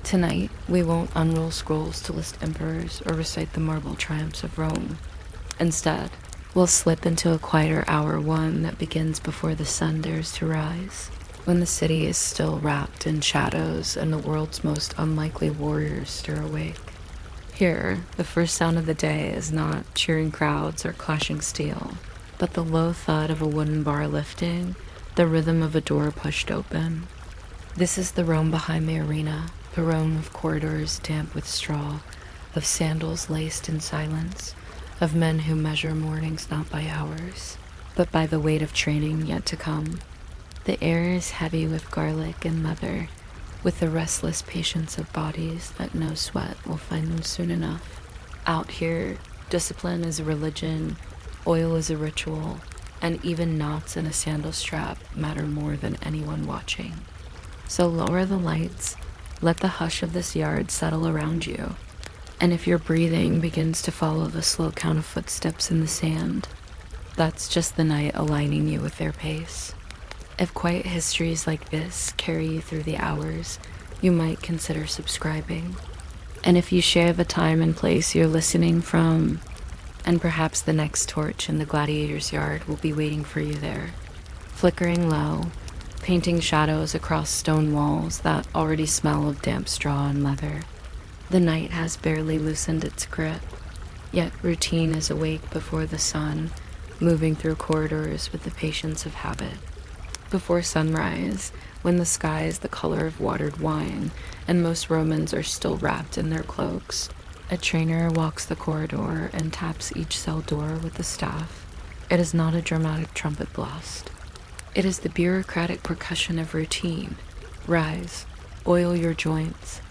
Tonight, we won't unroll scrolls to list emperors or recite the marble triumphs of Rome. Instead, we'll slip into a quieter hour one that begins before the sun dares to rise, when the city is still wrapped in shadows and the world's most unlikely warriors stir awake. Here, the first sound of the day is not cheering crowds or clashing steel, but the low thud of a wooden bar lifting, the rhythm of a door pushed open. This is the Rome behind the arena, the Rome of corridors damp with straw, of sandals laced in silence, of men who measure mornings not by hours, but by the weight of training yet to come. The air is heavy with garlic and leather, with the restless patience of bodies that no sweat will find them soon enough. Out here, discipline is a religion, oil is a ritual, and even knots in a sandal strap matter more than anyone watching. So lower the lights, let the hush of this yard settle around you, and if your breathing begins to follow the slow count of footsteps in the sand, that's just the night aligning you with their pace. If quiet histories like this carry you through the hours, you might consider subscribing. And if you share the time and place you're listening from, and perhaps the next torch in the Gladiator's yard will be waiting for you there, flickering low, painting shadows across stone walls that already smell of damp straw and leather. The night has barely loosened its grip, yet routine is awake before the sun, moving through corridors with the patience of habit. Before sunrise, when the sky is the color of watered wine and most Romans are still wrapped in their cloaks, a trainer walks the corridor and taps each cell door with a staff. It is not a dramatic trumpet blast. It is the bureaucratic percussion of routine. Rise, oil your joints,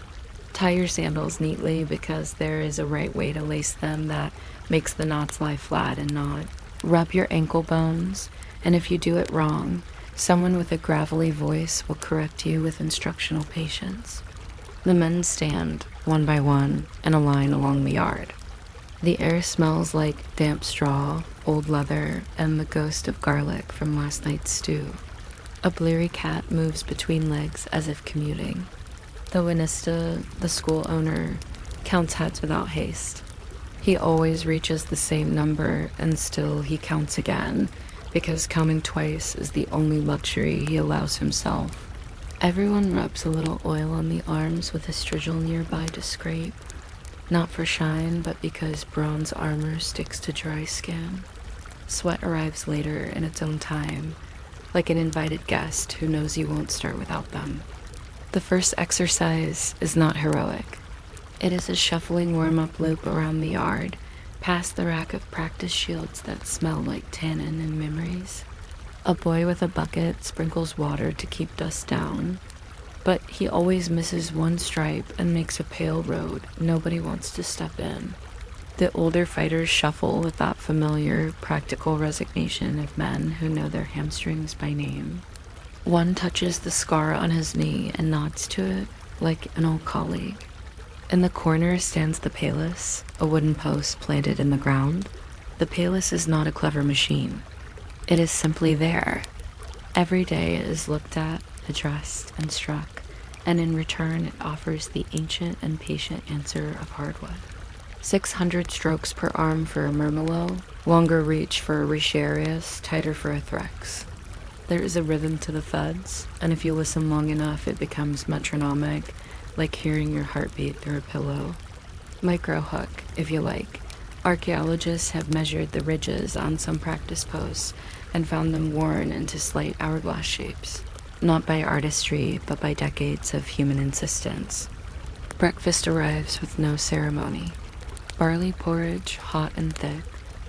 tie your sandals neatly because there is a right way to lace them that makes the knots lie flat and not. Rub your ankle bones, and if you do it wrong, someone with a gravelly voice will correct you with instructional patience. The men stand, one by one, in a line along the yard. The air smells like damp straw, old leather, and the ghost of garlic from last night's stew. A bleary cat moves between legs as if commuting. The Winista, the school owner, counts heads without haste. He always reaches the same number, and still he counts again, because counting twice is the only luxury he allows himself. Everyone rubs a little oil on the arms with a strigil nearby to scrape, not for shine, but because bronze armor sticks to dry skin. Sweat arrives later in its own time, like an invited guest who knows you won't start without them. The first exercise is not heroic. It is a shuffling warm-up loop around the yard, past the rack of practice shields that smell like tannin and memories. A boy with a bucket sprinkles water to keep dust down, but he always misses one stripe and makes a pale road nobody wants to step in. The older fighters shuffle with that familiar, practical resignation of men who know their hamstrings by name. One touches the scar on his knee and nods to it like an old colleague. In the corner stands the Palus, a wooden post planted in the ground. The Palus is not a clever machine. It is simply there. Every day it is looked at, addressed, and struck, and in return it offers the ancient and patient answer of hardwood. 600 strokes per arm for a murmelo, longer reach for a retiarius, tighter for a threx. There is a rhythm to the thuds, and if you listen long enough it becomes metronomic, like hearing your heartbeat through a pillow. Micro hook, if you like. Archaeologists have measured the ridges on some practice posts and found them worn into slight hourglass shapes, not by artistry, but by decades of human insistence. Breakfast arrives with no ceremony. Barley porridge, hot and thick,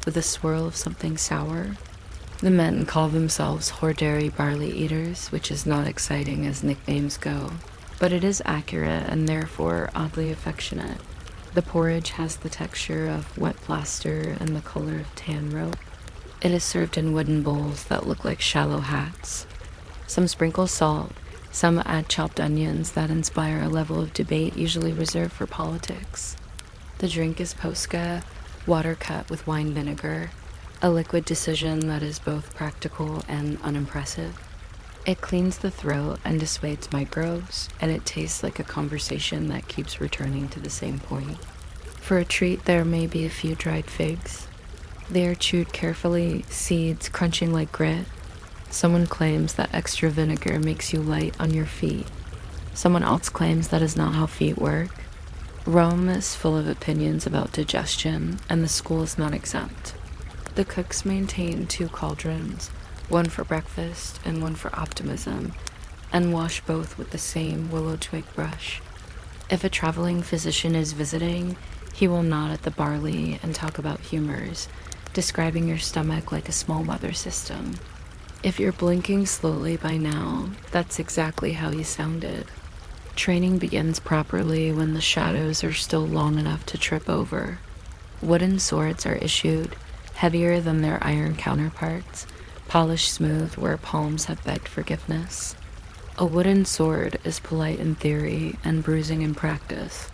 with a swirl of something sour. The men call themselves Horderi barley eaters, which is not exciting as nicknames go, but it is accurate and therefore oddly affectionate. The porridge has the texture of wet plaster and the color of tan rope. It is served in wooden bowls that look like shallow hats. Some sprinkle salt, some add chopped onions that inspire a level of debate usually reserved for politics. The drink is posca, water cut with wine vinegar, a liquid decision that is both practical and unimpressive. It cleans the throat and dissuades microbes, and it tastes like a conversation that keeps returning to the same point. For a treat, there may be a few dried figs. They are chewed carefully, seeds crunching like grit. Someone claims that extra vinegar makes you light on your feet. Someone else claims that is not how feet work. Rome is full of opinions about digestion, and the school is not exempt. The cooks maintain 2 cauldrons, one for breakfast and one for optimism, and wash both with the same willow twig brush. If a traveling physician is visiting, he will nod at the barley and talk about humors, describing your stomach like a small weather system. If you're blinking slowly by now, that's exactly how you sounded. Training begins properly when the shadows are still long enough to trip over. Wooden swords are issued, heavier than their iron counterparts, polished smooth where palms have begged forgiveness. A wooden sword is polite in theory and bruising in practice.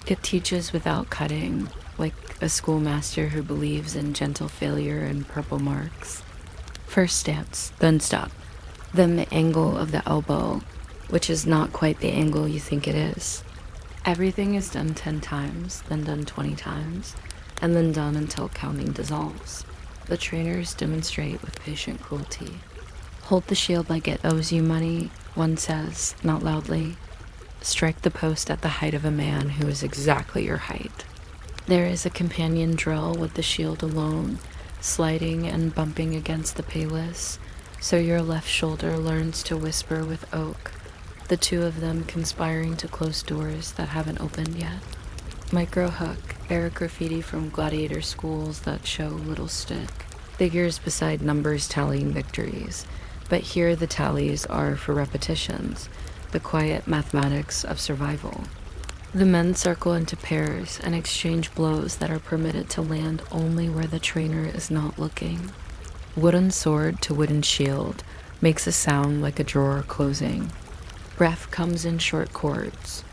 It teaches without cutting, like a schoolmaster who believes in gentle failure and purple marks. First stance, then stop, then the angle of the elbow, which is not quite the angle you think it is. Everything is done 10 times, then done 20 times, and then done until counting dissolves. The trainers demonstrate with patient cruelty. Hold the shield like it owes you money, one says, not loudly. Strike the post at the height of a man who is exactly your height. There is a companion drill with the shield alone, sliding and bumping against the palus, so your left shoulder learns to whisper with oak, the 2 of them conspiring to close doors that haven't opened yet. Micro hook, air graffiti from Gladiator schools that show little stick. Figures beside numbers tallying victories, but here the tallies are for repetitions, the quiet mathematics of survival. The men circle into pairs and exchange blows that are permitted to land only where the trainer is not looking. Wooden sword to wooden shield makes a sound like a drawer closing. Breath comes in short chords.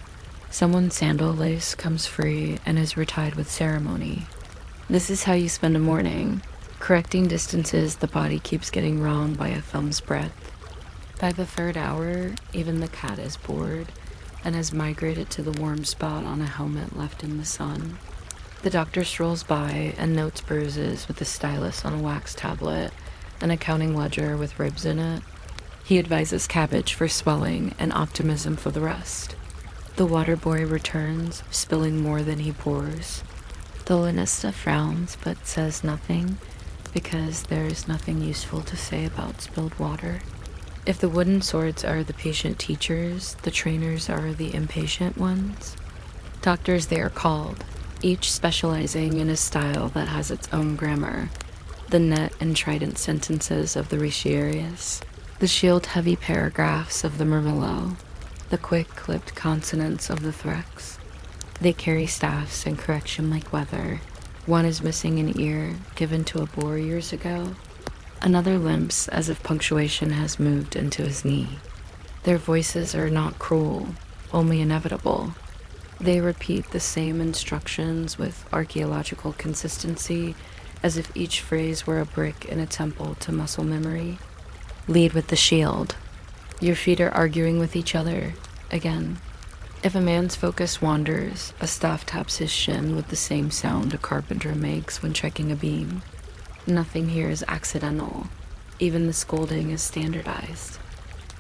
Someone's sandal lace comes free and is retied with ceremony. This is how you spend a morning, correcting distances the body keeps getting wrong by a thumb's breadth. By the 3rd hour, even the cat is bored and has migrated to the warm spot on a helmet left in the sun. The doctor strolls by and notes bruises with a stylus on a wax tablet and a counting ledger with ribs in it. He advises cabbage for swelling and optimism for the rest. The water boy returns, spilling more than he pours. The Lanista frowns but says nothing, because there is nothing useful to say about spilled water. If the wooden swords are the patient teachers, the trainers are the impatient ones. Doctors they are called, each specializing in a style that has its own grammar, the net and trident sentences of the Retiarius, the shield-heavy paragraphs of the Mermillo, the quick clipped consonants of the Threx. They carry staffs and correction like weather. One is missing an ear, given to a boar years ago. Another limps as if punctuation has moved into his knee. Their voices are not cruel, only inevitable. They repeat the same instructions with archaeological consistency, as if each phrase were a brick in a temple to muscle memory. Lead with the shield. Your feet are arguing with each other, again. If a man's focus wanders, a staff taps his shin with the same sound a carpenter makes when checking a beam. Nothing here is accidental. Even the scolding is standardized.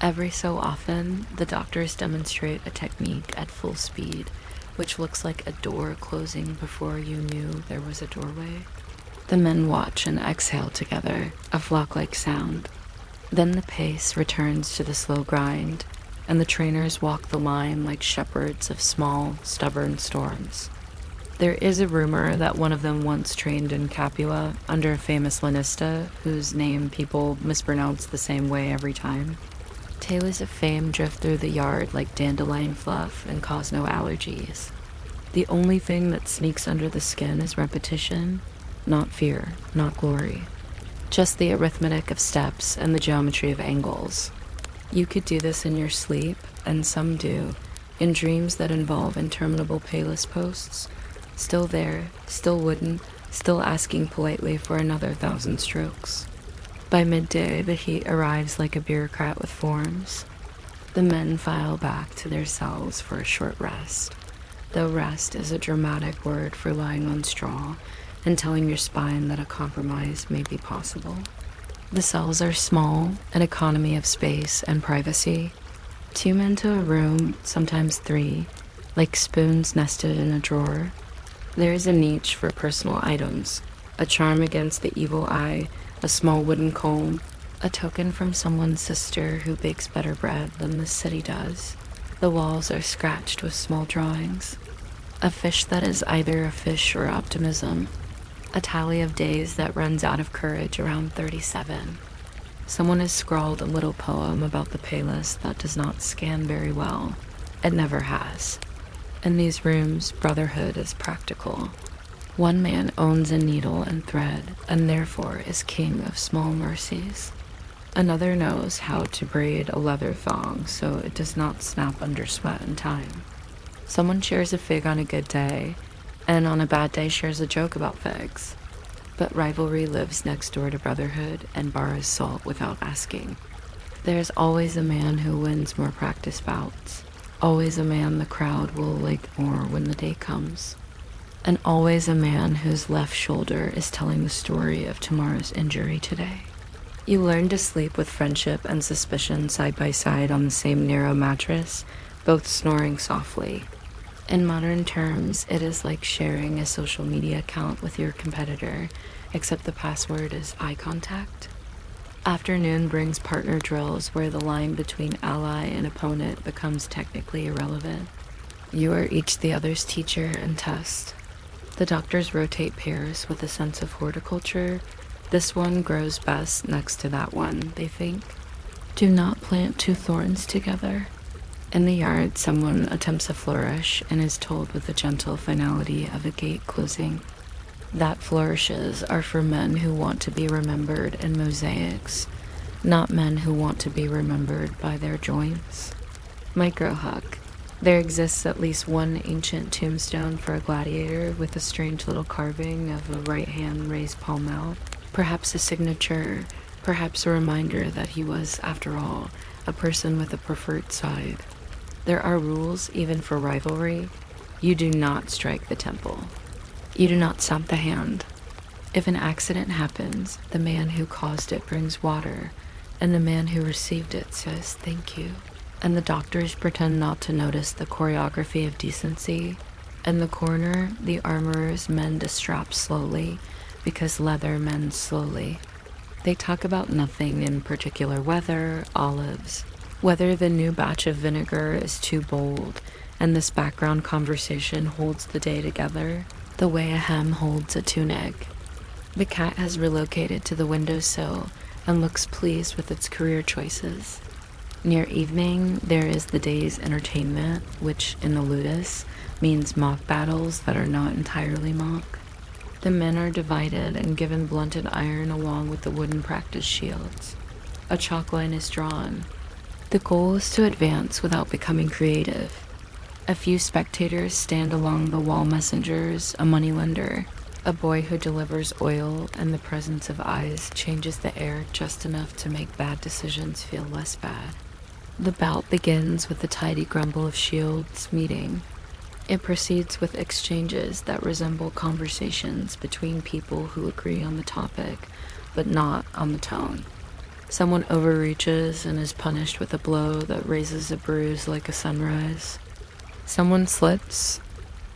Every so often, the doctors demonstrate a technique at full speed, which looks like a door closing before you knew there was a doorway. The men watch and exhale together, a flock-like sound. Then the pace returns to the slow grind, and the trainers walk the line like shepherds of small, stubborn storms. There is a rumor that one of them once trained in Capua under a famous Lanista, whose name people mispronounce the same way every time. Tales of fame drift through the yard like dandelion fluff and cause no allergies. The only thing that sneaks under the skin is repetition, not fear, not glory. Just the arithmetic of steps and the geometry of angles. You could do this in your sleep, and some do, in dreams that involve interminable payless posts, still there, still wooden, still asking politely for another 1,000 strokes. By midday, the heat arrives like a bureaucrat with forms. The men file back to their cells for a short rest, though rest is a dramatic word for lying on straw and telling your spine that a compromise may be possible. The cells are small, an economy of space and privacy. 2 men to a room, sometimes 3, like spoons nested in a drawer. There is a niche for personal items, a charm against the evil eye, a small wooden comb, a token from someone's sister who bakes better bread than the city does. The walls are scratched with small drawings. A fish that is either a fish or optimism. A tally of days that runs out of courage around 37. Someone has scrawled a little poem about the Payless that does not scan very well. It never has. In these rooms, brotherhood is practical. One man owns a needle and thread, and therefore is king of small mercies. Another knows how to braid a leather thong so it does not snap under sweat and time. Someone shares a fig on a good day, and on a bad day shares a joke about figs. But rivalry lives next door to brotherhood and borrows salt without asking. There's always a man who wins more practice bouts. Always a man the crowd will like more when the day comes. And always a man whose left shoulder is telling the story of tomorrow's injury today. You learn to sleep with friendship and suspicion side by side on the same narrow mattress, both snoring softly. In modern terms, it is like sharing a social media account with your competitor, except the password is eye contact. Afternoon brings partner drills where the line between ally and opponent becomes technically irrelevant. You are each the other's teacher and test. The doctors rotate pairs with a sense of horticulture. This one grows best next to that one, they think. Do not plant 2 thorns together. In the yard, someone attempts a flourish and is told with the gentle finality of a gate closing. That flourishes are for men who want to be remembered in mosaics, not men who want to be remembered by their joints. Microhuck. There exists at least one ancient tombstone for a gladiator with a strange little carving of a right hand raised palm out. Perhaps a signature, perhaps a reminder that he was, after all, a person with a preferred side. There are rules even for rivalry. You do not strike the temple. You do not stomp the hand. If an accident happens, the man who caused it brings water, and the man who received it says thank you. And the doctors pretend not to notice the choreography of decency. In the corner, the armorers mend a strap slowly, because leather mends slowly. They talk about nothing in particular: weather, olives, whether the new batch of vinegar is too bold, and this background conversation holds the day together, the way a hem holds a tunic. The cat has relocated to the windowsill and looks pleased with its career choices. Near evening, there is the day's entertainment, which in the ludus means mock battles that are not entirely mock. The men are divided and given blunted iron along with the wooden practice shields. A chalk line is drawn. The goal is to advance without becoming creative. A few spectators stand along the wall messengers, a moneylender, a boy who delivers oil, and the presence of eyes changes the air just enough to make bad decisions feel less bad. The bout begins with the tidy grumble of shields meeting. It proceeds with exchanges that resemble conversations between people who agree on the topic, but not on the tone. Someone overreaches and is punished with a blow that raises a bruise like a sunrise. Someone slips.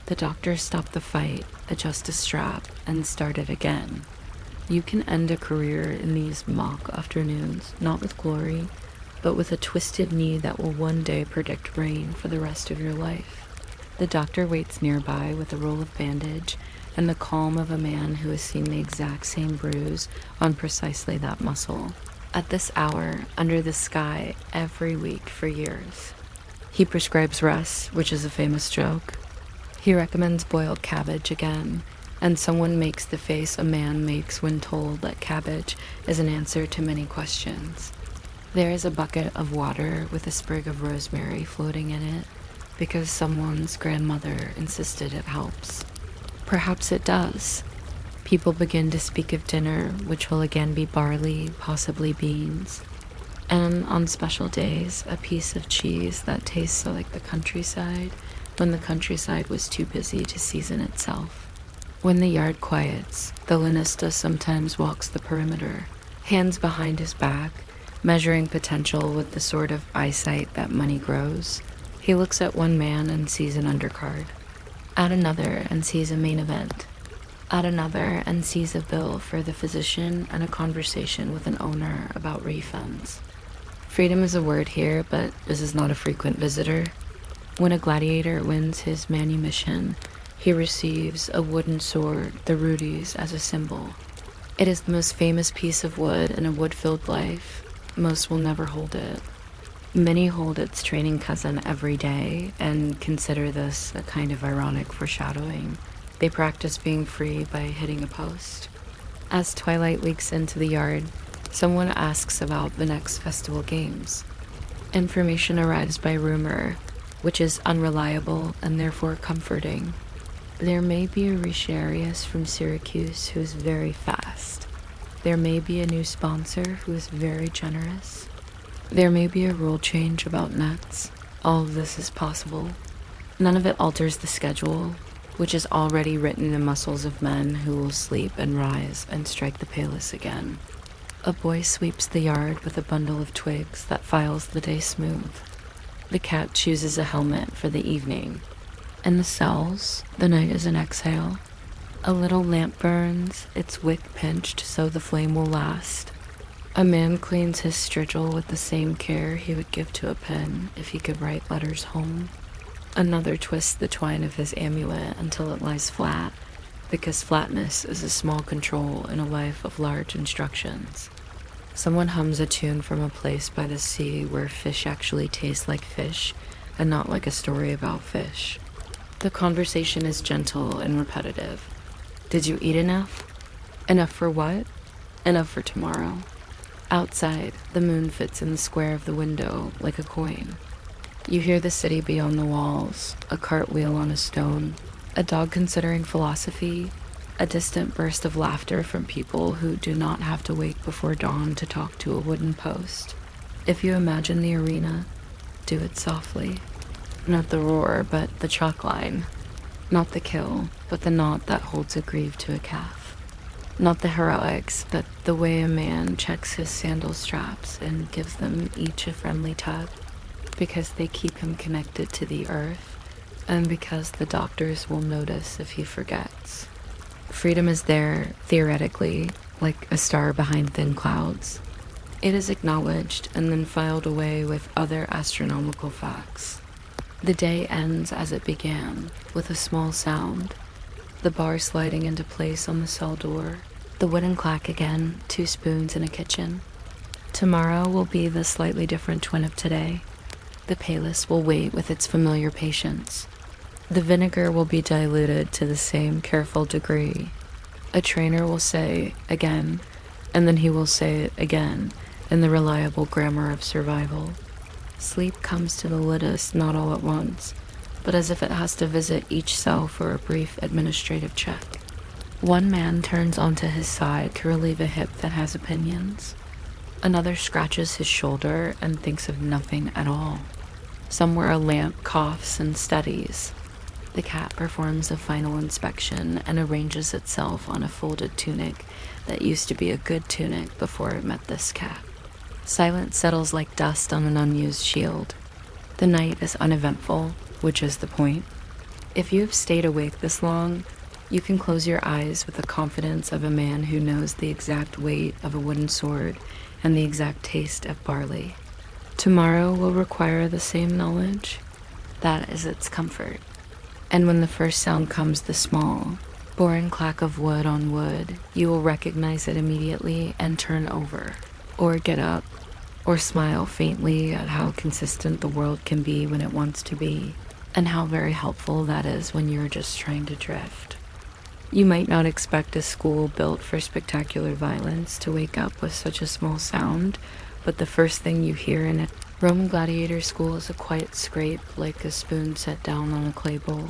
The doctors stop the fight, adjust a strap, and start it again. You can end a career in these mock afternoons, not with glory, but with a twisted knee that will one day predict rain for the rest of your life. The doctor waits nearby with a roll of bandage and the calm of a man who has seen the exact same bruise on precisely that muscle. At this hour, under the sky, every week for years. He prescribes rest, which is a famous joke. He recommends boiled cabbage again, and someone makes the face a man makes when told that cabbage is an answer to many questions. There is a bucket of water with a sprig of rosemary floating in it, because someone's grandmother insisted it helps. Perhaps it does. People begin to speak of dinner, which will again be barley, possibly beans, and on special days, a piece of cheese that tastes like the countryside when the countryside was too busy to season itself. When the yard quiets, the Lanista sometimes walks the perimeter, hands behind his back, measuring potential with the sort of eyesight that money grows. He looks at one man and sees an undercard, at another and sees a main event, at another and sees a bill for the physician and a conversation with an owner about refunds. Freedom is a word here, but this is not a frequent visitor. When a gladiator wins his manumission, he receives a wooden sword, the Rudies, as a symbol. It is the most famous piece of wood in a wood-filled life. Most will never hold it. Many hold its training cousin every day and consider this a kind of ironic foreshadowing. They practice being free by hitting a post. As twilight leaks into the yard, someone asks about the next festival games. Information arrives by rumor, which is unreliable and therefore comforting. There may be a Retiarius from Syracuse who is very fast. There may be a new sponsor who is very generous. There may be a rule change about nets. All of this is possible. None of it alters the schedule, which is already written in the muscles of men who will sleep and rise and strike the Palus again. A boy sweeps the yard with a bundle of twigs that files the day smooth. The cat chooses a helmet for the evening. In the cells, the night is an exhale. A little lamp burns, its wick pinched so the flame will last. A man cleans his strigil with the same care he would give to a pen if he could write letters home. Another twists the twine of his amulet until it lies flat, because flatness is a small control in a life of large instructions. Someone hums a tune from a place by the sea where fish actually taste like fish and not like a story about fish. The conversation is gentle and repetitive. Did you eat enough? Enough for what? Enough for tomorrow. Outside, the moon fits in the square of the window like a coin. You hear the city beyond the walls, a cartwheel on a stone, a dog considering philosophy, a distant burst of laughter from people who do not have to wake before dawn to talk to a wooden post. If you imagine the arena, do it softly. Not the roar, but the chalk line. Not the kill, but the knot that holds a greave to a calf. Not the heroics, but the way a man checks his sandal straps and gives them each a friendly tug, because they keep him connected to the earth, and because the doctors will notice if he forgets. Freedom is there, theoretically, like a star behind thin clouds. It is acknowledged and then filed away with other astronomical facts. The day ends as it began, with a small sound. The bar sliding into place on the cell door, the wooden clack again, 2 spoons in a kitchen. Tomorrow will be the slightly different twin of today. The Palus will wait with its familiar patience. The vinegar will be diluted to the same careful degree. A trainer will say, again, and then he will say it again, in the reliable grammar of survival. Sleep comes to the Lidus not all at once, but as if it has to visit each cell for a brief administrative check. One man turns onto his side to relieve a hip that has opinions. Another scratches his shoulder and thinks of nothing at all. Somewhere a lamp coughs and steadies. The cat performs a final inspection and arranges itself on a folded tunic that used to be a good tunic before it met this cat. Silence settles like dust on an unused shield. The night is uneventful, which is the point. If you have stayed awake this long, you can close your eyes with the confidence of a man who knows the exact weight of a wooden sword and the exact taste of barley. Tomorrow will require the same knowledge. That is its comfort. And when the first sound comes, the small, boring clack of wood on wood, you will recognize it immediately and turn over, or get up, or smile faintly at how consistent the world can be when it wants to be, and how very helpful that is when you're just trying to drift. You might not expect a school built for spectacular violence to wake up with such a small sound, but the first thing you hear in a Roman gladiator school is a quiet scrape like a spoon set down on a clay bowl.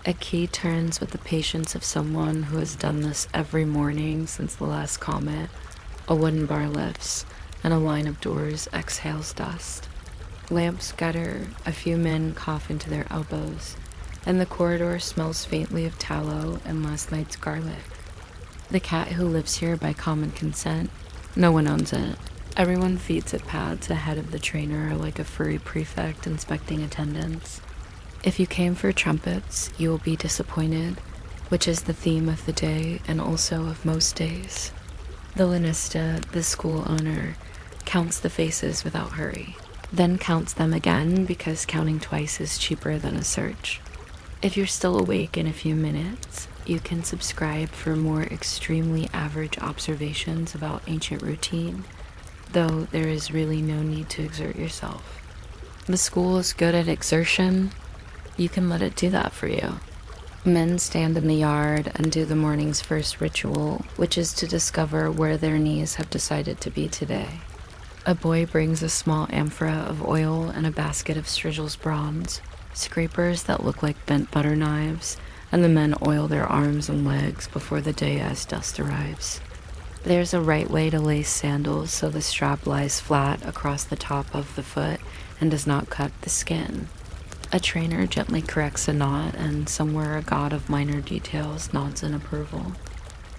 A key turns with the patience of someone who has done this every morning since the last comet. A wooden bar lifts, and a line of doors exhales dust. Lamps gutter, a few men cough into their elbows, and the corridor smells faintly of tallow and last night's garlic. The cat who lives here by common consent, no one owns it. Everyone feeds it pads ahead of the trainer like a furry prefect inspecting attendance. If you came for trumpets, you will be disappointed, which is the theme of the day and also of most days. The Lanista, the school owner, counts the faces without hurry, then counts them again because counting twice is cheaper than a search. If you're still awake in a few minutes, you can subscribe for more extremely average observations about ancient routine, though there is really no need to exert yourself. The school is good at exertion. You can let it do that for you. Men stand in the yard and do the morning's first ritual, which is to discover where their knees have decided to be today. A boy brings a small amphora of oil and a basket of Strigel's bronze, scrapers that look like bent butter knives, and the men oil their arms and legs before the day as dust arrives. There's a right way to lace sandals so the strap lies flat across the top of the foot and does not cut the skin. A trainer gently corrects a knot, and somewhere a god of minor details nods in approval.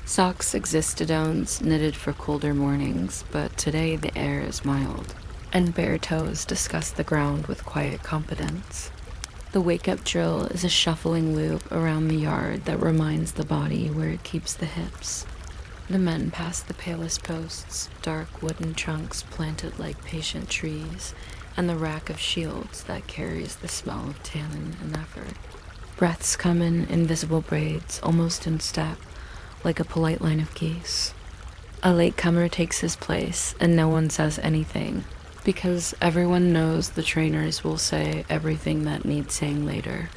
Socks existodones knitted for colder mornings, but today the air is mild, and bare toes discuss the ground with quiet competence. The wake-up drill is a shuffling loop around the yard that reminds the body where it keeps the hips. The men pass the palest posts, dark wooden trunks planted like patient trees, and the rack of shields that carries the smell of tannin and effort. Breaths come in invisible braids, almost in step, like a polite line of geese. A latecomer takes his place, and no one says anything, because everyone knows the trainers will say everything that needs saying later.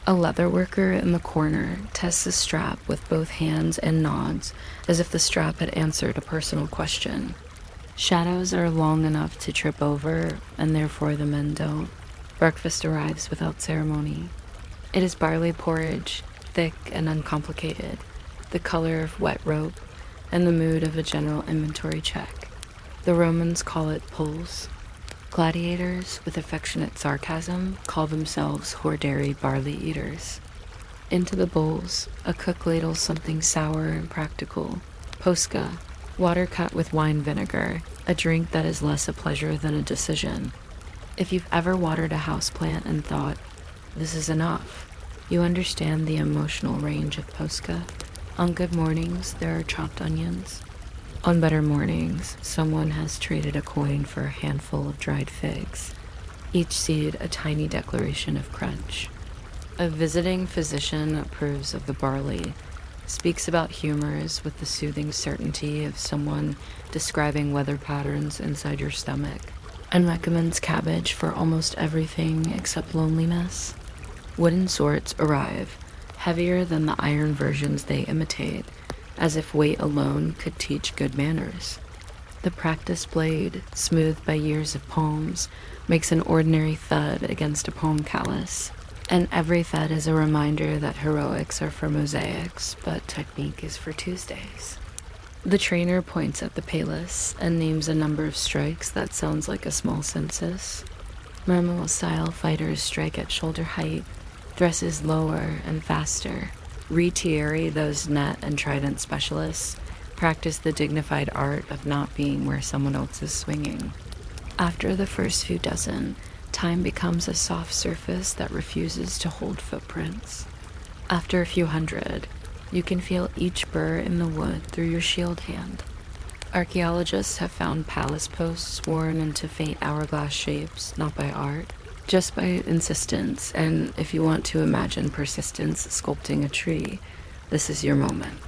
A leather worker in the corner tests the strap with both hands and nods, as if the strap had answered a personal question. Shadows are long enough to trip over, and therefore the men don't. Breakfast arrives without ceremony. It is barley porridge, thick and uncomplicated, the color of wet rope, and the mood of a general inventory check. The Romans call it pulse. Gladiators, with affectionate sarcasm, call themselves hordary barley eaters. Into the bowls, a cook ladles something sour and practical. Posca, water cut with wine vinegar, a drink that is less a pleasure than a decision. If you've ever watered a houseplant and thought, this is enough, you understand the emotional range of Posca. On good mornings, there are chopped onions. On better mornings, someone has traded a coin for a handful of dried figs, each seed a tiny declaration of crunch. A visiting physician approves of the barley, speaks about humors with the soothing certainty of someone describing weather patterns inside your stomach, and recommends cabbage for almost everything except loneliness. Wooden swords arrive, heavier than the iron versions they imitate, as if weight alone could teach good manners. The practiced blade, smoothed by years of poems, makes an ordinary thud against a poem callus, and every thud is a reminder that heroics are for mosaics, but technique is for Tuesdays. The trainer points at the palus and names a number of strikes that sounds like a small census. Mermilla-style fighters strike at shoulder height, dresses lower and faster. Retieri, those net and trident specialists, practice the dignified art of not being where someone else is swinging. After the first few dozen, time becomes a soft surface that refuses to hold footprints. After a few hundred, you can feel each burr in the wood through your shield hand. Archaeologists have found palace posts worn into faint hourglass shapes, not by art, just by insistence, and if you want to imagine persistence sculpting a tree, this is your moment.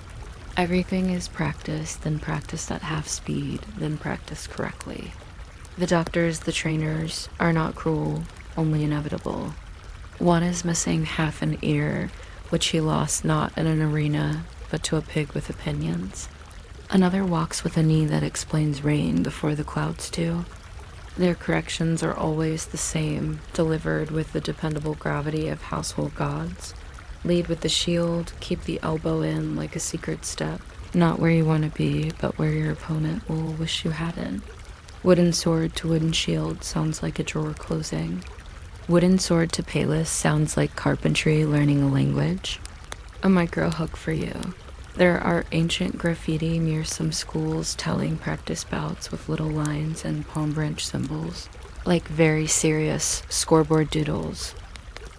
Everything is practiced, then practiced at half speed, then practiced correctly. The doctors, the trainers, are not cruel, only inevitable. One is missing half an ear, which he lost not in an arena, but to a pig with opinions. Another walks with a knee that explains rain before the clouds do. Their corrections are always the same, delivered with the dependable gravity of household gods. Lead with the shield, keep the elbow in like a secret step. Not where you want to be, but where your opponent will wish you hadn't. Wooden sword to wooden shield sounds like a drawer closing. Wooden sword to payless sounds like carpentry learning a language. A micro hook for you. There are ancient graffiti near some schools telling practice bouts with little lines and palm branch symbols, like very serious scoreboard doodles.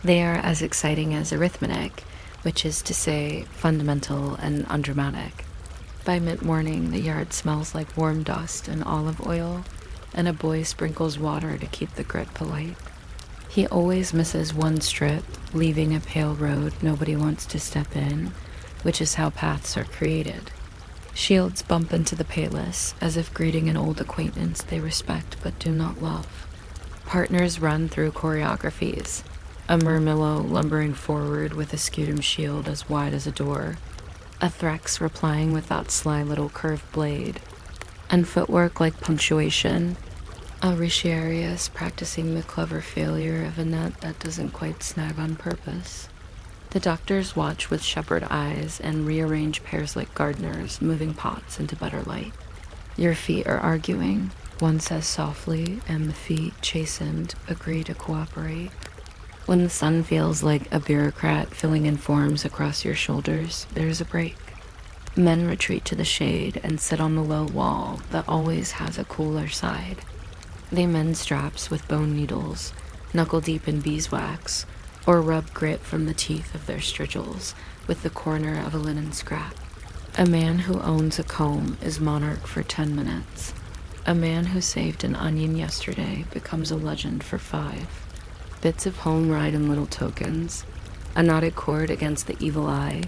They are as exciting as arithmetic, which is to say fundamental and undramatic. By mid-morning, the yard smells like warm dust and olive oil, and a boy sprinkles water to keep the grit polite. He always misses one strip, leaving a pale road nobody wants to step in, which is how paths are created. Shields bump into the payless, as if greeting an old acquaintance they respect but do not love. Partners run through choreographies, a murmillo lumbering forward with a scutum shield as wide as a door, a Threx replying with that sly little curved blade, and footwork like punctuation, a Riciarius practicing the clever failure of a net that doesn't quite snag on purpose. The doctors watch with shepherd eyes and rearrange pairs like gardeners, moving pots into better light. Your feet are arguing, one says softly, and the feet, chastened, agree to cooperate. When the sun feels like a bureaucrat filling in forms across your shoulders, there's a break. Men retreat to the shade and sit on the low wall that always has a cooler side. They mend straps with bone needles, knuckle deep in beeswax, or rub grit from the teeth of their strigils with the corner of a linen scrap. A man who owns a comb is monarch for 10 minutes. A man who saved an onion yesterday becomes a legend for 5. Bits of home ride and little tokens, a knotted cord against the evil eye,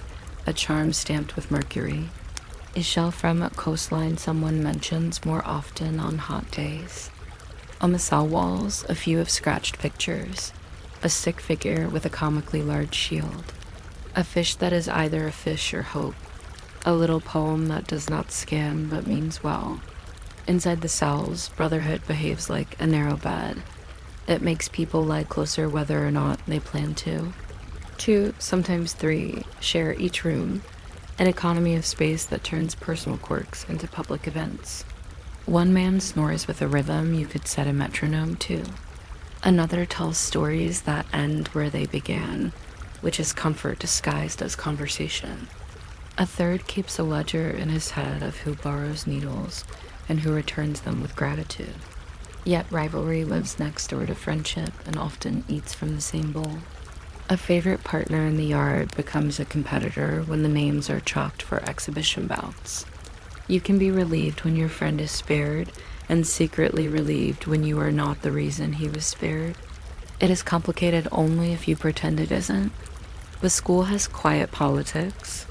a charm stamped with mercury. A shell from a coastline someone mentions more often on hot days. On the cell walls, a few of scratched pictures, a stick figure with a comically large shield, a fish that is either a fish or hope, a little poem that does not scan but means well. Inside the cells, brotherhood behaves like a narrow bed. It makes people lie closer whether or not they plan to. 2, sometimes 3, share each room, an economy of space that turns personal quirks into public events. One man snores with a rhythm you could set a metronome to. Another tells stories that end where they began, which is comfort disguised as conversation. A third keeps a ledger in his head of who borrows needles and who returns them with gratitude. Yet rivalry lives next door to friendship and often eats from the same bowl. A favorite partner in the yard becomes a competitor when the names are chalked for exhibition bouts. You can be relieved when your friend is spared, and secretly relieved when you are not the reason he was spared. It is complicated only if you pretend it isn't. The school has quiet politics.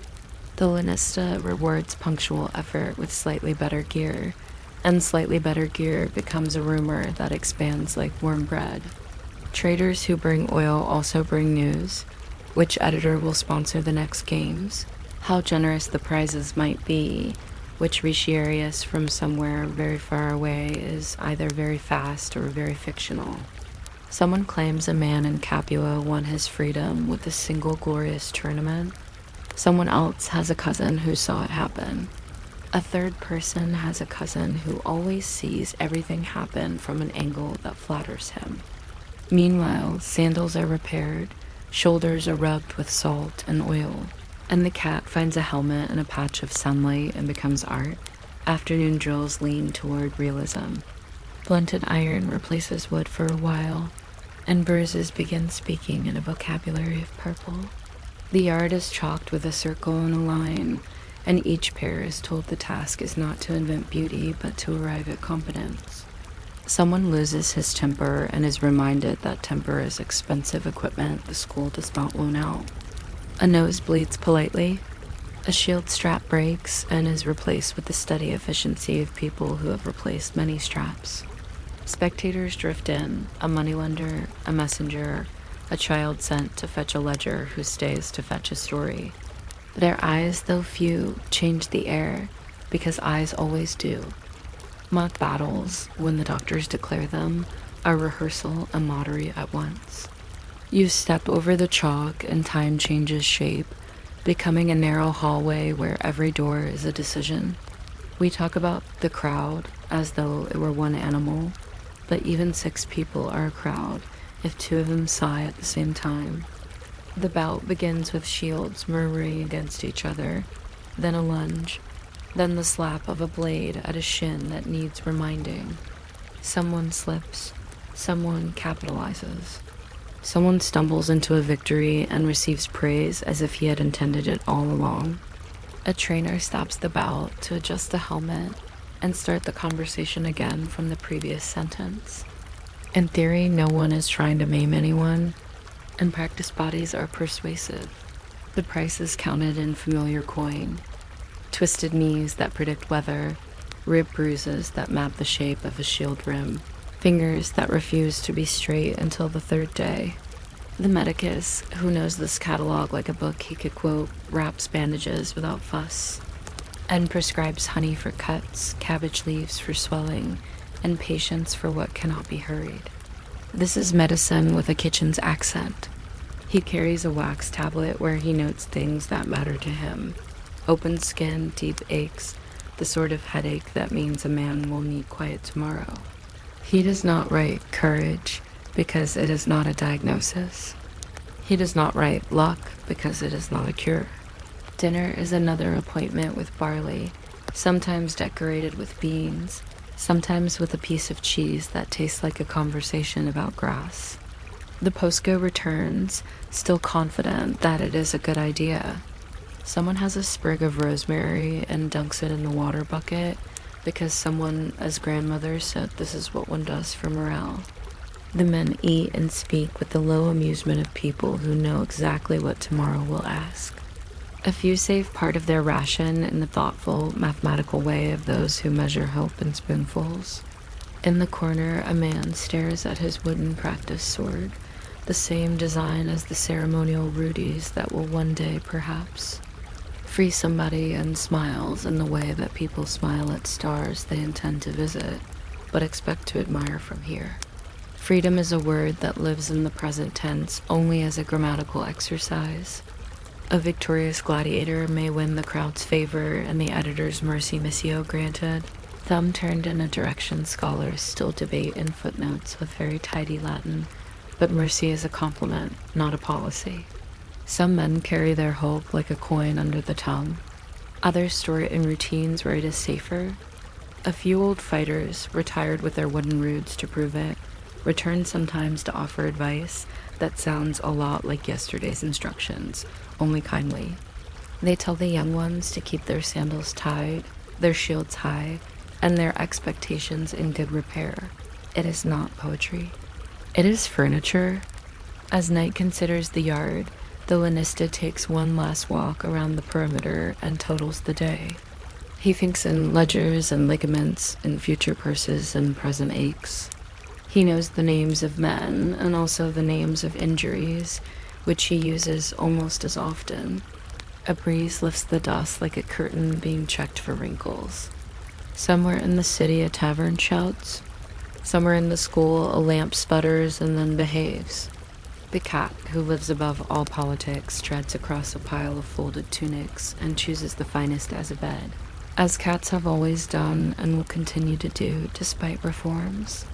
The Lanista rewards punctual effort with slightly better gear, and slightly better gear becomes a rumor that expands like warm bread. Traders who bring oil also bring news. Which editor will sponsor the next games? How generous the prizes might be. Which Riciarius from somewhere very far away is either very fast or very fictional. Someone claims a man in Capua won his freedom with a single glorious tournament. Someone else has a cousin who saw it happen. A third person has a cousin who always sees everything happen from an angle that flatters him. Meanwhile, sandals are repaired, shoulders are rubbed with salt and oil, and the cat finds a helmet and a patch of sunlight and becomes art. Afternoon drills lean toward realism. Blunted iron replaces wood for a while, and bruises begin speaking in a vocabulary of purple. The yard is chalked with a circle and a line, and each pair is told the task is not to invent beauty but to arrive at competence. Someone loses his temper and is reminded that temper is expensive equipment the school does not loan out. A nose bleeds politely. A shield strap breaks and is replaced with the steady efficiency of people who have replaced many straps. Spectators drift in, a moneylender, a messenger, a child sent to fetch a ledger who stays to fetch a story. Their eyes, though few, change the air, because eyes always do. Mock battles, when the doctors declare them, are rehearsal and mockery at once. You step over the chalk and time changes shape, becoming a narrow hallway where every door is a decision. We talk about the crowd as though it were one animal, but even 6 people are a crowd if 2 of them sigh at the same time. The bout begins with shields murmuring against each other, then a lunge, then the slap of a blade at a shin that needs reminding. Someone slips, someone capitalizes. Someone stumbles into a victory and receives praise as if he had intended it all along. A trainer stops the bout to adjust the helmet and start the conversation again from the previous sentence. In theory, no one is trying to maim anyone, and practice bodies are persuasive. The price is counted in familiar coin. Twisted knees that predict weather, rib bruises that map the shape of a shield rim, fingers that refuse to be straight until the 3rd day. The medicus, who knows this catalog like a book he could quote, wraps bandages without fuss, and prescribes honey for cuts, cabbage leaves for swelling, and patience for what cannot be hurried. This is medicine with a kitchen's accent. He carries a wax tablet where he notes things that matter to him. Open skin, deep aches, the sort of headache that means a man will need quiet tomorrow. He does not write courage because it is not a diagnosis. He does not write luck because it is not a cure. Dinner is another appointment with barley, sometimes decorated with beans, sometimes with a piece of cheese that tastes like a conversation about grass. The postgo returns, still confident that it is a good idea. Someone has a sprig of rosemary and dunks it in the water bucket because someone, as grandmother, said this is what one does for morale. The men eat and speak with the low amusement of people who know exactly what tomorrow will ask. A few save part of their ration in the thoughtful, mathematical way of those who measure hope in spoonfuls. In the corner, a man stares at his wooden practice sword, the same design as the ceremonial rudies that will one day, perhaps, free somebody, and smiles in the way that people smile at stars they intend to visit, but expect to admire from here. Freedom is a word that lives in the present tense only as a grammatical exercise. A victorious gladiator may win the crowd's favor and the editor's mercy missio granted. Thumb turned in a direction scholars still debate in footnotes with very tidy Latin, but mercy is a compliment, not a policy. Some men carry their hope like a coin under the tongue. Others store it in routines where it is safer. A few old fighters, retired with their wooden roods to prove it, return sometimes to offer advice that sounds a lot like yesterday's instructions, only kindly. They tell the young ones to keep their sandals tied, their shields high, and their expectations in good repair. It is not poetry. It is furniture. As night considers the yard, the lanista takes one last walk around the perimeter and totals the day. He thinks in ledgers and ligaments, in future purses and present aches. He knows the names of men and also the names of injuries, which he uses almost as often. A breeze lifts the dust like a curtain being checked for wrinkles. Somewhere in the city a tavern shouts. Somewhere in the school a lamp sputters and then behaves. The cat, who lives above all politics, treads across a pile of folded tunics and chooses the finest as a bed, as cats have always done and will continue to do despite reforms.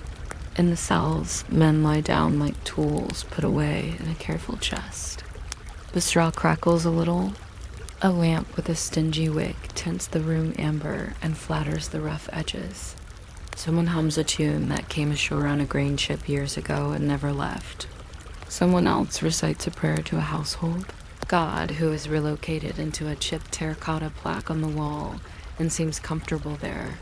In the cells, men lie down like tools put away in a careful chest. The straw crackles a little. A lamp with a stingy wick tints the room amber and flatters the rough edges. Someone hums a tune that came ashore on a grain ship years ago and never left. Someone else recites a prayer to a household god who is relocated into a chipped terracotta plaque on the wall and seems comfortable there.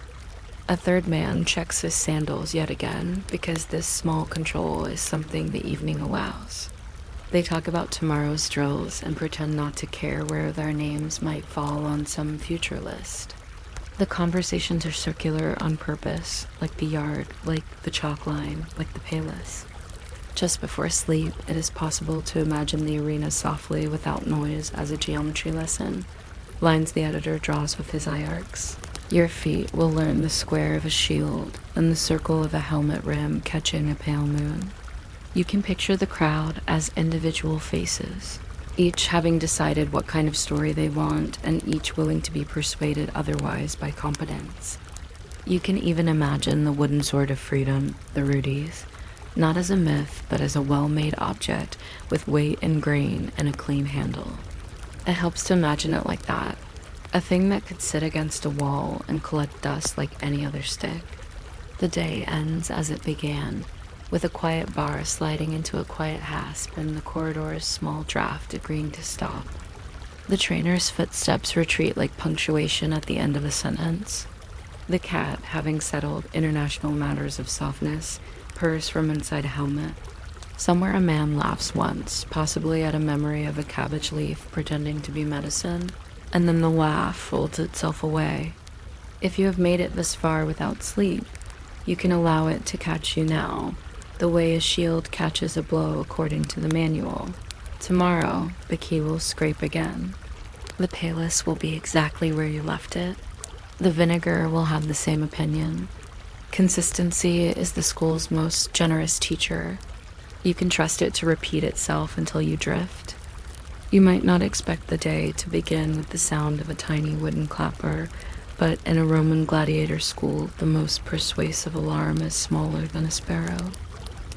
A third man checks his sandals yet again because this small control is something the evening allows. They talk about tomorrow's drills and pretend not to care where their names might fall on some future list. The conversations are circular on purpose, like the yard, like the chalk line, like the palis. Just before sleep, it is possible to imagine the arena softly without noise as a geometry lesson, lines the editor draws with his eye arcs. Your feet will learn the square of a shield and the circle of a helmet rim catching a pale moon. You can picture the crowd as individual faces, each having decided what kind of story they want and each willing to be persuaded otherwise by competence. You can even imagine the wooden sword of freedom, the Rudies, not as a myth, but as a well-made object with weight and grain and a clean handle. It helps to imagine it like that, a thing that could sit against a wall and collect dust like any other stick. The day ends as it began, with a quiet bar sliding into a quiet hasp and the corridor's small draft agreeing to stop. The trainer's footsteps retreat like punctuation at the end of a sentence. The cat, having settled international matters of softness, purrs from inside a helmet. Somewhere a man laughs once, possibly at a memory of a cabbage leaf pretending to be medicine, and then the laugh folds itself away. If you have made it this far without sleep, you can allow it to catch you now, the way a shield catches a blow according to the manual. Tomorrow, the key will scrape again. The palis will be exactly where you left it. The vinegar will have the same opinion. Consistency is the school's most generous teacher. You can trust it to repeat itself until you drift. You might not expect the day to begin with the sound of a tiny wooden clapper, but in a Roman gladiator school, the most persuasive alarm is smaller than a sparrow.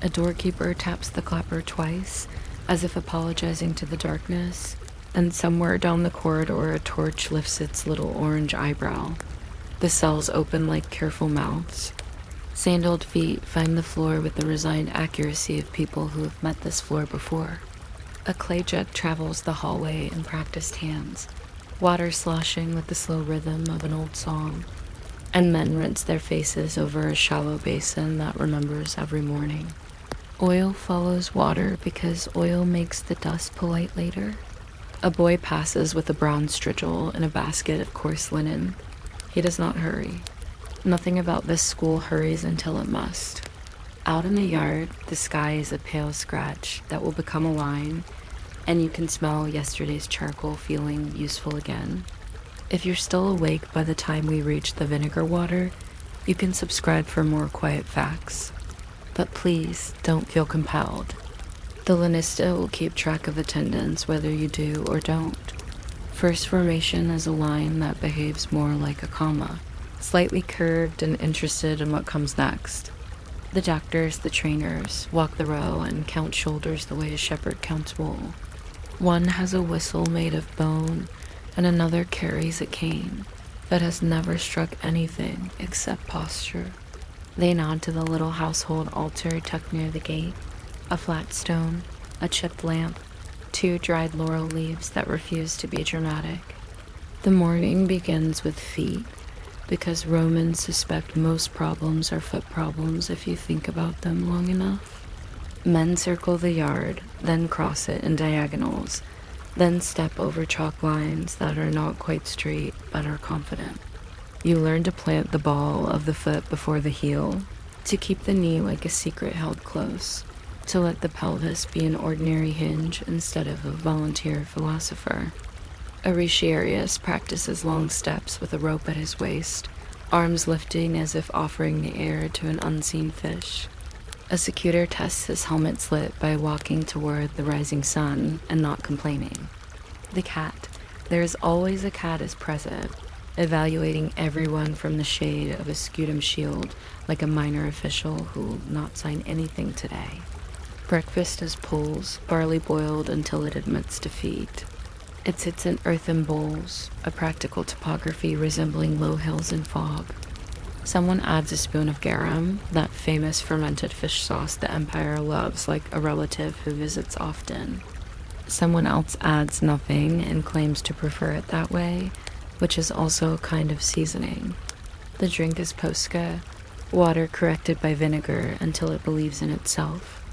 A doorkeeper taps the clapper twice, as if apologizing to the darkness, and somewhere down the corridor a torch lifts its little orange eyebrow. The cells open like careful mouths. Sandaled feet find the floor with the resigned accuracy of people who have met this floor before. A clay jug travels the hallway in practiced hands, water sloshing with the slow rhythm of an old song, and men rinse their faces over a shallow basin that remembers every morning. Oil follows water because oil makes the dust polite later. A boy passes with a brown strigil in a basket of coarse linen. He does not hurry. Nothing about this school hurries until it must. Out in the yard, the sky is a pale scratch that will become a line, and you can smell yesterday's charcoal feeling useful again. If you're still awake by the time we reach the vinegar water, you can subscribe for more quiet facts. But please don't feel compelled. The Lanista will keep track of attendance whether you do or don't. First formation is a line that behaves more like a comma, slightly curved and interested in what comes next. The doctors, the trainers, walk the row and count shoulders the way a shepherd counts wool. One has a whistle made of bone, and another carries a cane that has never struck anything except posture. They nod to the little household altar tucked near the gate, a flat stone, a chipped lamp, 2 dried laurel leaves that refuse to be dramatic. The morning begins with feet, because Romans suspect most problems are foot problems if you think about them long enough. Men circle the yard, then cross it in diagonals, then step over chalk lines that are not quite straight but are confident. You learn to plant the ball of the foot before the heel, to keep the knee like a secret held close, to let the pelvis be an ordinary hinge instead of a volunteer philosopher. A Retiarius practices long steps with a rope at his waist, arms lifting as if offering the air to an unseen fish. A Secutor tests his helmet slit by walking toward the rising sun and not complaining. The cat. There is always a cat is present, evaluating everyone from the shade of a scutum shield like a minor official who will not sign anything today. Breakfast is pulls, barley boiled until it admits defeat. It sits in earthen bowls, a practical topography resembling low hills in fog. Someone adds a spoon of garum, that famous fermented fish sauce the Empire loves like a relative who visits often. Someone else adds nothing and claims to prefer it that way, which is also a kind of seasoning. The drink is posca, water corrected by vinegar until it believes in itself.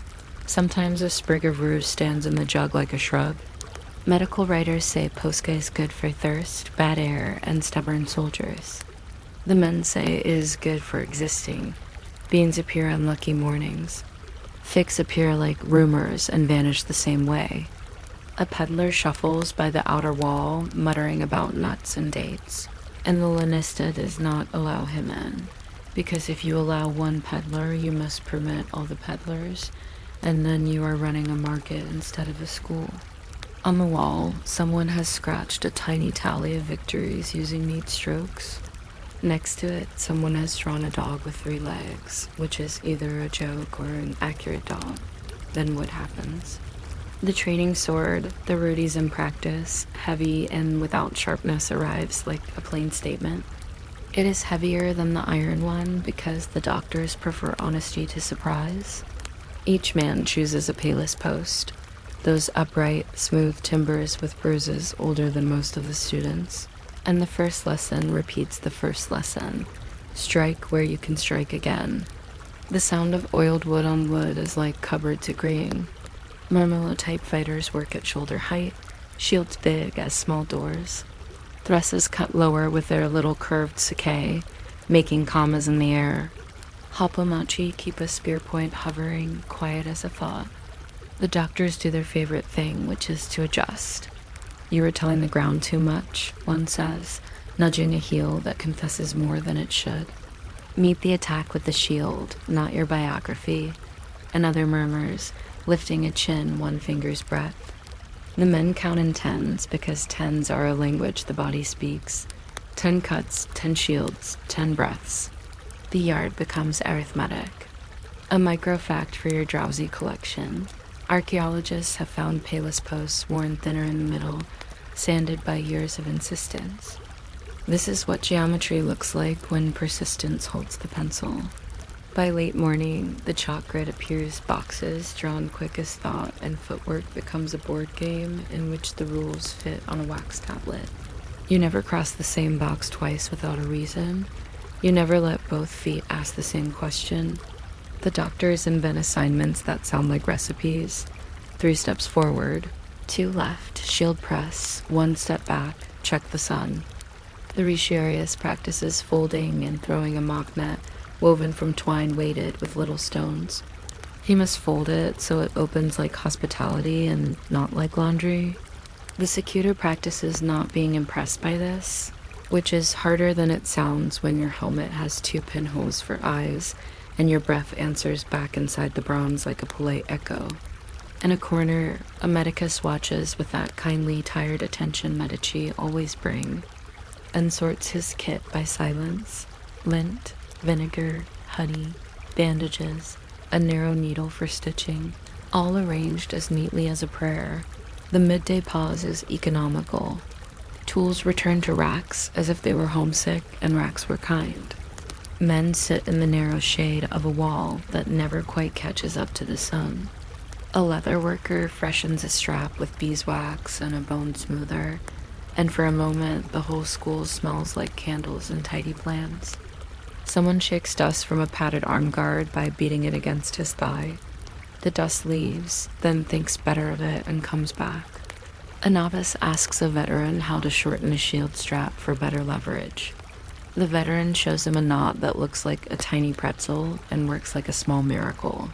Sometimes a sprig of rue stands in the jug like a shrub. Medical writers say posca is good for thirst, bad air, and stubborn soldiers. The men say it is good for existing. Beans appear on lucky mornings. Figs appear like rumors and vanish the same way. A peddler shuffles by the outer wall, muttering about nuts and dates, and the Lanista does not allow him in, because if you allow one peddler, you must permit all the peddlers, and then you are running a market instead of a school. On the wall, someone has scratched a tiny tally of victories using neat strokes. Next to it, someone has drawn a dog with 3 legs, which is either a joke or an accurate dog. Then what happens? The training sword, the rudies in practice, heavy and without sharpness, arrives like a plain statement. It is heavier than the iron one because the doctors prefer honesty to surprise. Each man chooses a payless post, those upright, smooth timbers with bruises older than most of the students. And the first lesson repeats the first lesson. Strike where you can strike again. The sound of oiled wood on wood is like cupboards agreeing. Murmillo-type fighters work at shoulder height, shields big as small doors. Thrusts cut lower with their little curved saké, making commas in the air. Hoppomachi keep a spear point hovering, quiet as a thought. The doctors do their favorite thing, which is to adjust. You are telling the ground too much, one says, nudging a heel that confesses more than it should. Meet the attack with the shield, not your biography. Another murmurs, lifting a chin 1 finger's breadth. The men count in 10s because 10s are a language the body speaks. 10 cuts, 10 shields, 10 breaths. The yard becomes arithmetic. A micro fact for your drowsy collection. Archaeologists have found payless posts worn thinner in the middle, sanded by years of insistence. This is what geometry looks like when persistence holds the pencil. By late morning, the chalk grid appears boxes drawn quick as thought, and footwork becomes a board game in which the rules fit on a wax tablet. You never cross the same box twice without a reason. You never let both feet ask the same question. The doctors invent assignments that sound like recipes. 3 steps forward, 2 left, shield press, 1 step back, check the sun. The Risharius practices folding and throwing a mock net woven from twine weighted with little stones. He must fold it so it opens like hospitality and not like laundry. The Secutor practices not being impressed by this, which is harder than it sounds when your helmet has 2 pinholes for eyes and your breath answers back inside the bronze like a polite echo. In a corner, a medicus watches with that kindly, tired attention Medici always bring, and sorts his kit by silence. Lint, vinegar, honey, bandages, a narrow needle for stitching, all arranged as neatly as a prayer. The midday pause is economical. Tools return to racks as if they were homesick and racks were kind. Men sit in the narrow shade of a wall that never quite catches up to the sun. A leather worker freshens a strap with beeswax and a bone smoother, and for a moment the whole school smells like candles and tidy plans. Someone shakes dust from a padded arm guard by beating it against his thigh. The dust leaves, then thinks better of it and comes back. A novice asks a veteran how to shorten a shield strap for better leverage. The veteran shows him a knot that looks like a tiny pretzel and works like a small miracle.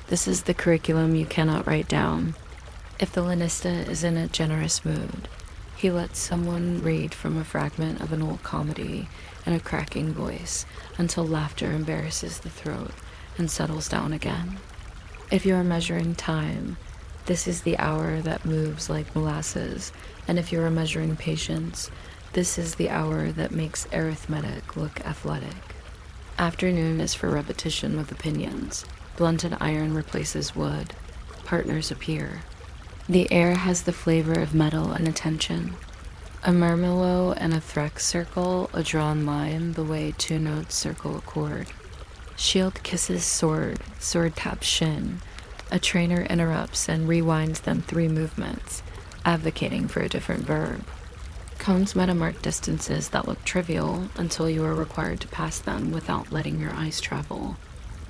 This is the curriculum you cannot write down. If the lanista is in a generous mood, he lets someone read from a fragment of an old comedy in a cracking voice until laughter embarrasses the throat and settles down again. If you are measuring time, this is the hour that moves like molasses, and if you are measuring patience, this is the hour that makes arithmetic look athletic. Afternoon is for repetition with opinions. Blunted iron replaces wood. Partners appear. The air has the flavor of metal and attention. A murmillo and a threx circle a drawn line the way 2 notes circle a chord. Shield kisses sword, sword taps shin. A trainer interrupts and rewinds them 3 movements, advocating for a different verb. Cones metamark distances that look trivial until you are required to pass them without letting your eyes travel.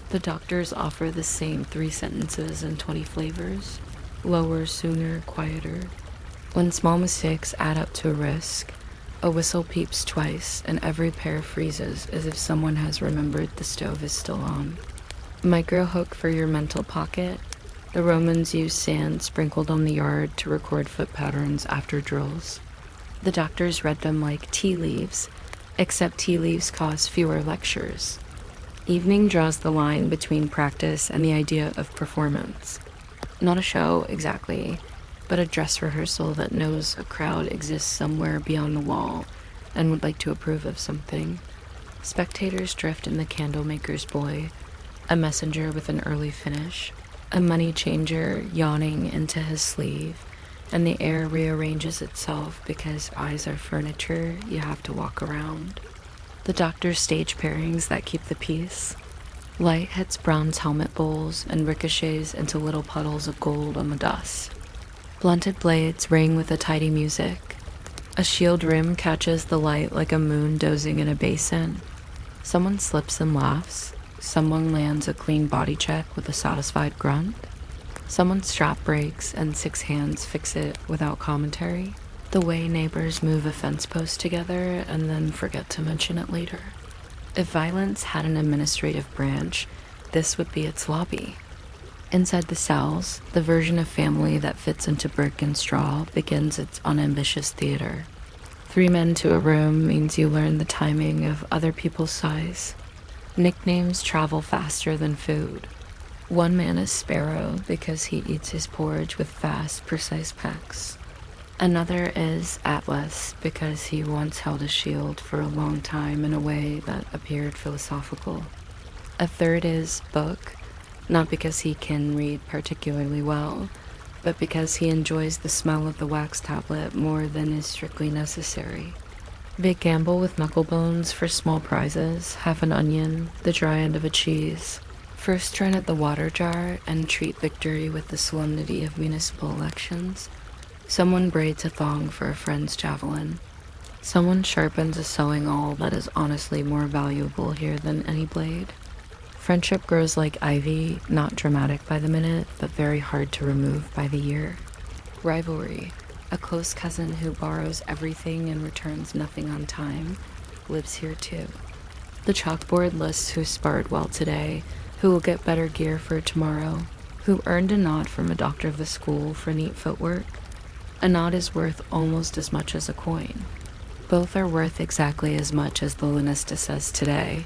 The doctors offer the same 3 sentences in 20 flavors. Lower, sooner, quieter. When small mistakes add up to a risk, a whistle peeps twice and every pair freezes as if someone has remembered the stove is still on. Micro hook for your mental pocket. The Romans used sand sprinkled on the yard to record foot patterns after drills. The doctors read them like tea leaves, except tea leaves cause fewer lectures. Evening draws the line between practice and the idea of performance. Not a show, exactly, but a dress rehearsal that knows a crowd exists somewhere beyond the wall and would like to approve of something. Spectators drift in the candlemaker's boy, a messenger with an early finish, a money changer yawning into his sleeve, and the air rearranges itself because eyes are furniture you have to walk around. The doctor's stage pairings that keep the peace. Light hits bronze helmet bowls and ricochets into little puddles of gold on the dust. Blunted blades ring with a tidy music. A shield rim catches the light like a moon dozing in a basin. Someone slips and laughs. Someone lands a clean body check with a satisfied grunt. Someone's strap breaks and 6 hands fix it without commentary. The way neighbors move a fence post together and then forget to mention it later. If violence had an administrative branch, this would be its lobby. Inside the cells, the version of family that fits into brick and straw begins its unambitious theater. 3 men to a room means you learn the timing of other people's size. Nicknames travel faster than food. One man is Sparrow because he eats his porridge with fast, precise pecks. Another is Atlas because he once held a shield for a long time in a way that appeared philosophical. A third is Book, not because he can read particularly well, but because he enjoys the smell of the wax tablet more than is strictly necessary. They gamble with knuckle bones for small prizes, half an onion, the dry end of a cheese. First turn at the water jar and treat victory with the solemnity of municipal elections. Someone braids a thong for a friend's javelin. Someone sharpens a sewing awl that is honestly more valuable here than any blade. Friendship grows like ivy, not dramatic by the minute, but very hard to remove by the year. Rivalry, a close cousin who borrows everything and returns nothing on time, lives here too. The chalkboard lists who sparred well today, who will get better gear for tomorrow, who earned a nod from a doctor of the school for neat footwork. A nod is worth almost as much as a coin. Both are worth exactly as much as the Lanista says today.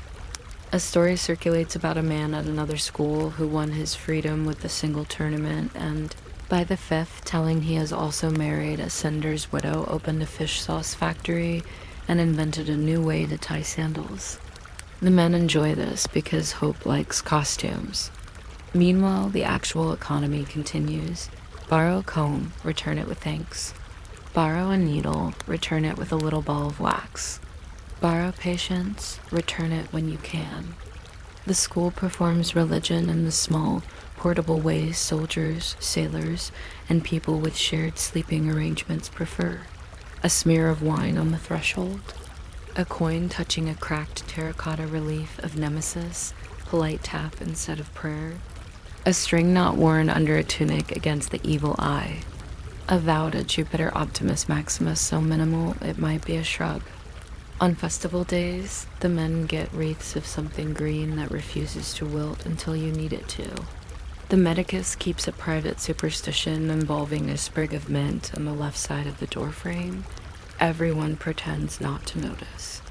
A story circulates about a man at another school who won his freedom with a single tournament and, by the 5th, telling he has also married a sender's widow, opened a fish sauce factory and invented a new way to tie sandals. The men enjoy this because Hope likes costumes. Meanwhile, the actual economy continues. Borrow a comb, return it with thanks. Borrow a needle, return it with a little ball of wax. Borrow patience, return it when you can. The school performs religion in the small, portable ways soldiers, sailors, and people with shared sleeping arrangements prefer. A smear of wine on the threshold. A coin touching a cracked terracotta relief of Nemesis, polite tap instead of prayer. A string not worn under a tunic against the evil eye. A vow to Jupiter Optimus Maximus so minimal it might be a shrug. On festival days, the men get wreaths of something green that refuses to wilt until you need it to. The medicus keeps a private superstition involving a sprig of mint on the left side of the doorframe. Everyone pretends not to notice.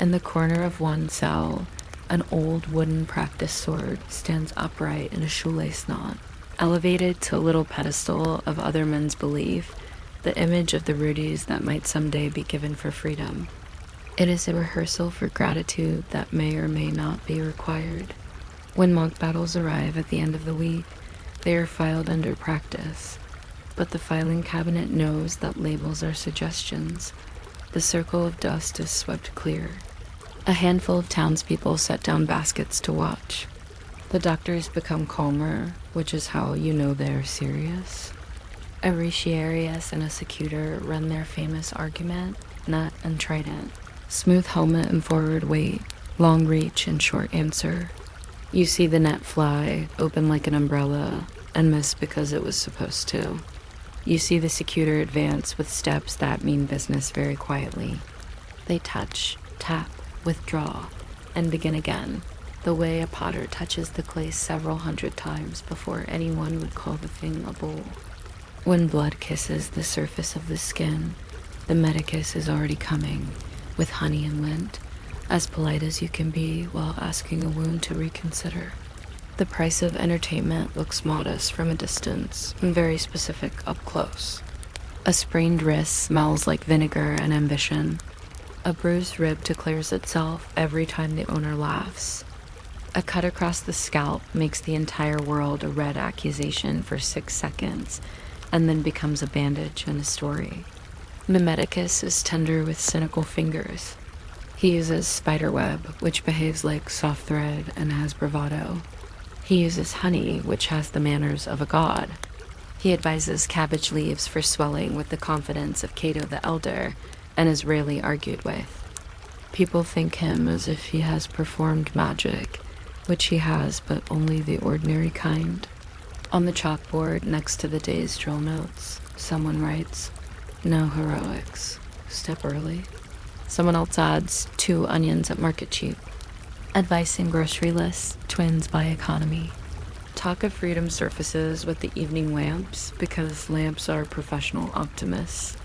In the corner of one cell, an old wooden practice sword stands upright in a shoelace knot, elevated to a little pedestal of other men's belief, the image of the rudies that might someday be given for freedom. It is a rehearsal for gratitude that may or may not be required. When monk battles arrive at the end of the week, they are filed under practice, but the filing cabinet knows that labels are suggestions. The circle of dust is swept clear. A handful of townspeople set down baskets to watch. The doctors become calmer, which is how you know they're serious. A Retiarius and a Secutor run their famous argument, nut and trident. Smooth helmet and forward weight, long reach and short answer. You see the net fly, open like an umbrella, and miss because it was supposed to. You see the Secutor advance with steps that mean business very quietly. They touch, tap, withdraw, and begin again, the way a potter touches the clay several hundred times before anyone would call the thing a bowl. When blood kisses the surface of the skin, the medicus is already coming, with honey and lint, as polite as you can be while asking a wound to reconsider. The price of entertainment looks modest from a distance and very specific up close. A sprained wrist smells like vinegar and ambition. A bruised rib declares itself every time the owner laughs. A cut across the scalp makes the entire world a red accusation for 6 seconds and then becomes a bandage and a story. Mimeticus is tender with cynical fingers. He uses spiderweb, which behaves like soft thread and has bravado. He uses honey, which has the manners of a god. He advises cabbage leaves for swelling with the confidence of Cato the Elder and is rarely argued with. People think him as if he has performed magic, which he has, but only the ordinary kind. On the chalkboard next to the day's drill notes, someone writes, "No heroics. Step early." Someone else adds, "2 onions at market cheap." Advice in grocery lists, twins by economy. Talk of freedom surfaces with the evening lamps because lamps are professional optimists.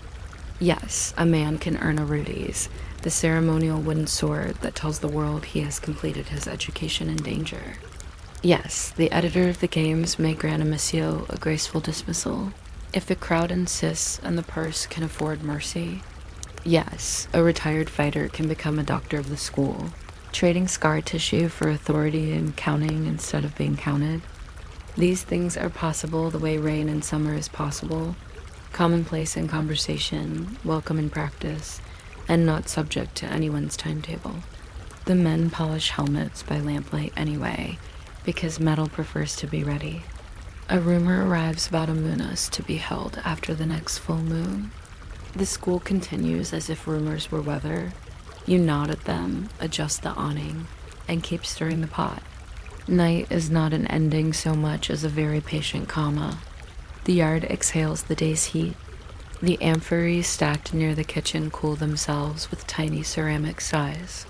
Yes, a man can earn a Rudy's, the ceremonial wooden sword that tells the world he has completed his education in danger. Yes, the editor of the games may grant a monsieur a graceful dismissal, if the crowd insists and the purse can afford mercy. Yes, a retired fighter can become a doctor of the school, trading scar tissue for authority and counting instead of being counted. These things are possible the way rain in summer is possible, commonplace in conversation, welcome in practice, and not subject to anyone's timetable. The men polish helmets by lamplight anyway, because metal prefers to be ready. A rumor arrives about a munas to be held after the next full moon. The school continues as if rumors were weather. You nod at them, adjust the awning, and keep stirring the pot. Night is not an ending so much as a very patient comma. The yard exhales the day's heat. The amphories stacked near the kitchen cool themselves with tiny ceramic sighs.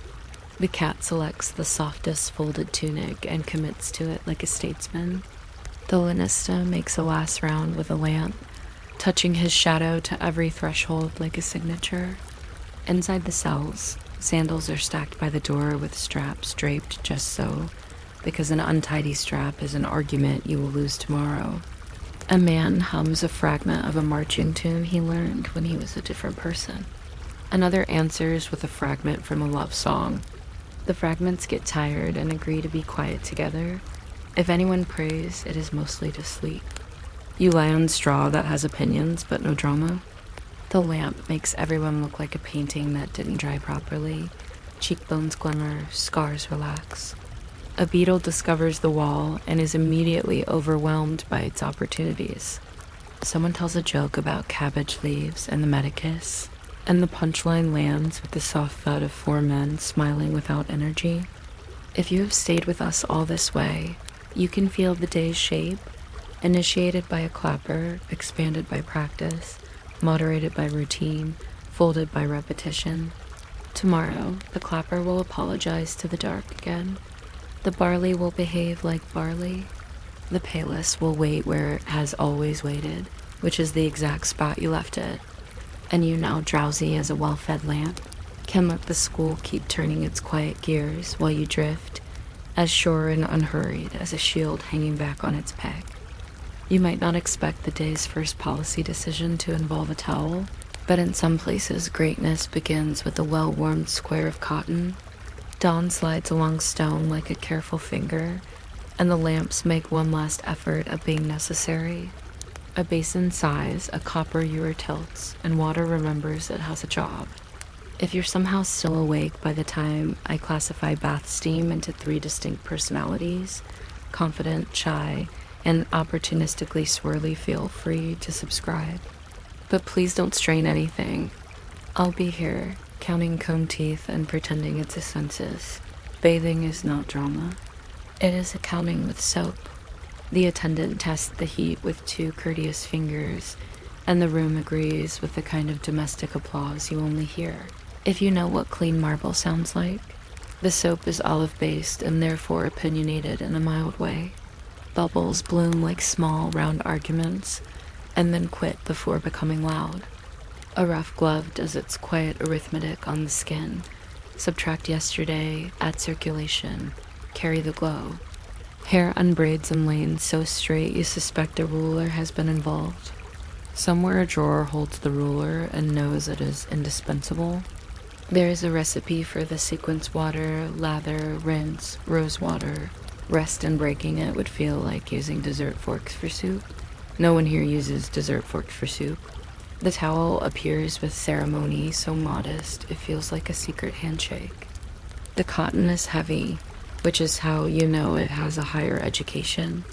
The cat selects the softest folded tunic and commits to it like a statesman. The lanista makes a last round with a lamp, touching his shadow to every threshold like a signature. Inside the cells, sandals are stacked by the door with straps draped just so, because an untidy strap is an argument you will lose tomorrow. A man hums a fragment of a marching tune he learned when he was a different person. Another answers with a fragment from a love song. The fragments get tired and agree to be quiet together. If anyone prays, it is mostly to sleep. You lie on straw that has opinions but no drama. The lamp makes everyone look like a painting that didn't dry properly. Cheekbones glimmer, scars relax. A beetle discovers the wall and is immediately overwhelmed by its opportunities. Someone tells a joke about cabbage leaves and the medicus, and the punchline lands with the soft thud of 4 men smiling without energy. If you have stayed with us all this way, you can feel the day's shape, initiated by a clapper, expanded by practice, moderated by routine, folded by repetition. Tomorrow, the clapper will apologize to the dark again. The barley will behave like barley. The palus will wait where it has always waited, which is the exact spot you left it. And you, now drowsy as a well-fed lamp, can let the school keep turning its quiet gears while you drift, as sure and unhurried as a shield hanging back on its peg. You might not expect the day's first policy decision to involve a towel, but in some places greatness begins with a well-warmed square of cotton. Dawn slides along stone like a careful finger, and the lamps make one last effort at being necessary. A basin sighs, a copper ewer tilts, and water remembers it has a job. If you're somehow still awake by the time I classify bath steam into 3 distinct personalities, confident, shy, and opportunistically swirly, feel free to subscribe. But please don't strain anything. I'll be here, counting comb teeth and pretending it's a census. Bathing is not drama. It is accounting with soap. The attendant tests the heat with 2 courteous fingers, and the room agrees with the kind of domestic applause you only hear if you know what clean marble sounds like. The soap is olive-based and therefore opinionated in a mild way. Bubbles bloom like small, round arguments, and then quit before becoming loud. A rough glove does its quiet arithmetic on the skin, Subtract yesterday, add circulation, carry the glow. Hair unbraids in lanes so straight you suspect a ruler has been involved. Somewhere a drawer holds the ruler and knows it is indispensable. There is a recipe for the sequence water, lather, rinse, rose water. Rest in breaking it would feel like using dessert forks for soup. No one here uses dessert forks for soup. The towel appears with ceremony so modest it feels like a secret handshake. The cotton is heavy, which is how you know it has a higher education.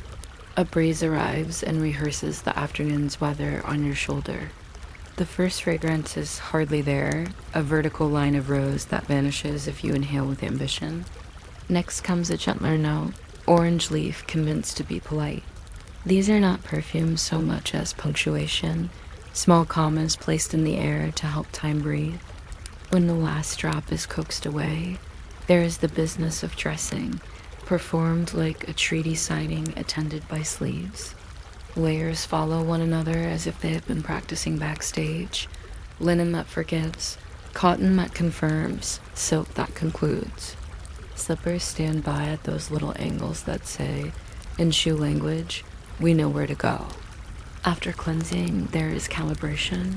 A breeze arrives and rehearses the afternoon's weather on your shoulder. The first fragrance is hardly there, a vertical line of rose that vanishes if you inhale with ambition. Next comes a gentler note, orange leaf convinced to be polite. These are not perfumes so much as punctuation, small commas placed in the air to help time breathe. When the last drop is coaxed away, there is the business of dressing, performed like a treaty signing attended by sleeves. Layers follow one another as if they have been practicing backstage. Linen that forgives, cotton that confirms, silk that concludes. Slippers stand by at those little angles that say, in shoe language, we know where to go. After cleansing, there is calibration.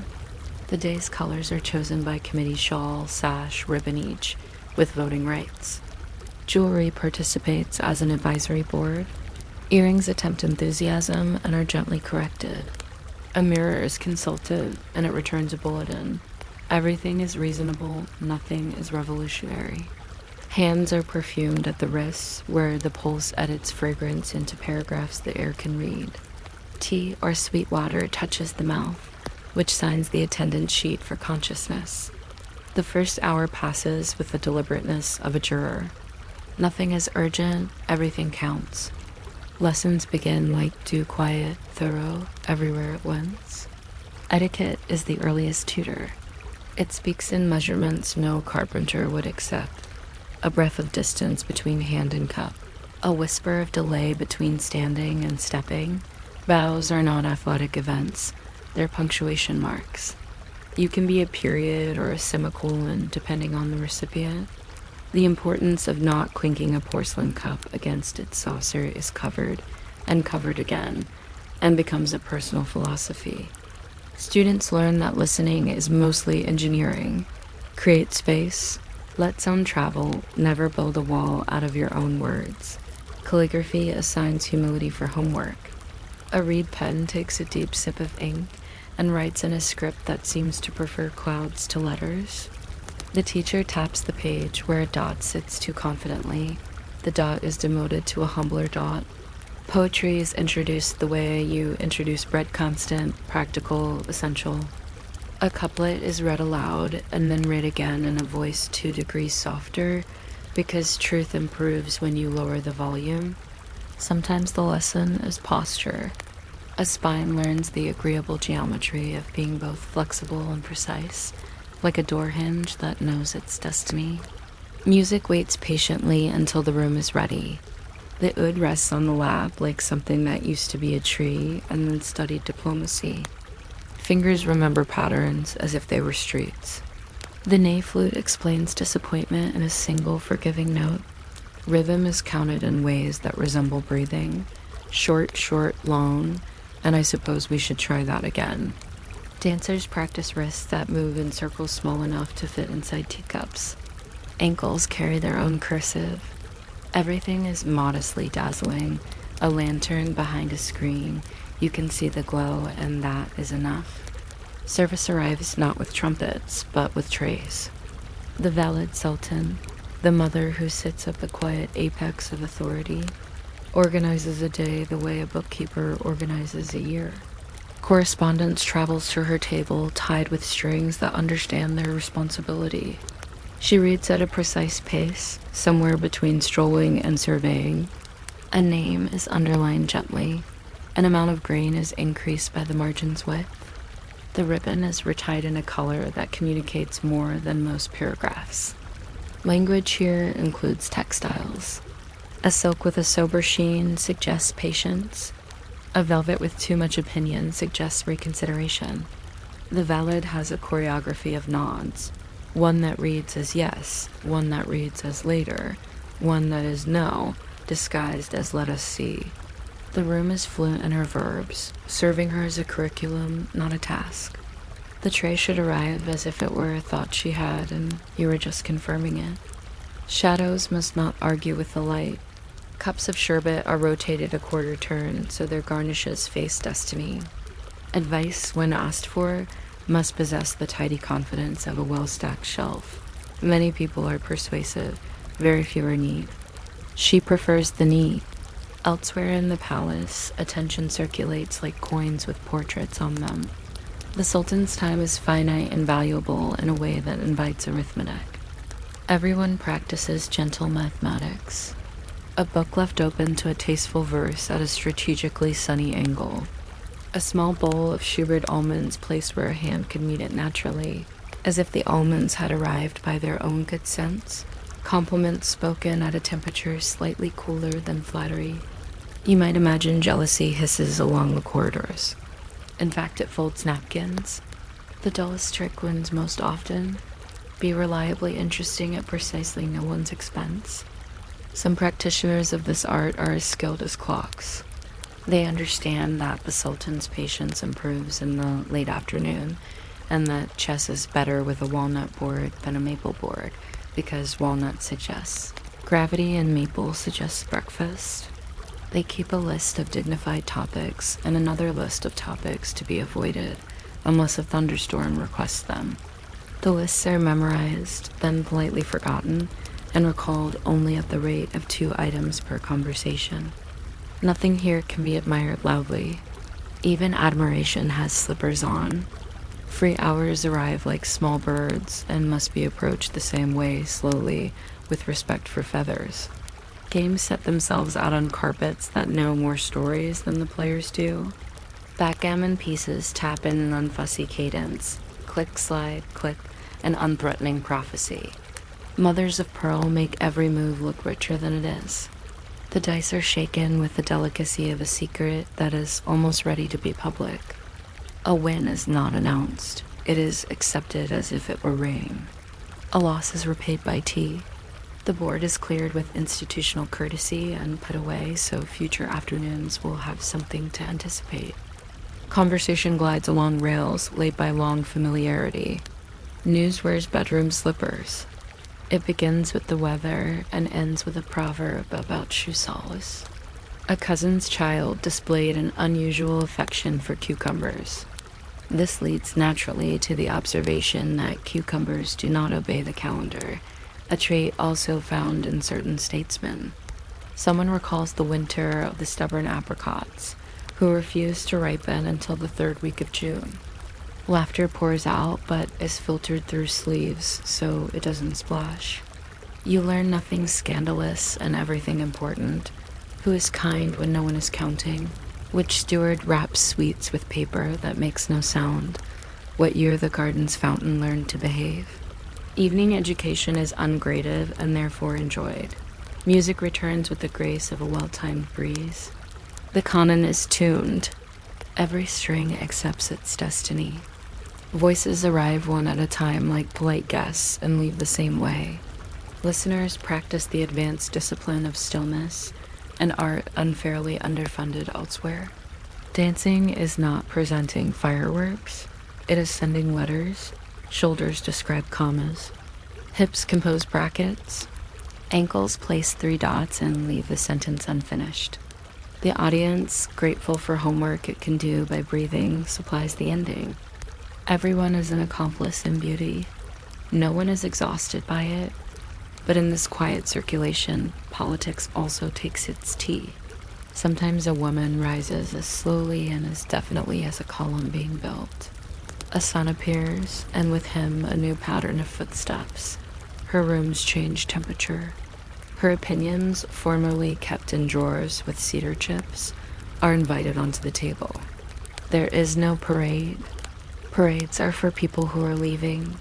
The day's colors are chosen by committee shawl, sash, ribbon each, with voting rights. Jewelry participates as an advisory board. Earrings attempt enthusiasm and are gently corrected. A mirror is consulted and it returns a bulletin. Everything is reasonable, nothing is revolutionary. Hands are perfumed at the wrists, where the pulse edits fragrance into paragraphs the air can read. Tea or sweet water touches the mouth, which signs the attendance sheet for consciousness. The first hour passes with the deliberateness of a juror. Nothing is urgent, everything counts. Lessons begin like due quiet, thorough, everywhere at once. Etiquette is the earliest tutor. It speaks in measurements no carpenter would accept. A breath of distance between hand and cup. A whisper of delay between standing and stepping. Bows are not athletic events. They're punctuation marks. You can be a period or a semicolon depending on the recipient. The importance of not clinking a porcelain cup against its saucer is covered and covered again, and becomes a personal philosophy. Students learn that listening is mostly engineering. Create space, let sound travel, never build a wall out of your own words. Calligraphy assigns humility for homework. A reed pen takes a deep sip of ink and writes in a script that seems to prefer clouds to letters. The teacher taps the page where a dot sits too confidently. The dot is demoted to a humbler dot. Poetry is introduced the way you introduce bread constant, practical, essential. A couplet is read aloud and then read again in a voice 2 degrees softer, because truth improves when you lower the volume. Sometimes the lesson is posture. A spine learns the agreeable geometry of being both flexible and precise, like a door hinge that knows its destiny. Music waits patiently until the room is ready. The oud rests on the lap like something that used to be a tree and then studied diplomacy. Fingers remember patterns as if they were streets. The ney flute explains disappointment in a single forgiving note. Rhythm is counted in ways that resemble breathing. Short, short, long, and I suppose we should try that again. Dancers practice wrists that move in circles small enough to fit inside teacups. Ankles carry their own cursive. Everything is modestly dazzling. A lantern behind a screen. You can see the glow, and that is enough. Service arrives not with trumpets, but with trays. The valid sultan, the mother who sits at the quiet apex of authority, organizes a day the way a bookkeeper organizes a year. Correspondence travels to her table tied with strings that understand their responsibility. She reads at a precise pace, somewhere between strolling and surveying. A name is underlined gently. An amount of grain is increased by the margin's width. The ribbon is retied in a color that communicates more than most paragraphs. Language here includes textiles. A silk with a sober sheen suggests patience. A velvet with too much opinion suggests reconsideration. The valid has a choreography of nods. One that reads as yes, one that reads as later, one that is no, disguised as let us see. The room is fluent in her verbs, serving her as a curriculum, not a task. The tray should arrive as if it were a thought she had and you were just confirming it. Shadows must not argue with the light. Cups of sherbet are rotated a quarter turn so their garnishes face destiny. Advice, when asked for, must possess the tidy confidence of a well-stacked shelf. Many people are persuasive, very few are neat. She prefers the neat. Elsewhere in the palace, attention circulates like coins with portraits on them. The Sultan's time is finite and valuable in a way that invites arithmetic. Everyone practices gentle mathematics. A book left open to a tasteful verse at a strategically sunny angle. A small bowl of Schubert almonds placed where a hand could meet it naturally, as if the almonds had arrived by their own good sense. Compliments spoken at a temperature slightly cooler than flattery. You might imagine jealousy hisses along the corridors. In fact, it folds napkins. The dullest trick wins most often. Be reliably interesting at precisely no one's expense. Some practitioners of this art are as skilled as clocks. They understand that the Sultan's patience improves in the late afternoon, and that chess is better with a walnut board than a maple board, because walnut suggests gravity and maple suggests breakfast. They keep a list of dignified topics and another list of topics to be avoided, unless a thunderstorm requests them. The lists are memorized, then politely forgotten, and recalled only at the rate of 2 items per conversation. Nothing here can be admired loudly. Even admiration has slippers on. Free hours arrive like small birds and must be approached the same way, slowly, with respect for feathers. Games set themselves out on carpets that know more stories than the players do. Backgammon pieces tap in an unfussy cadence, click, slide, click, an unthreatening prophecy. Mothers of pearl make every move look richer than it is. The dice are shaken with the delicacy of a secret that is almost ready to be public. A win is not announced. It is accepted as if it were rain. A loss is repaid by tea. The board is cleared with institutional courtesy and put away so future afternoons will have something to anticipate. Conversation glides along rails laid by long familiarity. News wears bedroom slippers. It begins with the weather and ends with a proverb about shoe solace. A cousin's child displayed an unusual affection for cucumbers. This leads naturally to the observation that cucumbers do not obey the calendar, a trait also found in certain statesmen. Someone recalls the winter of the stubborn apricots, who refused to ripen until the 3rd week of June. Laughter pours out, but is filtered through sleeves, so it doesn't splash. You learn nothing scandalous and everything important. Who is kind when no one is counting? Which steward wraps sweets with paper that makes no sound? What year the garden's fountain learned to behave? Evening education is ungraded and therefore enjoyed. Music returns with the grace of a well-timed breeze. The canon is tuned. Every string accepts its destiny. Voices arrive one at a time like polite guests and leave the same way. Listeners practice the advanced discipline of stillness, an art unfairly underfunded elsewhere. Dancing is not presenting fireworks. It is sending letters. Shoulders describe commas. Hips compose brackets. Ankles place 3 dots and leave the sentence unfinished. The audience, grateful for homework it can do by breathing, supplies the ending. Everyone is an accomplice in beauty. No one is exhausted by it. But in this quiet circulation, politics also takes its tea. Sometimes a woman rises as slowly and as definitely as a column being built. A sun appears, and with him a new pattern of footsteps. Her rooms change temperature. Her opinions, formerly kept in drawers with cedar chips, are invited onto the table. There is no parade. Parades are for people who are leaving.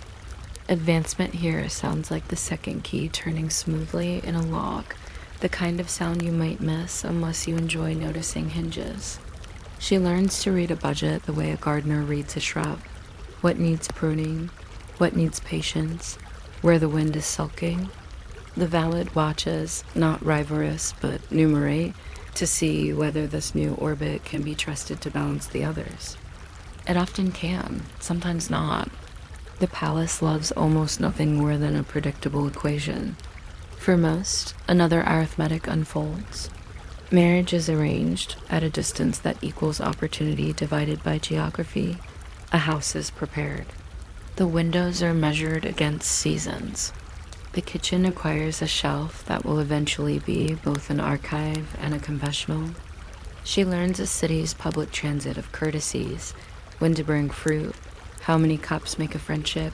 Advancement here sounds like the second key turning smoothly in a log, the kind of sound you might miss unless you enjoy noticing hinges. She learns to read a budget the way a gardener reads a shrub. What needs pruning? what needs patience, where the wind is sulking. The valet watches, not rivalrous but numerate, to see whether this new orbit can be trusted to balance the others. It often can, sometimes not. The palace loves almost nothing more than a predictable equation. For most, another arithmetic unfolds. Marriage is arranged at a distance that equals opportunity divided by geography. A house is prepared. The windows are measured against seasons. The kitchen acquires a shelf that will eventually be both an archive and a confessional. She learns a city's public transit of courtesies, when to bring fruit, how many cups make a friendship,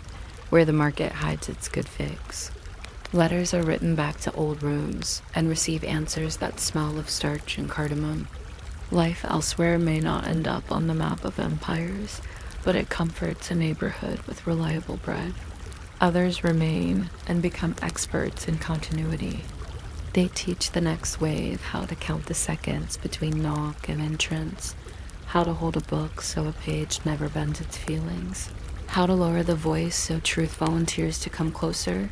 where the market hides its good figs. Letters are written back to old rooms and receive answers that smell of starch and cardamom. Life elsewhere may not end up on the map of empires, but it comforts a neighborhood with reliable bread. Others remain and become experts in continuity. They teach the next wave how to count the seconds between knock and entrance, how to hold a book so a page never bends its feelings, how to lower the voice so truth volunteers to come closer.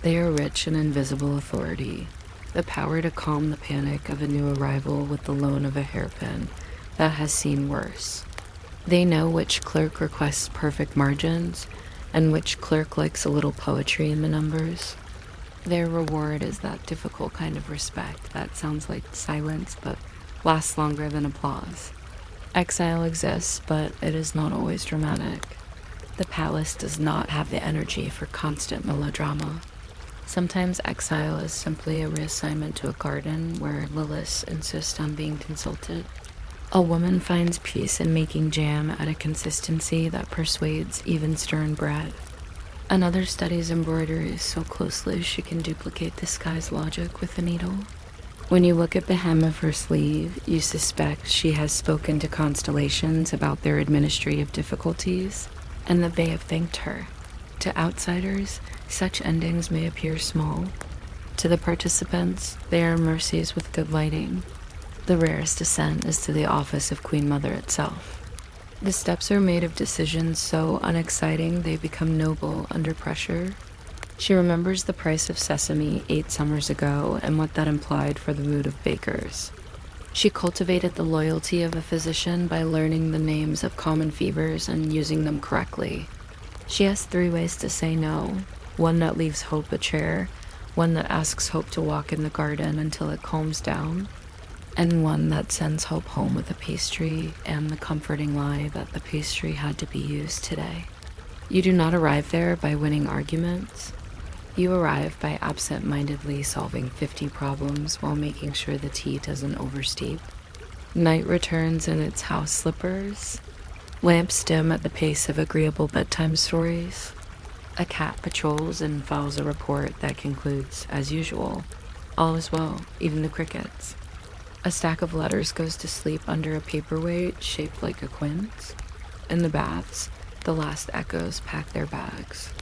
They are rich in invisible authority, the power to calm the panic of a new arrival with the loan of a hairpin that has seen worse. They know which clerk requests perfect margins and which clerk likes a little poetry in the numbers. Their reward is that difficult kind of respect that sounds like silence but lasts longer than applause. Exile exists, but it is not always dramatic. The palace does not have the energy for constant melodrama. Sometimes exile is simply a reassignment to a garden where Liliths insist on being consulted. A woman finds peace in making jam at a consistency that persuades even stern bread. Another studies embroidery so closely she can duplicate the sky's logic with a needle. When you look at the hem of her sleeve, you suspect she has spoken to constellations about their administrative difficulties, and that they have thanked her. To outsiders, such endings may appear small. To the participants, they are mercies with good lighting. The rarest ascent is to the office of Queen Mother itself. The steps are made of decisions so unexciting they become noble under pressure. She remembers the price of sesame 8 summers ago and what that implied for the mood of bakers. She cultivated the loyalty of a physician by learning the names of common fevers and using them correctly. She has 3 ways to say no: one that leaves hope a chair, one that asks hope to walk in the garden until it calms down, and one that sends hope home with a pastry and the comforting lie that the pastry had to be used today. You do not arrive there by winning arguments. You arrive by absent-mindedly solving 50 problems while making sure the tea doesn't oversteep. Night returns in its house slippers. Lamps dim at the pace of agreeable bedtime stories. A cat patrols and files a report that concludes, as usual, all is well, even the crickets. A stack of letters goes to sleep under a paperweight shaped like a quince. In the baths, the last echoes pack their bags.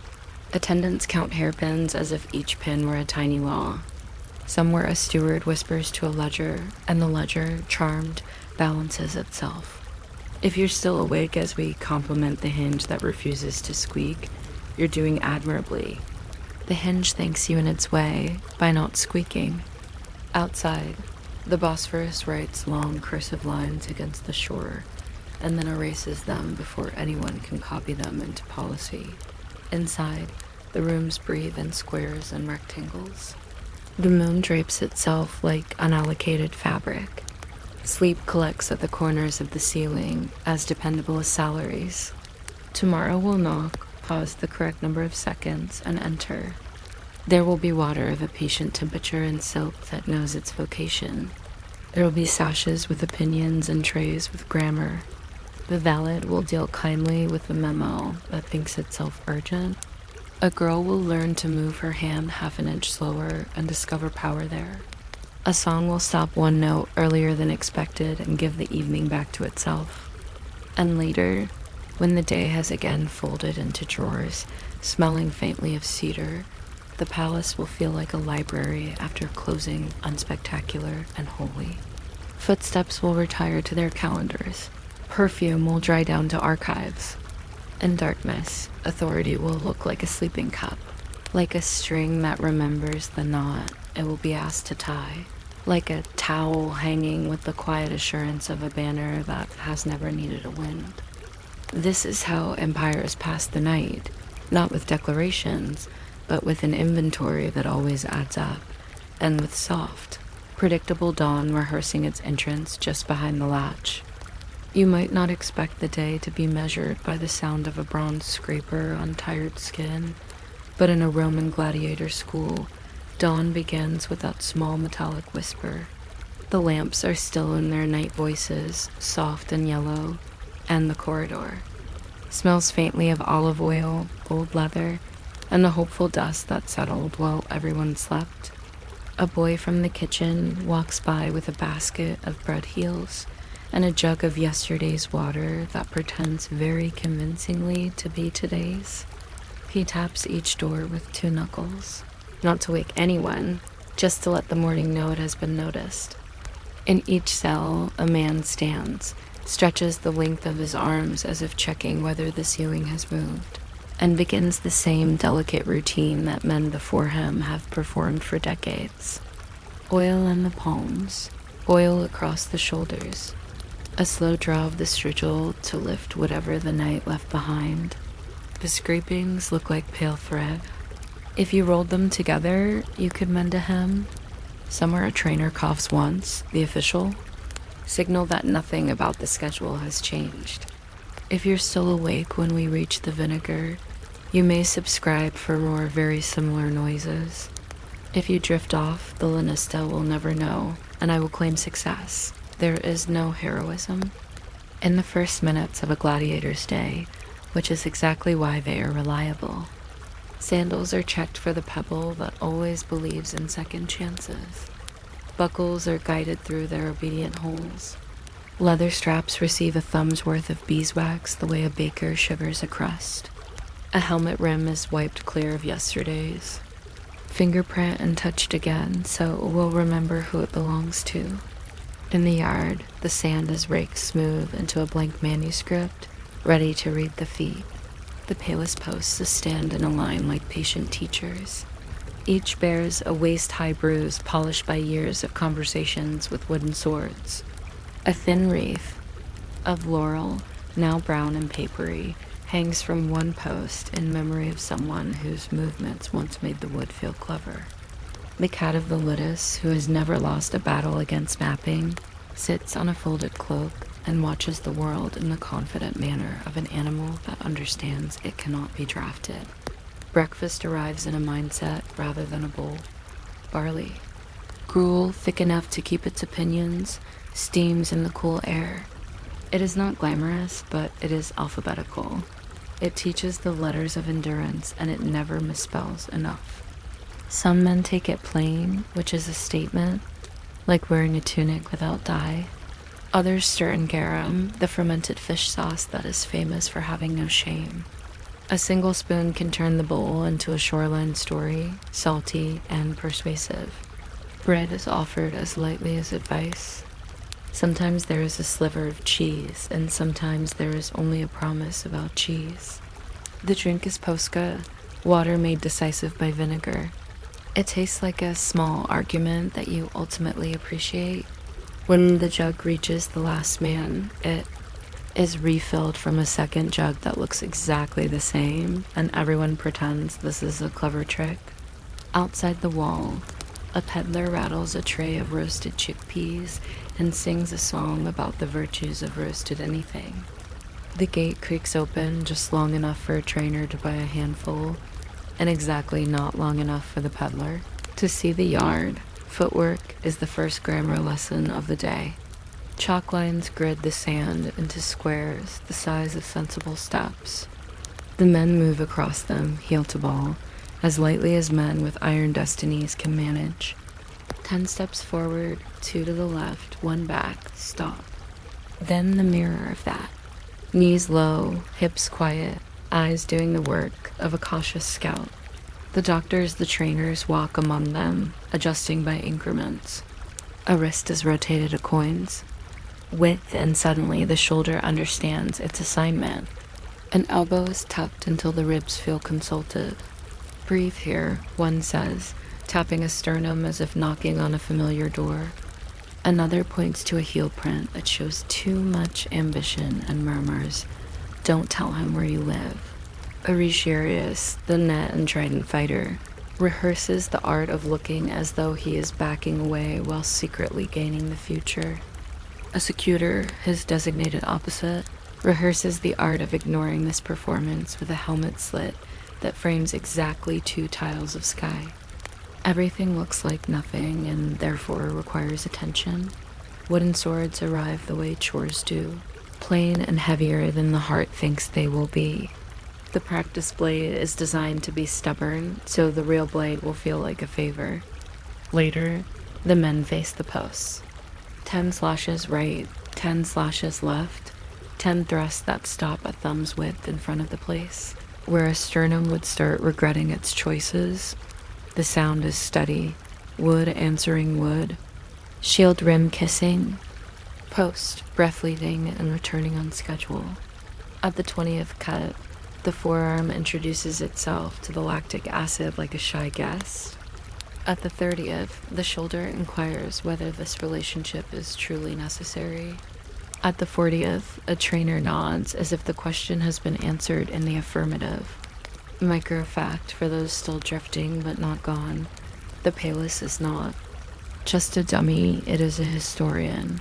Attendants count hairpins as if each pin were a tiny law. Somewhere a steward whispers to a ledger, and the ledger, charmed, balances itself. If you're still awake as we compliment the hinge that refuses to squeak, you're doing admirably. The hinge thanks you in its way by not squeaking. Outside, the Bosphorus writes long cursive lines against the shore, and then erases them before anyone can copy them into policy. Inside, the rooms breathe in squares and rectangles. The moon drapes itself like unallocated fabric. Sleep collects at the corners of the ceiling, as dependable as salaries. Tomorrow will knock, pause the correct number of seconds, and enter. There will be water of a patient temperature and silk that knows its vocation. There will be sashes with opinions and trays with grammar. The valet will deal kindly with the memo that thinks itself urgent. A girl will learn to move her hand half an inch slower and discover power there. A song will stop one note earlier than expected and give the evening back to itself. And later, when the day has again folded into drawers, smelling faintly of cedar, the palace will feel like a library after closing unspectacular and holy. Footsteps will retire to their calendars. Perfume will dry down to archives. In darkness, authority will look like a sleeping cup, like a string that remembers the knot it will be asked to tie, like a towel hanging with the quiet assurance of a banner that has never needed a wind. This is how empires pass the night, not with declarations, but with an inventory that always adds up, and with soft, predictable dawn rehearsing its entrance just behind the latch. You might not expect the day to be measured by the sound of a bronze scraper on tired skin, but in a Roman gladiator school, dawn begins with that small metallic whisper. The lamps are still in their night voices, soft and yellow, and the corridor smells faintly of olive oil, old leather, and the hopeful dust that settled while everyone slept. A boy from the kitchen walks by with a basket of bread heels and a jug of yesterday's water that pretends very convincingly to be today's. He taps each door with 2 knuckles, not to wake anyone, just to let the morning know it has been noticed. In each cell, a man stands, stretches the length of his arms as if checking whether the ceiling has moved, and begins the same delicate routine that men before him have performed for decades. Oil in the palms, oil across the shoulders, a slow draw of the strigil to lift whatever the night left behind. The scrapings look like pale thread. If you rolled them together, you could mend a hem. Somewhere a trainer coughs once, the official signal that nothing about the schedule has changed. If you're still awake when we reach the vinegar, you may subscribe for more very similar noises. If you drift off, the Lanista will never know, and I will claim success. There is no heroism. In the first minutes of a gladiator's day, which is exactly why they are reliable, sandals are checked for the pebble that always believes in second chances. Buckles are guided through their obedient holes. Leather straps receive a thumb's worth of beeswax the way a baker shivers a crust. A helmet rim is wiped clear of yesterday's. Fingerprint and touched again, so we'll remember who it belongs to. In the yard, the sand is raked smooth into a blank manuscript, ready to read the feet. The palest posts stand in a line like patient teachers. Each bears a waist-high bruise polished by years of conversations with wooden swords. A thin wreath of laurel, now brown and papery, hangs from one post in memory of someone whose movements once made the wood feel clever. The cat of the Ludus, who has never lost a battle against mapping, sits on a folded cloak and watches the world in the confident manner of an animal that understands it cannot be drafted. Breakfast arrives in a mindset rather than a bowl. Barley, gruel thick enough to keep its opinions, steams in the cool air. It is not glamorous, but it is alphabetical. It teaches the letters of endurance, and it never misspells enough. Some men take it plain, which is a statement, like wearing a tunic without dye. Others stir in garum, the fermented fish sauce that is famous for having no shame. A single spoon can turn the bowl into a shoreline story, salty and persuasive. Bread is offered as lightly as advice. Sometimes there is a sliver of cheese, and sometimes there is only a promise about cheese. The drink is posca, water made decisive by vinegar. It tastes like a small argument that you ultimately appreciate. When the jug reaches the last man, it is refilled from a second jug that looks exactly the same, and everyone pretends this is a clever trick. Outside the wall, a peddler rattles a tray of roasted chickpeas and sings a song about the virtues of roasted anything. The gate creaks open just long enough for a trainer to buy a handful, and exactly not long enough for the peddler to see the yard. Footwork is the first grammar lesson of the day. Chalk lines grid the sand into squares the size of sensible steps. The men move across them, heel to ball, as lightly as men with iron destinies can manage. 10 steps forward, 2 to the left, 1 back, stop. Then the mirror of that. Knees low, hips quiet, eyes doing the work of a cautious scout. The doctors, the trainers walk among them, adjusting by increments. A wrist is rotated a coins. With and suddenly the shoulder understands its assignment. An elbow is tucked until the ribs feel consulted. Breathe here, one says, tapping a sternum as if knocking on a familiar door. Another points to a heel print that shows too much ambition and murmurs, "Don't tell him where you live." Arisharius, the net and trident fighter, rehearses the art of looking as though he is backing away while secretly gaining the future. A secutor, his designated opposite, rehearses the art of ignoring this performance with a helmet slit that frames exactly 2 tiles of sky. Everything looks like nothing and therefore requires attention. Wooden swords arrive the way chores do, plain and heavier than the heart thinks they will be. The practice blade is designed to be stubborn, so the real blade will feel like a favor. Later, the men face the posts. 10 slashes right, 10 slashes left, 10 thrusts that stop at thumb's width in front of the place, where a sternum would start regretting its choices. The sound is steady, wood answering wood, shield rim kissing, post breath leaving and returning on schedule. At the 20th cut, the forearm introduces itself to the lactic acid like a shy guest. At the 30th, the shoulder inquires whether this relationship is truly necessary. At the 40th, a trainer nods as if the question has been answered in the affirmative. Micro-fact for those still drifting but not gone, the Palus is not just a dummy, it is a historian.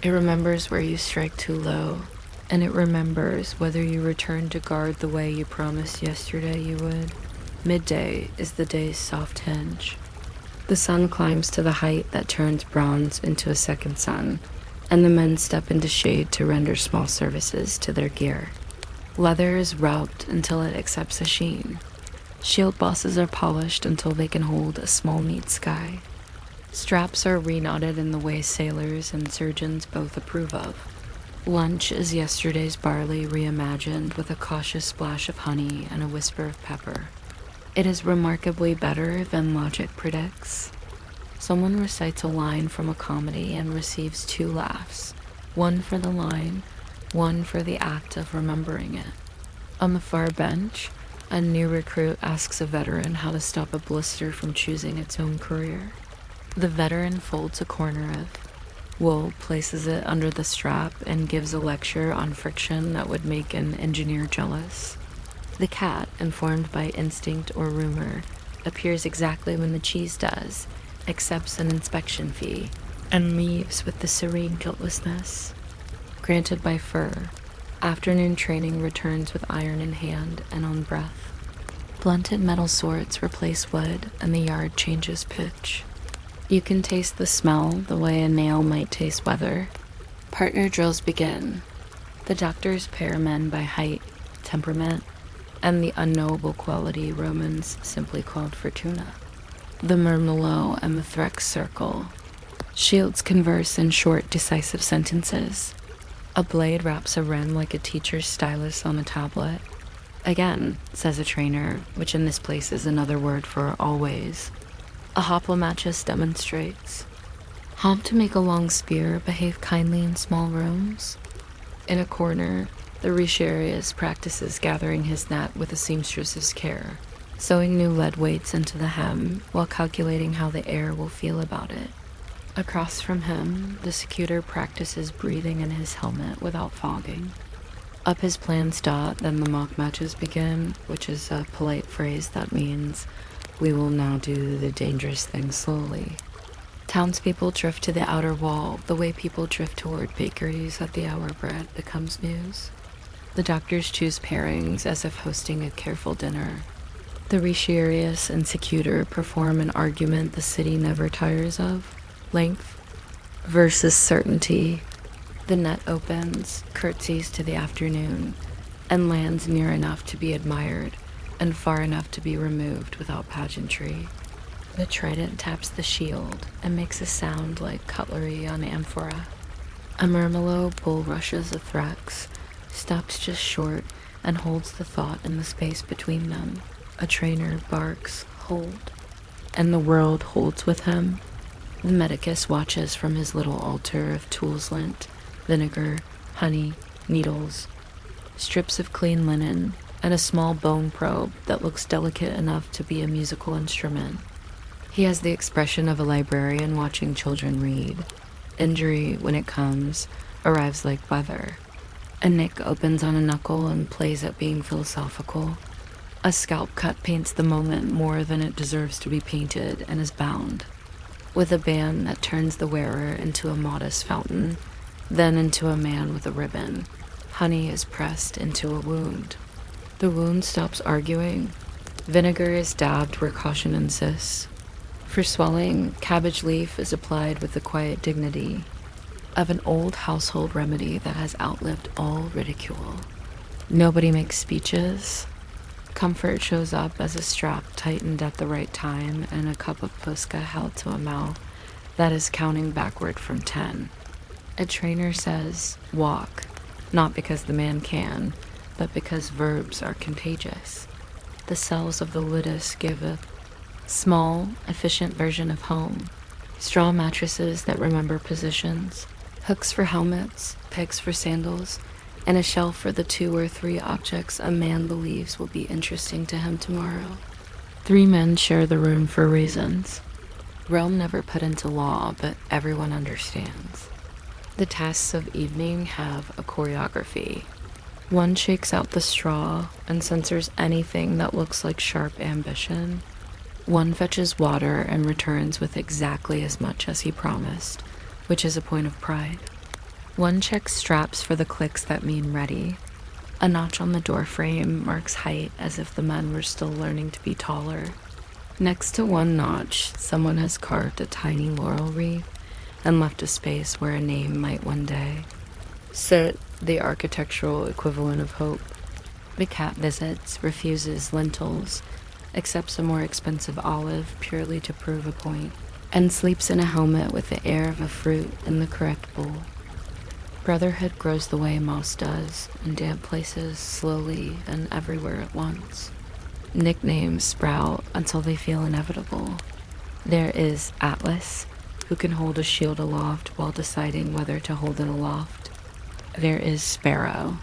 It remembers where you strike too low, and it remembers whether you return to guard the way you promised yesterday you would. Midday is the day's soft hinge. The sun climbs to the height that turns bronze into a second sun, and the men step into shade to render small services to their gear. Leather is rubbed until it accepts a sheen. Shield bosses are polished until they can hold a small neat sky. Straps are reknotted in the way sailors and surgeons both approve of. Lunch is yesterday's barley reimagined with a cautious splash of honey and a whisper of pepper. It is remarkably better than logic predicts. Someone recites a line from a comedy and receives 2 laughs, one for the line, one for the act of remembering it. On the far bench, a new recruit asks a veteran how to stop a blister from choosing its own career. The veteran folds a corner of wool, places it under the strap, and gives a lecture on friction that would make an engineer jealous. The cat, informed by instinct or rumor, appears exactly when the cheese does, accepts an inspection fee, and leaves with the serene guiltlessness granted by fur. Afternoon training returns with iron in hand and on breath. Blunted metal swords replace wood, and the yard changes pitch. You can taste the smell the way a nail might taste weather. Partner drills begin. The doctors pair men by height, temperament, and the unknowable quality Romans simply called fortuna. The murmelo and the threx circle. Shields converse in short, decisive sentences. A blade wraps a rim like a teacher's stylus on a tablet. Again, says a trainer, which in this place is another word for always. A hoplomachus demonstrates. Hop to make a long spear behave kindly in small rooms. In a corner, the Risharius practices gathering his net with a seamstress's care, sewing new lead weights into the hem while calculating how the air will feel about it. Across from him, the secutor practices breathing in his helmet without fogging. Up his plans dot, then the mock matches begin, which is a polite phrase that means, "We will now do the dangerous thing slowly." Townspeople drift to the outer wall, the way people drift toward bakeries at the hour bread becomes news. The doctors choose pairings as if hosting a careful dinner. The Risharius and secutor perform an argument the city never tires of. Length versus certainty. The net opens, curtsies to the afternoon, and lands near enough to be admired and far enough to be removed without pageantry. The trident taps the shield and makes a sound like cutlery on amphora. A murmelo bull rushes a threx, stops just short, and holds the thought in the space between them. A trainer barks, "Hold," and the world holds with him. The medicus watches from his little altar of tools lint, vinegar, honey, needles. strips of clean linen, and a small bone probe that looks delicate enough to be a musical instrument. He has the expression of a librarian watching children read. Injury, when it comes, arrives like weather. A nick opens on a knuckle and plays at being philosophical. A scalp cut paints the moment more than it deserves to be painted and is bound, with a band that turns the wearer into a modest fountain, then into a man with a ribbon. Honey is pressed into a wound. The wound stops arguing. Vinegar is dabbed where caution insists. For swelling, cabbage leaf is applied with the quiet dignity of an old household remedy that has outlived all ridicule. Nobody makes speeches. Comfort shows up as a strap tightened at the right time and a cup of puska held to a mouth that is counting backward from 10. A trainer says, walk, not because the man can, but because verbs are contagious. The cells of the ludus give a small, efficient version of home. Straw mattresses that remember positions, hooks for helmets, pegs for sandals, and a shelf for the 2 or 3 objects a man believes will be interesting to him tomorrow. 3 men share the room for reasons. Rome never put into law, but everyone understands. The tasks of evening have a choreography. One shakes out the straw and censors anything that looks like sharp ambition. One fetches water and returns with exactly as much as he promised, which is a point of pride. One checks straps for the clicks that mean ready. A notch on the door frame marks height as if the men were still learning to be taller. Next to one notch, someone has carved a tiny laurel wreath and left a space where a name might one day sit, the architectural equivalent of hope. The cat visits, refuses lentils, accepts a more expensive olive purely to prove a point, and sleeps in a helmet with the air of a fruit in the correct bowl. Brotherhood grows the way moss does, in damp places, slowly and everywhere at once. Nicknames sprout until they feel inevitable. There is Atlas, who can hold a shield aloft while deciding whether to hold it aloft. There is Sparrow,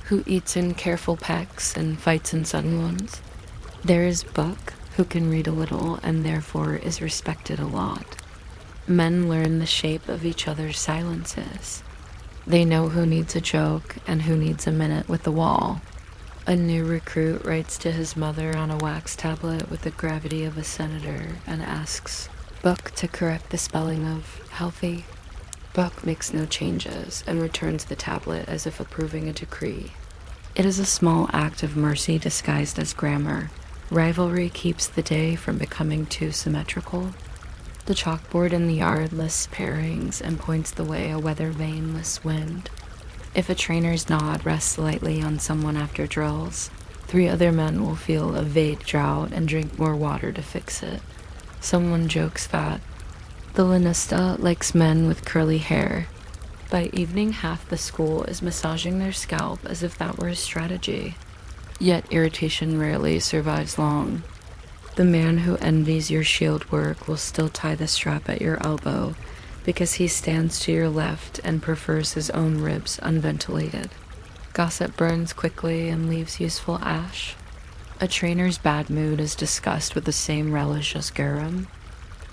who eats in careful pecks and fights in sudden ones. There is Buck, who can read a little and therefore is respected a lot. Men learn the shape of each other's silences. They know who needs a joke and who needs a minute with the wall. A new recruit writes to his mother on a wax tablet with the gravity of a senator and asks Buck to correct the spelling of healthy. Buck makes no changes and returns the tablet as if approving a decree. It is a small act of mercy disguised as grammar. Rivalry keeps the day from becoming too symmetrical. The chalkboard in the yard lists pairings and points the way a weather vane lists wind. If a trainer's nod rests lightly on someone after drills, 3 other men will feel a vague drought and drink more water to fix it. Someone jokes that the lanista likes men with curly hair. By evening, half the school is massaging their scalp as if that were a strategy. Yet irritation rarely survives long. The man who envies your shield work will still tie the strap at your elbow because he stands to your left and prefers his own ribs unventilated. Gossip burns quickly and leaves useful ash. A trainer's bad mood is discussed with the same relish as garum.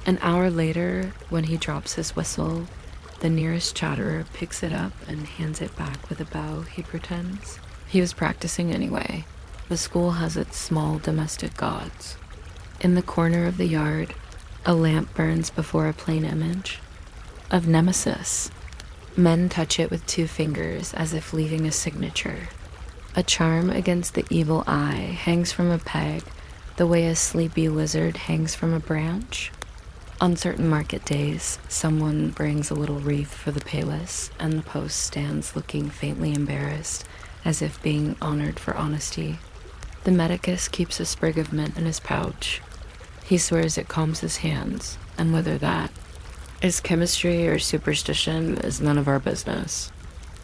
An hour later, when he drops his whistle, the nearest chatterer picks it up and hands it back with a bow, he pretends. He was practicing anyway. The school has its small domestic gods. In the corner of the yard, a lamp burns before a plain image of Nemesis. Men touch it with 2 fingers as if leaving a signature. A charm against the evil eye hangs from a peg the way a sleepy lizard hangs from a branch. On certain market days, someone brings a little wreath for the payless, and the post stands looking faintly embarrassed, as if being honored for honesty. The medicus keeps a sprig of mint in his pouch. He swears it calms his hands, and whether that is chemistry or superstition is none of our business.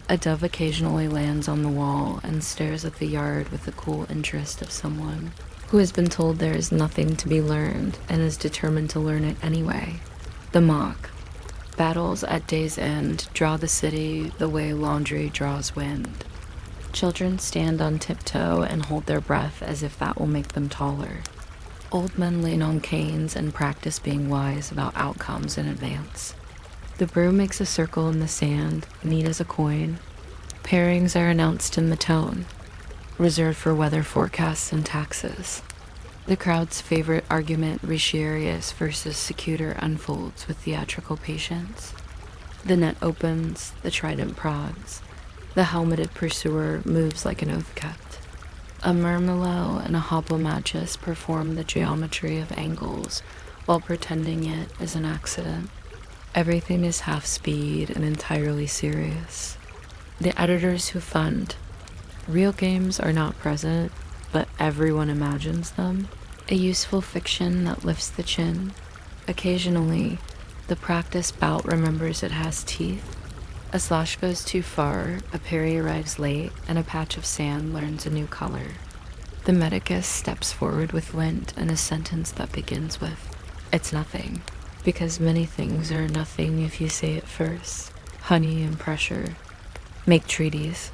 A dove occasionally lands on the wall and stares at the yard with the cool interest of someone who has been told there is nothing to be learned and is determined to learn it anyway. The mock. Battles at day's end draw the city the way laundry draws wind. Children stand on tiptoe and hold their breath as if that will make them taller. Old men lean on canes and practice being wise about outcomes in advance. The broom makes a circle in the sand, neat as a coin. Pairings are announced in the tone, reserved for weather forecasts and taxes. The crowd's favorite argument, Retiarius versus Secutor, unfolds with theatrical patience. The net opens, the trident prods. The helmeted pursuer moves like an oath kept. A murmillo and a hoplomachus perform the geometry of angles while pretending it is an accident. Everything is half speed and entirely serious. The editors who fund. Real games are not present, but everyone imagines them. A useful fiction that lifts the chin. Occasionally, the practiced bout remembers it has teeth. A slosh goes too far, a parry arrives late, and a patch of sand learns a new color. The medicus steps forward with lint and a sentence that begins with, "It's nothing," because many things are nothing if you say it first. Honey and pressure. Make treaties.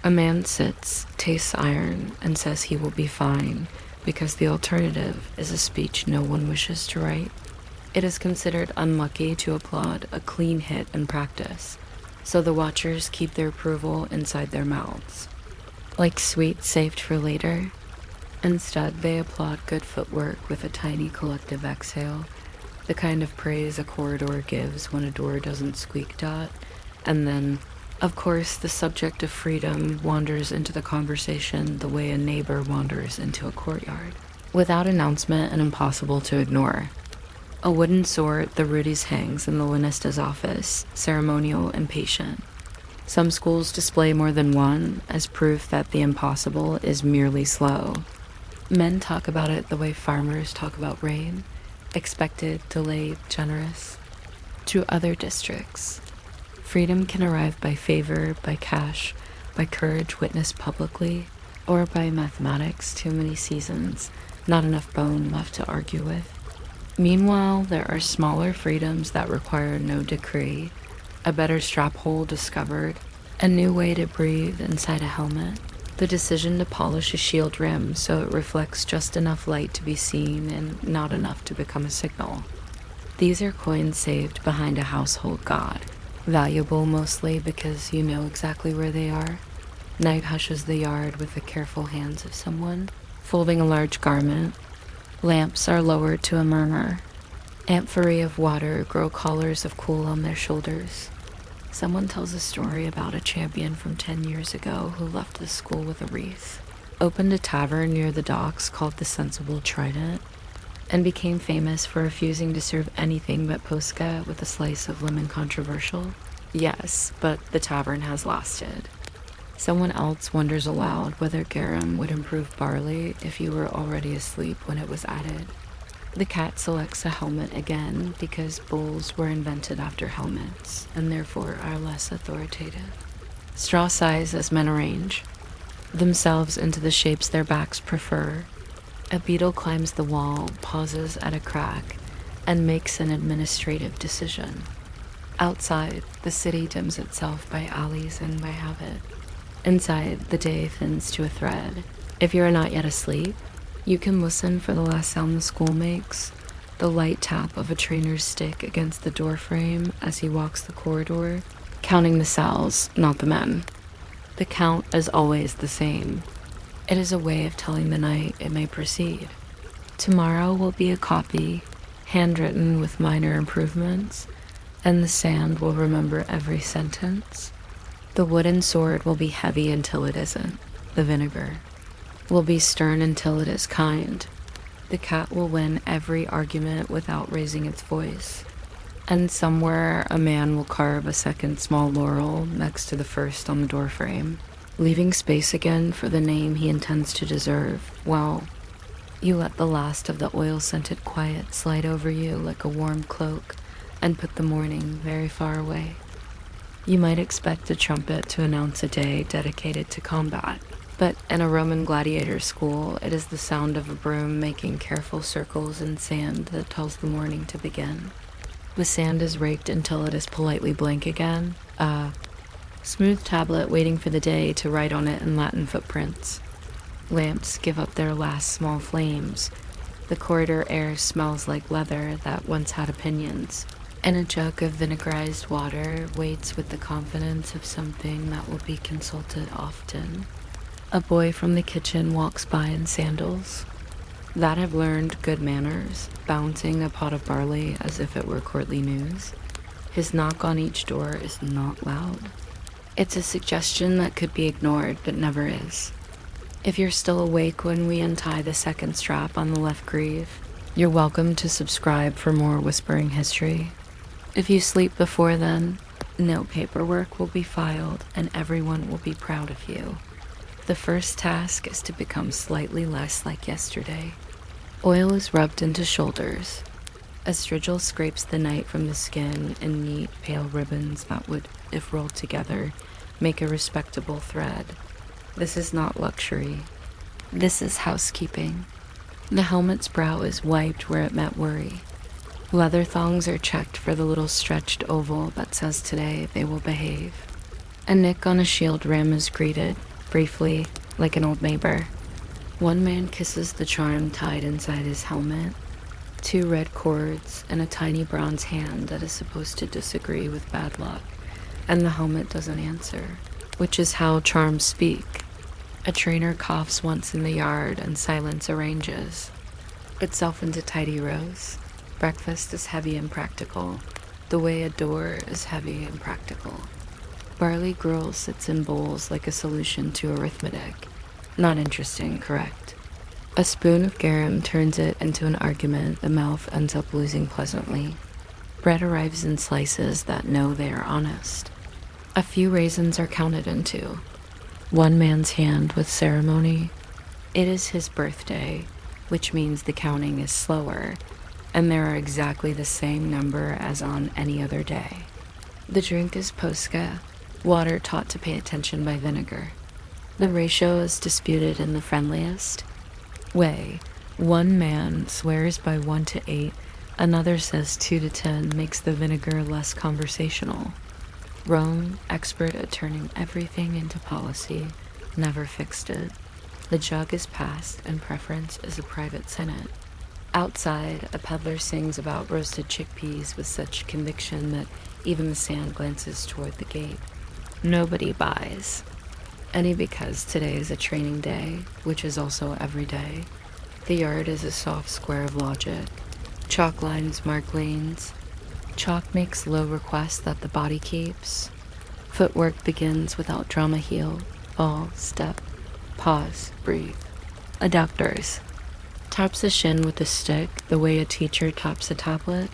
A man sits, tastes iron, and says he will be fine, because the alternative is a speech no one wishes to write. It is considered unlucky to applaud a clean hit in practice, so the watchers keep their approval inside their mouths. Like sweets saved for later, instead they applaud good footwork with a tiny collective exhale, the kind of praise a corridor gives when a door doesn't squeak dot, and then, of course, the subject of freedom wanders into the conversation the way a neighbor wanders into a courtyard. Without announcement and impossible to ignore. A wooden sword the Rudy's hangs in the Linista's office, ceremonial and patient. Some schools display more than one as proof that the impossible is merely slow. Men talk about it the way farmers talk about rain, expected, delayed, generous. To other districts, freedom can arrive by favor, by cash, by courage witnessed publicly, or by mathematics, too many seasons, not enough bone left to argue with. Meanwhile, there are smaller freedoms that require no decree, a better strap hole discovered, a new way to breathe inside a helmet, the decision to polish a shield rim so it reflects just enough light to be seen and not enough to become a signal. These are coins saved behind a household god, valuable mostly because you know exactly where they are. Night hushes the yard with the careful hands of someone, folding a large garment. Lamps are lowered to a murmur. Amphorae of water grow collars of cool on their shoulders. Someone tells a story about a champion from 10 years ago who left the school with a wreath, opened a tavern near the docks called the Sensible Trident, and became famous for refusing to serve anything but posca with a slice of lemon controversial. Yes, but the tavern has lasted. Someone else wonders aloud whether garum would improve barley if you were already asleep when it was added. The cat selects a helmet again because bowls were invented after helmets, and therefore are less authoritative. Straw size as men arrange themselves into the shapes their backs prefer. A beetle climbs the wall, pauses at a crack, and makes an administrative decision. Outside, the city dims itself by alleys and by habit. Inside, the day thins to a thread. If you are not yet asleep, you can listen for the last sound the school makes, the light tap of a trainer's stick against the doorframe as he walks the corridor, counting the cells, not the men. The count is always the same. It is a way of telling the night it may proceed. Tomorrow will be a copy, handwritten with minor improvements, and the sand will remember every sentence. The wooden sword will be heavy until it isn't. The vinegar will be stern until it is kind. The cat will win every argument without raising its voice. And somewhere a man will carve a second small laurel next to the first on the doorframe, leaving space again for the name he intends to deserve. Well, you let the last of the oil-scented quiet slide over you like a warm cloak and put the morning very far away. You might expect a trumpet to announce a day dedicated to combat, but in a Roman gladiator school, it is the sound of a broom making careful circles in sand that tells the morning to begin. The sand is raked until it is politely blank again. Smooth tablet waiting for the day to write on it in Latin footprints. Lamps give up their last small flames. The corridor air smells like leather that once had opinions. And a jug of vinegarized water waits with the confidence of something that will be consulted often. A boy from the kitchen walks by in sandals. That have learned good manners, balancing a pot of barley as if it were courtly news. His knock on each door is not loud. It's a suggestion that could be ignored, but never is. If you're still awake when we untie the second strap on the left greave, you're welcome to subscribe for more whispering history. If you sleep before then, no paperwork will be filed and everyone will be proud of you. The first task is to become slightly less like yesterday. Oil is rubbed into shoulders. A strigil scrapes the night from the skin in neat, pale ribbons that would, if rolled together, make a respectable thread. This is not luxury. This is housekeeping. The helmet's brow is wiped where it met worry. Leather thongs are checked for the little stretched oval that says today they will behave. A nick on a shield rim is greeted, briefly, like an old neighbor. One man kisses the charm tied inside his helmet. 2 red cords and a tiny bronze hand that is supposed to disagree with bad luck, and the helmet doesn't answer, which is how charms speak. A trainer coughs once in the yard and silence arranges itself into tidy rows. Breakfast is heavy and practical, the way a door is heavy and practical. Barley gruel sits in bowls like a solution to arithmetic. Not interesting, correct? A spoon of garum turns it into an argument the mouth ends up losing pleasantly. Bread arrives in slices that know they are honest. A few raisins are counted into. One man's hand with ceremony. It is his birthday, which means the counting is slower, and there are exactly the same number as on any other day. The drink is posca, water taught to pay attention by vinegar. The ratio is disputed in the friendliest way. One man swears by 1 to 8, another says 2 to 10 makes the vinegar less conversational. Rome, expert at turning everything into policy, never fixed it. The jug is passed and preference is a private senate. Outside, a peddler sings about roasted chickpeas with such conviction that even the sand glances toward the gate. Nobody buys. Any because today is a training day, which is also every day. The yard is a soft square of logic. Chalk lines mark lanes. Chalk makes low requests that the body keeps. Footwork begins without drama heel, fall, step, pause, breathe. Adductors. Taps a shin with a stick the way a teacher taps a tablet.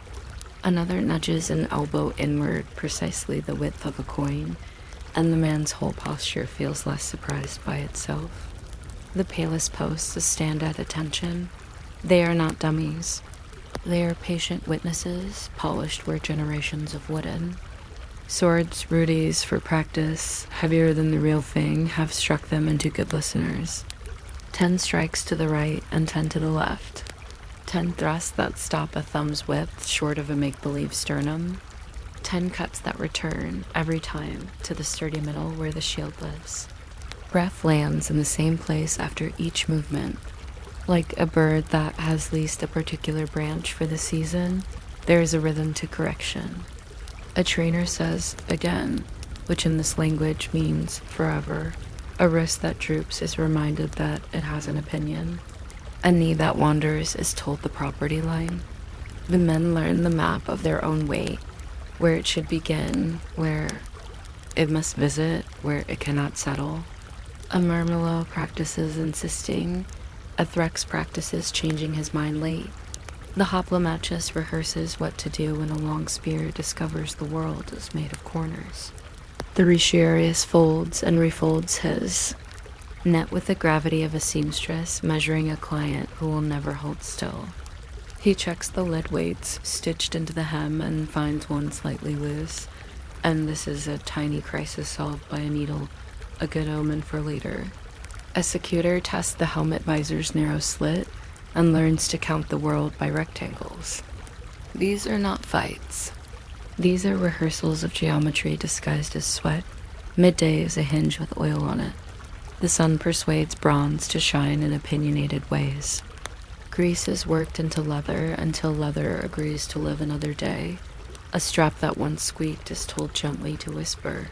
Another nudges an elbow inward precisely the width of a coin, and the man's whole posture feels less surprised by itself. The palest posts stand at attention. They are not dummies. They are patient witnesses, polished where generations of wooden. Swords, rudies for practice, heavier than the real thing, have struck them into good listeners. 10 strikes to the right and 10 to the left. 10 thrusts that stop a thumb's width short of a make-believe sternum. 10 cuts that return, every time, to the sturdy middle where the shield lives. Breath lands in the same place after each movement. Like a bird that has leased a particular branch for the season, there is a rhythm to correction. A trainer says, again, which in this language means forever. A wrist that droops is reminded that it has an opinion. A knee that wanders is told the property line. The men learn the map of their own weight, where it should begin, where it must visit, where it cannot settle. A Murmillo practices insisting. A Threx practices changing his mind late. The Hoplomachus rehearses what to do when a long spear discovers the world is made of corners. The Retiarius folds and refolds his, net with the gravity of a seamstress measuring a client who will never hold still. He checks the lead weights stitched into the hem and finds one slightly loose, and this is a tiny crisis solved by a needle, a good omen for later. A secutor tests the helmet visor's narrow slit and learns to count the world by rectangles. These are not fights. These are rehearsals of geometry disguised as sweat, Midday is a hinge with oil on it. The sun persuades bronze to shine in opinionated ways. Grease is worked into leather until leather agrees to live another day. A strap that once squeaked is told gently to whisper.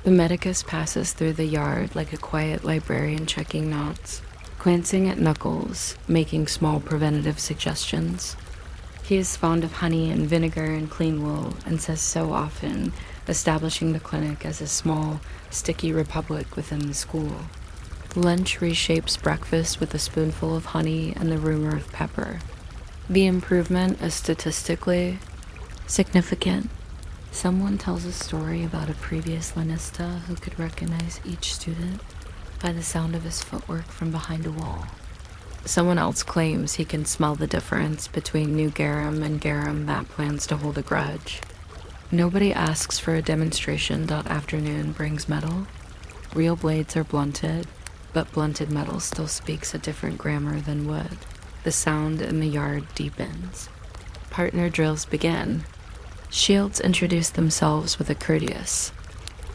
The medicus passes through the yard like a quiet librarian checking notes, glancing at knuckles, making small preventative suggestions. He is fond of honey and vinegar and clean wool, and says so often, establishing the clinic as a small, sticky republic within the school. Lunch reshapes breakfast with a spoonful of honey and the rumor of pepper. The improvement is statistically significant. Someone tells a story about a previous lanista who could recognize each student by the sound of his footwork from behind a wall. Someone else claims he can smell the difference between new garum and garum that plans to hold a grudge. Nobody asks for a demonstration that afternoon brings metal. Real blades are blunted, but blunted metal still speaks a different grammar than wood. The sound in the yard deepens. Partner drills begin. Shields introduce themselves with a courteous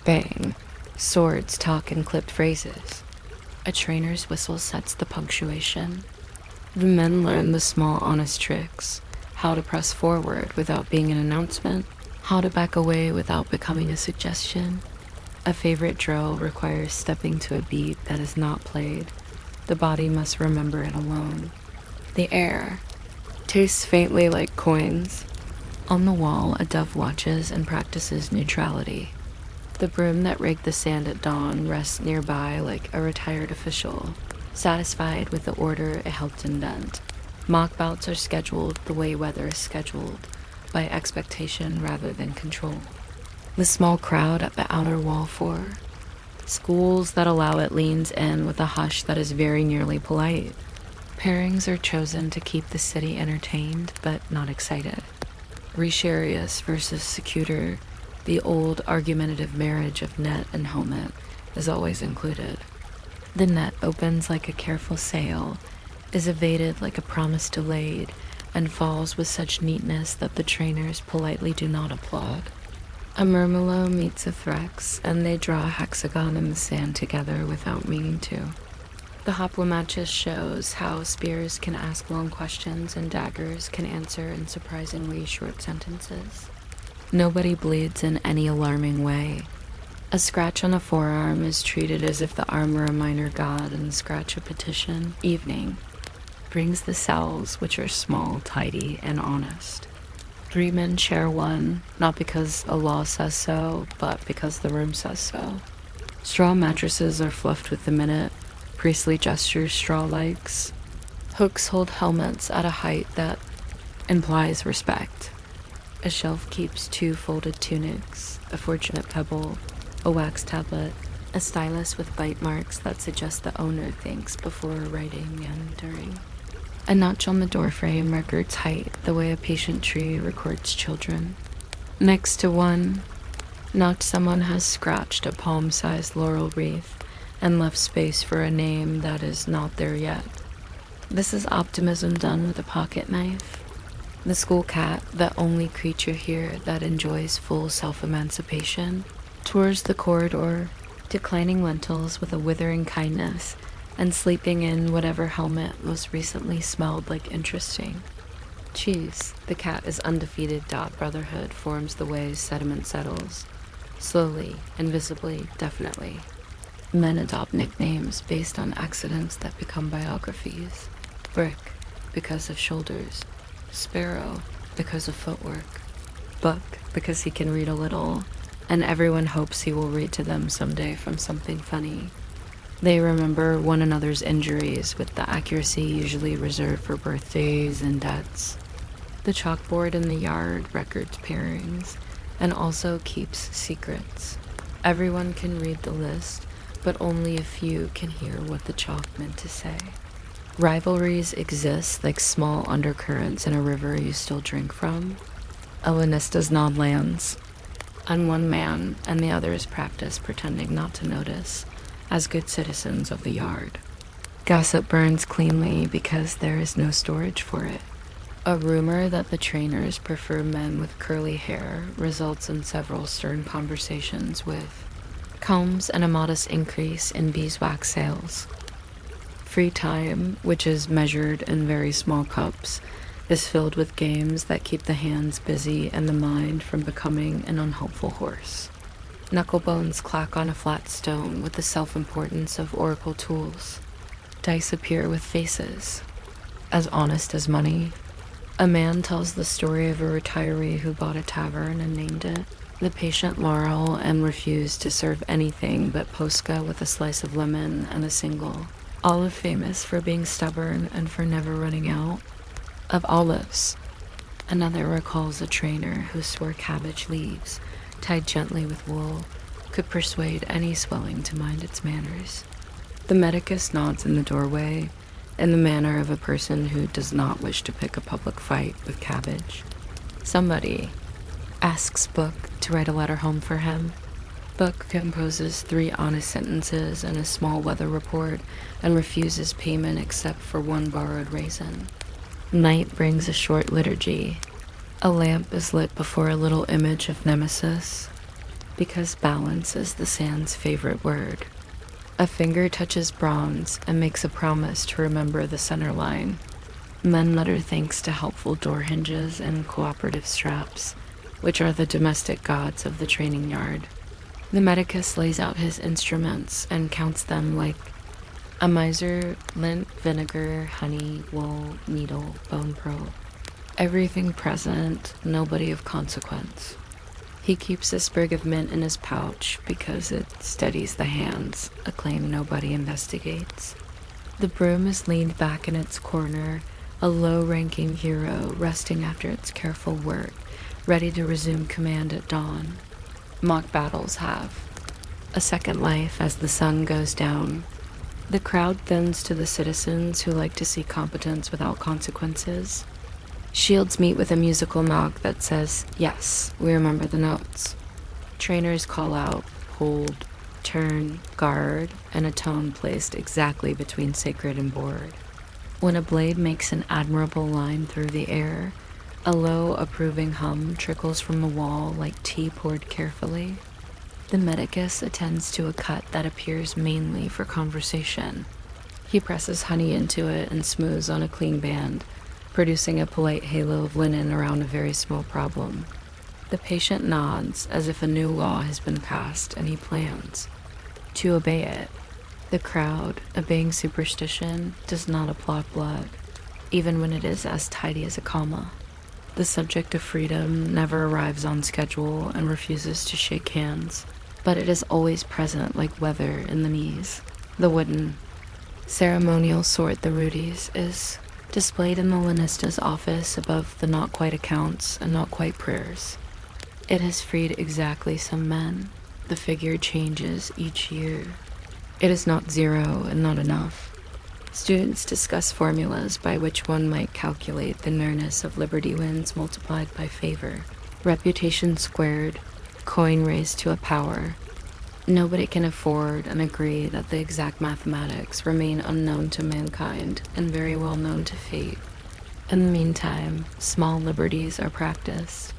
bang. Swords talk in clipped phrases. A trainer's whistle sets the punctuation. The men learn the small honest tricks. How to press forward without being an announcement. How to back away without becoming a suggestion. A favorite drill requires stepping to a beat that is not played. The body must remember it alone. The air tastes faintly like coins. On the wall, a dove watches and practices neutrality. The broom that raked the sand at dawn rests nearby like a retired official, satisfied with the order it helped indent. Mock bouts are scheduled the way weather is scheduled, by expectation rather than control. The small crowd at the outer wall for schools that allow it leans in with a hush that is very nearly polite. Pairings are chosen to keep the city entertained but not excited. Resharius versus Secutor, the old argumentative marriage of net and helmet, is always included. The net opens like a careful sail, is evaded like a promise delayed, and falls with such neatness that the trainers politely do not applaud. A murmelo meets a threx, and they draw a hexagon in the sand together without meaning to. The hoplomachus shows how spears can ask long questions and daggers can answer in surprisingly short sentences. Nobody bleeds in any alarming way. A scratch on a forearm is treated as if the arm were a minor god, and the scratch a petition, evening, brings the cells, which are small, tidy, and honest. 3 men share one, not because a law says so, but because the room says so. Straw mattresses are fluffed with the minute. Priestly gestures straw likes. Hooks hold helmets at a height that implies respect. A shelf keeps 2 folded tunics, a fortunate pebble, a wax tablet, a stylus with bite marks that suggest the owner thinks before writing and during. A notch on the doorframe records height the way a patient tree records children. Next to one notch, someone has scratched a palm-sized laurel wreath and left space for a name that is not there yet. This is optimism done with a pocket knife. The school cat, the only creature here that enjoys full self-emancipation, tours the corridor, declining lentils with a withering kindness, and sleeping in whatever helmet most recently smelled like interesting. Cheese, the cat is undefeated. Brotherhood forms the way sediment settles. Slowly, invisibly, definitely. Men adopt nicknames based on accidents that become biographies. Brick, because of shoulders. Sparrow, because of footwork. Buck, because he can read a little, and everyone hopes he will read to them someday from something funny. They remember one another's injuries with the accuracy usually reserved for birthdays and deaths. The chalkboard in the yard records pairings and also keeps secrets. Everyone can read the list, but only a few can hear what the chalk meant to say. Rivalries exist like small undercurrents in a river you still drink from. Elenista's nod lands on one man, and the others practice pretending not to notice, as good citizens of the yard. Gossip burns cleanly because there is no storage for it. A rumor that the trainers prefer men with curly hair results in several stern conversations with combs, and a modest increase in beeswax sales. Free time, which is measured in very small cups, is filled with games that keep the hands busy and the mind from becoming an unhelpful horse. Knucklebones clack on a flat stone with the self-importance of oracle tools. Dice appear with faces, as honest as money. A man tells the story of a retiree who bought a tavern and named it The Patient Laurel and refused to serve anything but posca with a slice of lemon and a single. Olive famous for being stubborn and for never running out of olives. Another recalls a trainer who swore cabbage leaves, tied gently with wool, could persuade any swelling to mind its manners. The medicus nods in the doorway, in the manner of a person who does not wish to pick a public fight with cabbage. Somebody asks Book to write a letter home for him. Book composes 3 honest sentences and a small weather report and refuses payment except for 1 borrowed raisin. Night brings a short liturgy. A lamp is lit before a little image of Nemesis, because balance is the sand's favorite word. A finger touches bronze and makes a promise to remember the center line. Men mutter thanks to helpful door hinges and cooperative straps, which are the domestic gods of the training yard. The medicus lays out his instruments and counts them like a miser: lint, vinegar, honey, wool, needle, bone probe. Everything present, nobody of consequence. He keeps a sprig of mint in his pouch because it steadies the hands, a claim nobody investigates. The broom is leaned back in its corner, a low-ranking hero resting after its careful work, ready to resume command at dawn. Mock battles have a second life as the sun goes down. The crowd thins to the citizens who like to see competence without consequences. Shields meet with a musical knock that says, "Yes, we remember the notes." Trainers call out, hold, turn, guard, and a tone placed exactly between sacred and bored. When a blade makes an admirable line through the air, a low, approving hum trickles from the wall like tea poured carefully. The medicus attends to a cut that appears mainly for conversation. He presses honey into it and smooths on a clean band, producing a polite halo of linen around a very small problem. The patient nods as if a new law has been passed and he plans to obey it. The crowd, obeying superstition, does not applaud blood, even when it is as tidy as a comma. The subject of freedom never arrives on schedule and refuses to shake hands, but it is always present like weather in the knees. The wooden ceremonial sword, the Rudy's, is displayed in the Lanista's office above the not quite accounts and not quite prayers. It has freed exactly some men. The figure changes each year. It is not 0 and not enough. Students discuss formulas by which one might calculate the nearness of Liberty wins multiplied by favor, reputation squared, coin raised to a power. Nobody can afford and agree that the exact mathematics remain unknown to mankind and very well known to fate. In the meantime, small liberties are practiced,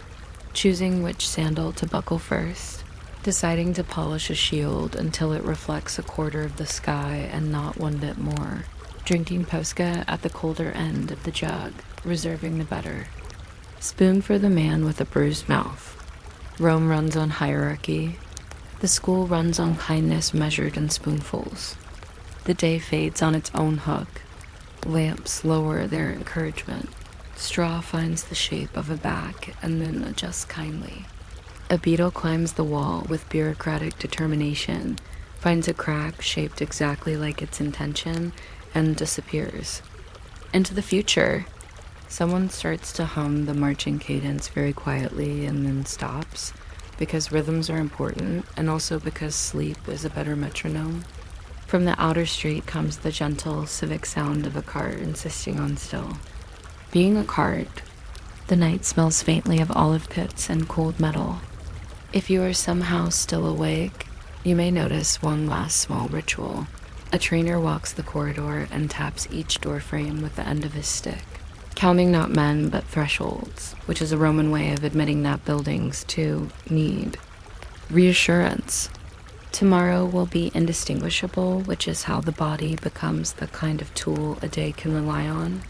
choosing which sandal to buckle first, deciding to polish a shield until it reflects a quarter of the sky and not 1 bit more, drinking posca at the colder end of the jug, reserving the better. Spoon for the man with a bruised mouth. Rome runs on hierarchy. The school runs on kindness measured in spoonfuls. The day fades on its own hook. Lamps lower their encouragement. Straw finds the shape of a back and then adjusts kindly. A beetle climbs the wall with bureaucratic determination, finds a crack shaped exactly like its intention, and disappears. Into the future. Someone starts to hum the marching cadence very quietly and then stops, because rhythms are important and also because sleep is a better metronome. From the outer street comes the gentle, civic sound of a cart insisting on still. Being a cart, the night smells faintly of olive pits and cooled metal. If you are somehow still awake, you may notice one last small ritual. A trainer walks the corridor and taps each doorframe with the end of his stick, counting not men but thresholds, which is a Roman way of admitting that buildings, too, need reassurance. Tomorrow will be indistinguishable, which is how the body becomes the kind of tool a day can rely on.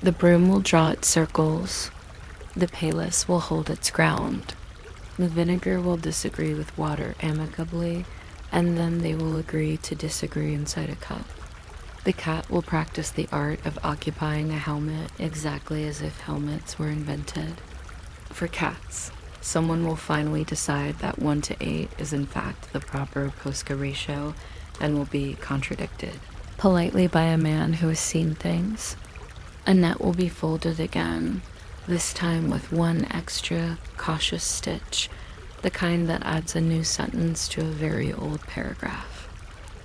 The broom will draw its circles. The palis will hold its ground. The vinegar will disagree with water amicably, and then they will agree to disagree inside a cup. The cat will practice the art of occupying a helmet exactly as if helmets were invented. For cats, someone will finally decide that 1:8 is in fact the proper Posca ratio and will be contradicted, politely by a man who has seen things. A net will be folded again, this time with one extra cautious stitch, the kind that adds a new sentence to a very old paragraph.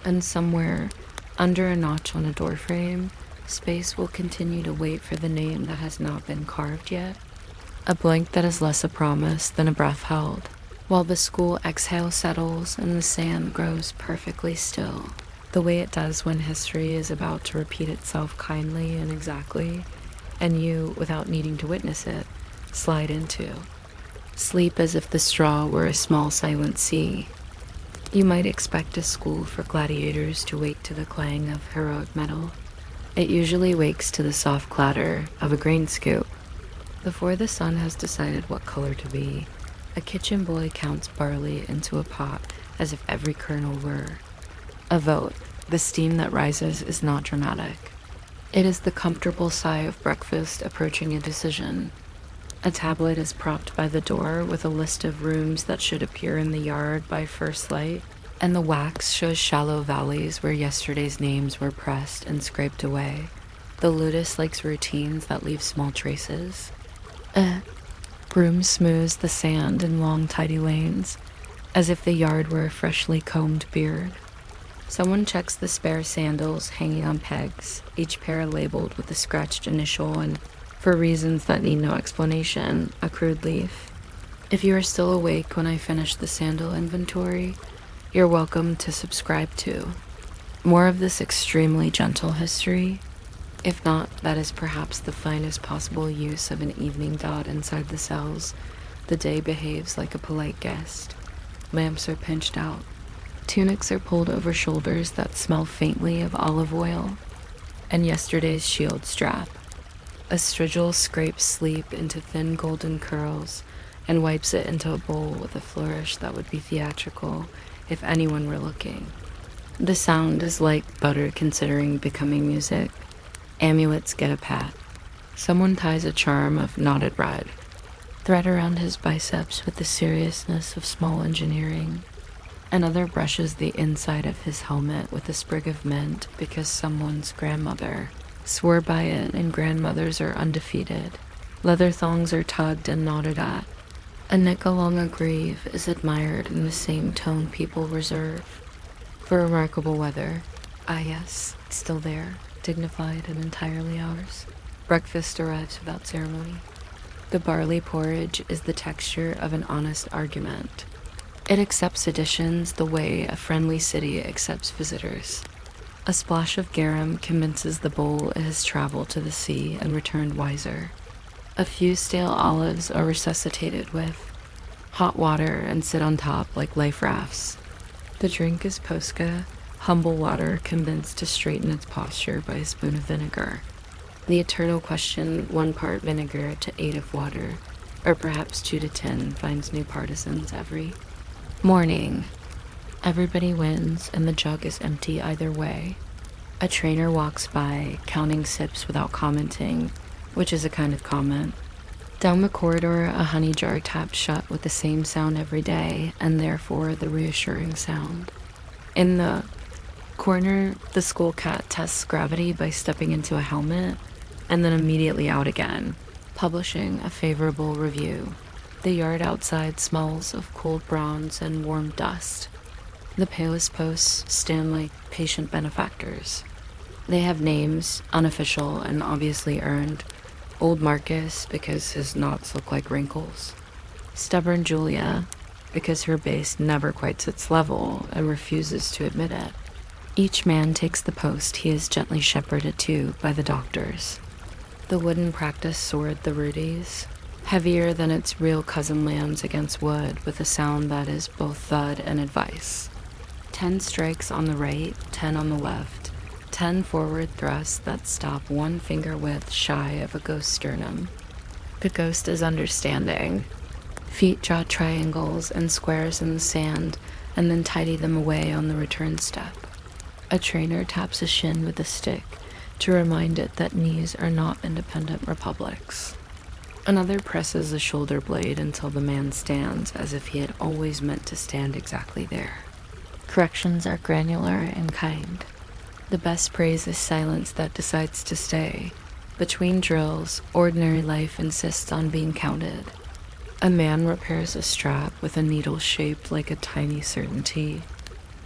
And somewhere, under a notch on a doorframe, space will continue to wait for the name that has not been carved yet. A blank that is less a promise than a breath held, while the school exhale settles and the sand grows perfectly still, the way it does when history is about to repeat itself kindly and exactly, and you, without needing to witness it, slide into. Sleep as if the straw were a small silent sea. You might expect a school for gladiators to wake to the clang of heroic metal. It usually wakes to the soft clatter of a grain scoop. Before the sun has decided what color to be, a kitchen boy counts barley into a pot as if every kernel were a vote. The steam that rises is not dramatic. It is the comfortable sigh of breakfast approaching a decision. A tablet is propped by the door with a list of rooms that should appear in the yard by first light, and the wax shows shallow valleys where yesterday's names were pressed and scraped away. The lotus likes routines that leave small traces. Broom smooths the sand in long, tidy lanes, as if the yard were a freshly combed beard. Someone checks the spare sandals hanging on pegs, each pair labeled with a scratched initial and, for reasons that need no explanation, a crude leaf. If you are still awake when I finish the sandal inventory, you're welcome to subscribe to more of this extremely gentle history. If not, that is perhaps the finest possible use of an evening dot inside the cells. The day behaves like a polite guest. Lamps are pinched out. Tunics are pulled over shoulders that smell faintly of olive oil, and yesterday's shield strap. A strigil scrapes sleep into thin golden curls and wipes it into a bowl with a flourish that would be theatrical if anyone were looking. The sound is like butter considering becoming music. Amulets get a pat. Someone ties a charm of knotted red thread around his biceps with the seriousness of small engineering. Another brushes the inside of his helmet with a sprig of mint because someone's grandmother swore by it, and grandmothers are undefeated. Leather thongs are tugged and knotted at. A neck along a greave is admired in the same tone people reserve for remarkable weather. Ah yes, it's still there, dignified and entirely ours. Breakfast arrives without ceremony. The barley porridge is the texture of an honest argument. It accepts additions the way a friendly city accepts visitors. A splash of garum convinces the bowl it has traveled to the sea and returned wiser. A few stale olives are resuscitated with hot water and sit on top like life rafts. The drink is posca, humble water convinced to straighten its posture by a spoon of vinegar. The eternal question, 1 part vinegar to 8 of water, or perhaps 2 to 10, finds new partisans every morning. Everybody wins, and the jug is empty either way. A trainer walks by, counting sips without commenting, which is a kind of comment. Down the corridor, a honey jar taps shut with the same sound every day, and therefore the reassuring sound. In the corner, the school cat tests gravity by stepping into a helmet, and then immediately out again, publishing a favorable review. The yard outside smells of cold bronze and warm dust. The palis posts stand like patient benefactors. They have names, unofficial and obviously earned. Old Marcus, because his knots look like wrinkles. Stubborn Julia, because her base never quite sits level and refuses to admit it. Each man takes the post he is gently shepherded to by the doctors. The wooden practice sword the Rudies, heavier than its real cousin lands against wood with a sound that is both thud and advice. 10 strikes on the right, 10 on the left, 10 forward thrusts that stop 1 finger width shy of a ghost sternum. The ghost is understanding. Feet draw triangles and squares in the sand and then tidy them away on the return step. A trainer taps a shin with a stick to remind it that knees are not independent republics. Another presses a shoulder blade until the man stands as if he had always meant to stand exactly there. Corrections are granular and kind. The best praise is silence that decides to stay. Between drills, ordinary life insists on being counted. A man repairs a strap with a needle shaped like a tiny certainty.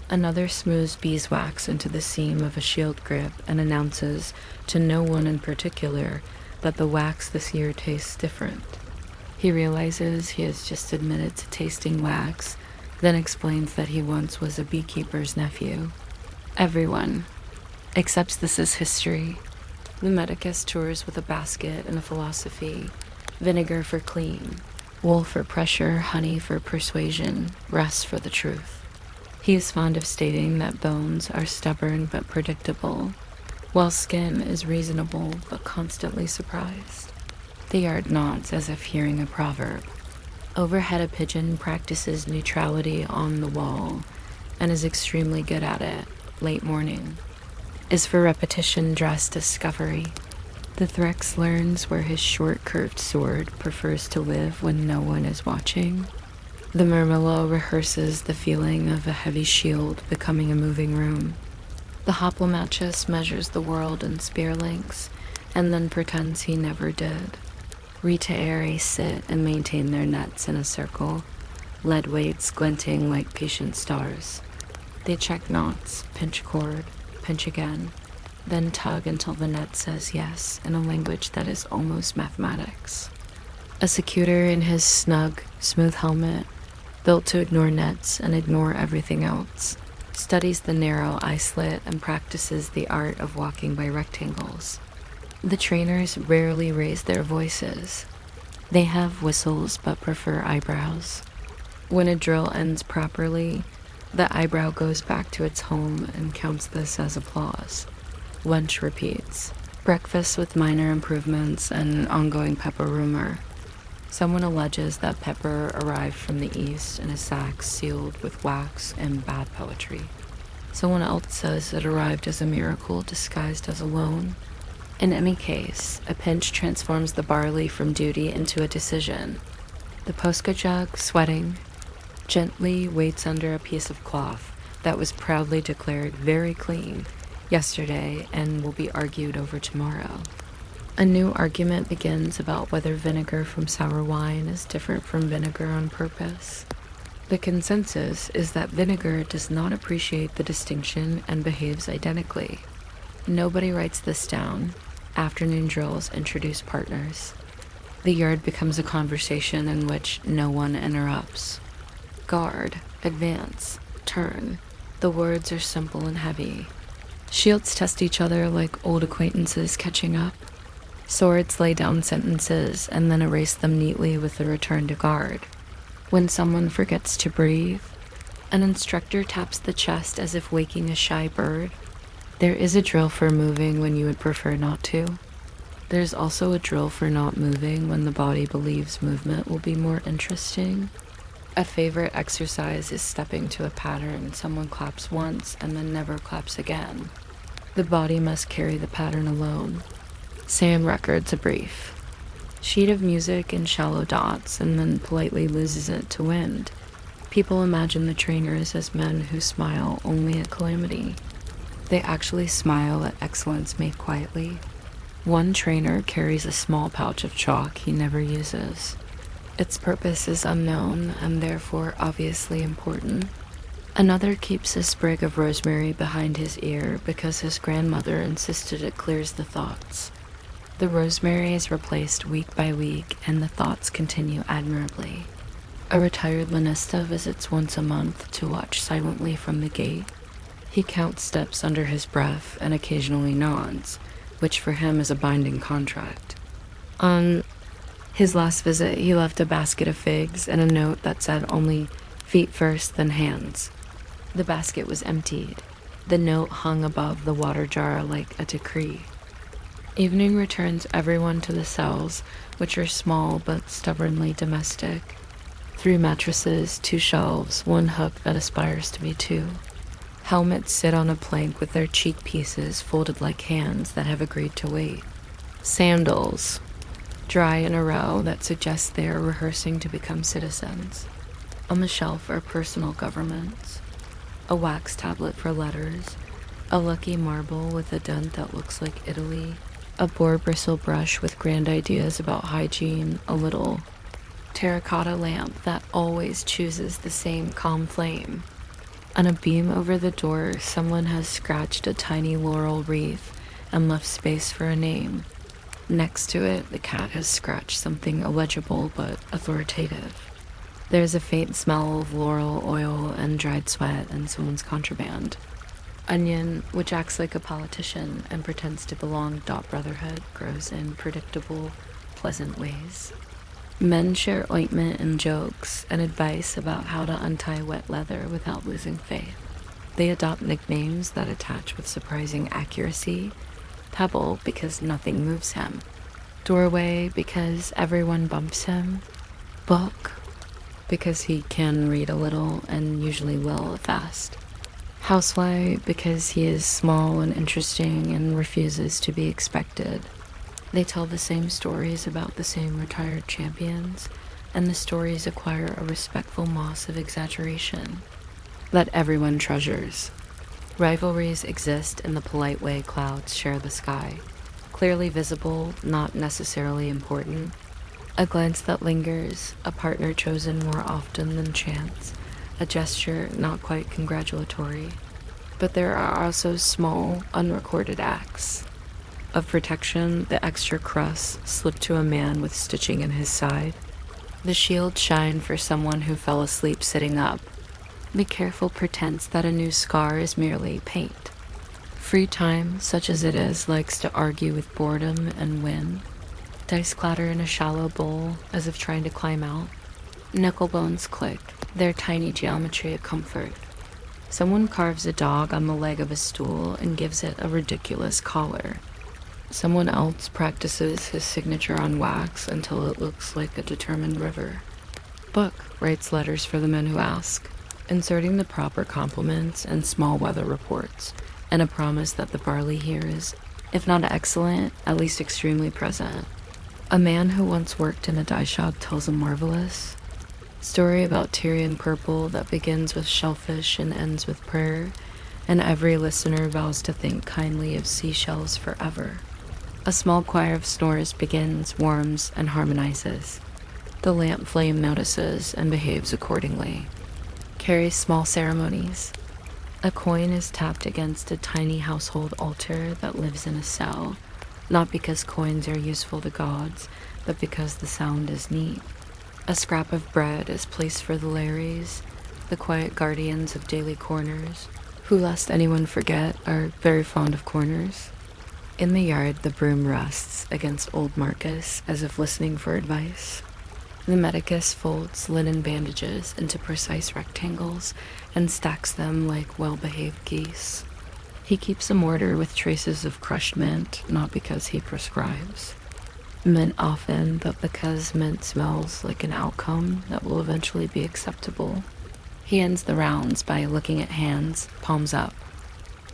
Another smooths beeswax into the seam of a shield grip and announces, to no one in particular, that the wax this year tastes different. He realizes he has just admitted to tasting wax, then explains that he once was a beekeeper's nephew. Everyone accepts this as history. The medicus tours with a basket and a philosophy: vinegar for clean, wool for pressure, honey for persuasion, rest for the truth. He is fond of stating that bones are stubborn but predictable, while skin is reasonable but constantly surprised. The yard nods as if hearing a proverb. Overhead, a pigeon practices neutrality on the wall and is extremely good at it. Late morning is for repetition dressed discovery. The Threx learns where his short curved sword prefers to live when no one is watching. The Murmillo rehearses the feeling of a heavy shield becoming a moving room. The Hoplomachus measures the world in spear lengths and then pretends he never did. Retaere sit and maintain their nets in a circle, lead weights glinting like patient stars. They check knots, pinch cord, pinch again, then tug until the net says yes in a language that is almost mathematics. A secutor in his snug, smooth helmet, built to ignore nets and ignore everything else, studies the narrow eye slit and practices the art of walking by rectangles. The trainers rarely raise their voices. They have whistles but prefer eyebrows. When a drill ends properly, the eyebrow goes back to its home and counts this as applause. Lunch repeats. Breakfast with minor improvements and ongoing pepper rumor. Someone alleges that pepper arrived from the east in a sack sealed with wax and bad poetry. Someone else says it arrived as a miracle disguised as a loan. In any case, a pinch transforms the barley from duty into a decision. The Posca jug, sweating, gently waits under a piece of cloth that was proudly declared very clean yesterday and will be argued over tomorrow. A new argument begins about whether vinegar from sour wine is different from vinegar on purpose. The consensus is that vinegar does not appreciate the distinction and behaves identically. Nobody writes this down. Afternoon drills introduce partners. The yard becomes a conversation in which no one interrupts. Guard, advance, turn. The words are simple and heavy. Shields test each other like old acquaintances catching up. Swords lay down sentences and then erase them neatly with the return to guard. When someone forgets to breathe, an instructor taps the chest as if waking a shy bird. There is a drill for moving when you would prefer not to. There's also a drill for not moving when the body believes movement will be more interesting. A favorite exercise is stepping to a pattern. Someone claps once and then never claps again. The body must carry the pattern alone. Sam records a brief. Sheet of music in shallow dots and then politely loses it to wind. People imagine the trainers as men who smile only at calamity. They actually smile at excellence made quietly. One trainer carries a small pouch of chalk he never uses. Its purpose is unknown and therefore obviously important. Another keeps a sprig of rosemary behind his ear because his grandmother insisted it clears the thoughts. The rosemary is replaced week by week and the thoughts continue admirably. A retired lanista visits once a month to watch silently from the gate. He counts steps under his breath and occasionally nods, which for him is a binding contract. On his last visit, he left a basket of figs and a note that said only feet first, then hands. The basket was emptied. The note hung above the water jar like a decree. Evening returns everyone to the cells, which are small but stubbornly domestic. 3 mattresses, 2 shelves, 1 hook that aspires to be 2. Helmets sit on a plank with their cheek pieces folded like hands that have agreed to wait. Sandals, dry in a row that suggests they are rehearsing to become citizens. On the shelf are personal governments. A wax tablet for letters, a lucky marble with a dent that looks like Italy, a boar bristle brush with grand ideas about hygiene, a little terracotta lamp that always chooses the same calm flame. On a beam over the door, someone has scratched a tiny laurel wreath and left space for a name. Next to it, the cat has scratched something illegible but authoritative. There's a faint smell of laurel oil and dried sweat and someone's contraband. Onion, which acts like a politician and pretends to belong Brotherhood, grows in predictable, pleasant ways. Men share ointment and jokes and advice about how to untie wet leather without losing faith. They adopt nicknames that attach with surprising accuracy. Pebble, because nothing moves him. Doorway, because everyone bumps him. Book, because he can read a little and usually will fast. Housefly, because he is small and interesting and refuses to be expected. They tell the same stories about the same retired champions, and the stories acquire a respectful moss of exaggeration that everyone treasures. Rivalries exist in the polite way clouds share the sky. Clearly visible, not necessarily important. A glance that lingers, a partner chosen more often than chance, a gesture not quite congratulatory. But there are also small, unrecorded acts of protection, the extra crust slipped to a man with stitching in his side. The shield shine for someone who fell asleep sitting up. The careful pretense that a new scar is merely paint. Free time, such as it is, likes to argue with boredom and win. Dice clatter in a shallow bowl, as if trying to climb out. Knuckle bones click, their tiny geometry a comfort. Someone carves a dog on the leg of a stool and gives it a ridiculous collar. Someone else practices his signature on wax until it looks like a determined river. Book writes letters for the men who ask, inserting the proper compliments and small weather reports, and a promise that the barley here is, if not excellent, at least extremely present. A man who once worked in a dye shop tells a marvelous story about Tyrian purple that begins with shellfish and ends with prayer, and every listener vows to think kindly of seashells forever. A small choir of snores begins, warms, and harmonizes. The lamp flame notices and behaves accordingly. Carries small ceremonies. A coin is tapped against a tiny household altar that lives in a cell, not because coins are useful to gods, but because the sound is neat. A scrap of bread is placed for the Larrys, the quiet guardians of daily corners, who, lest anyone forget, are very fond of corners. In the yard, the broom rests against old Marcus, as if listening for advice. The medicus folds linen bandages into precise rectangles and stacks them like well-behaved geese. He keeps a mortar with traces of crushed mint, not because he prescribes. Mint often, but because mint smells like an outcome that will eventually be acceptable. He ends the rounds by looking at hands, palms up.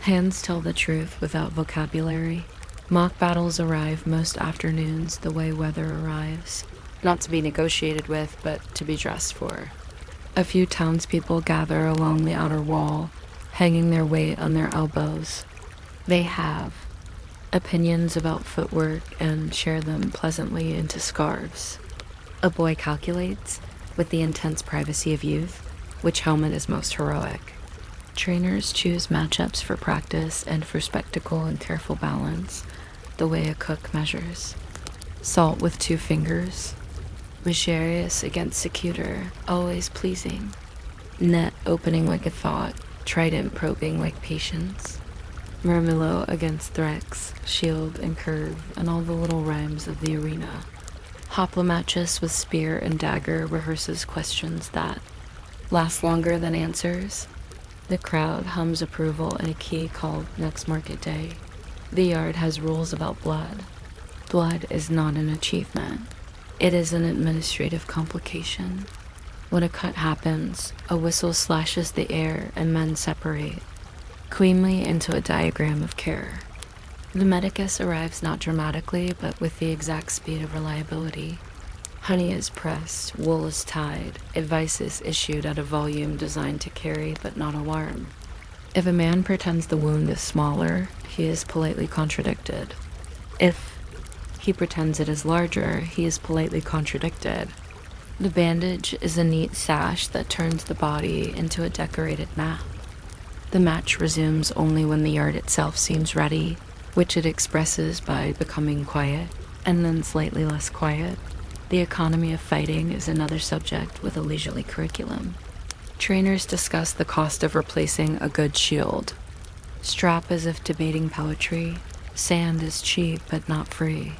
Hands tell the truth without vocabulary. Mock battles arrive most afternoons the way weather arrives. Not to be negotiated with, but to be dressed for. A few townspeople gather along the outer wall, hanging their weight on their elbows. They have opinions about footwork and share them pleasantly into scarves. A boy calculates, with the intense privacy of youth, which helmet is most heroic. Trainers choose matchups for practice and for spectacle and careful balance, the way a cook measures. Salt with 2 fingers. Vigerius against secutor, always pleasing. Net opening like a thought, trident probing like patience. Murmillo against Threx, shield and curve, and all the little rhymes of the arena. Hoplomachus with spear and dagger rehearses questions that last longer than answers. The crowd hums approval in a key called Next Market Day. The yard has rules about blood. Blood is not an achievement. It is an administrative complication. When a cut happens, a whistle slashes the air and men separate, cleanly into a diagram of care. The medicus arrives not dramatically, but with the exact speed of reliability. Honey is pressed, wool is tied, advice is issued at a volume designed to carry but not alarm. If a man pretends the wound is smaller, he is politely contradicted. If he pretends it is larger, he is politely contradicted. The bandage is a neat sash that turns the body into a decorated map. The match resumes only when the yard itself seems ready, which it expresses by becoming quiet, and then slightly less quiet. The economy of fighting is another subject with a leisurely curriculum. Trainers discuss the cost of replacing a good shield. Strap as if debating poetry. Sand is cheap but not free.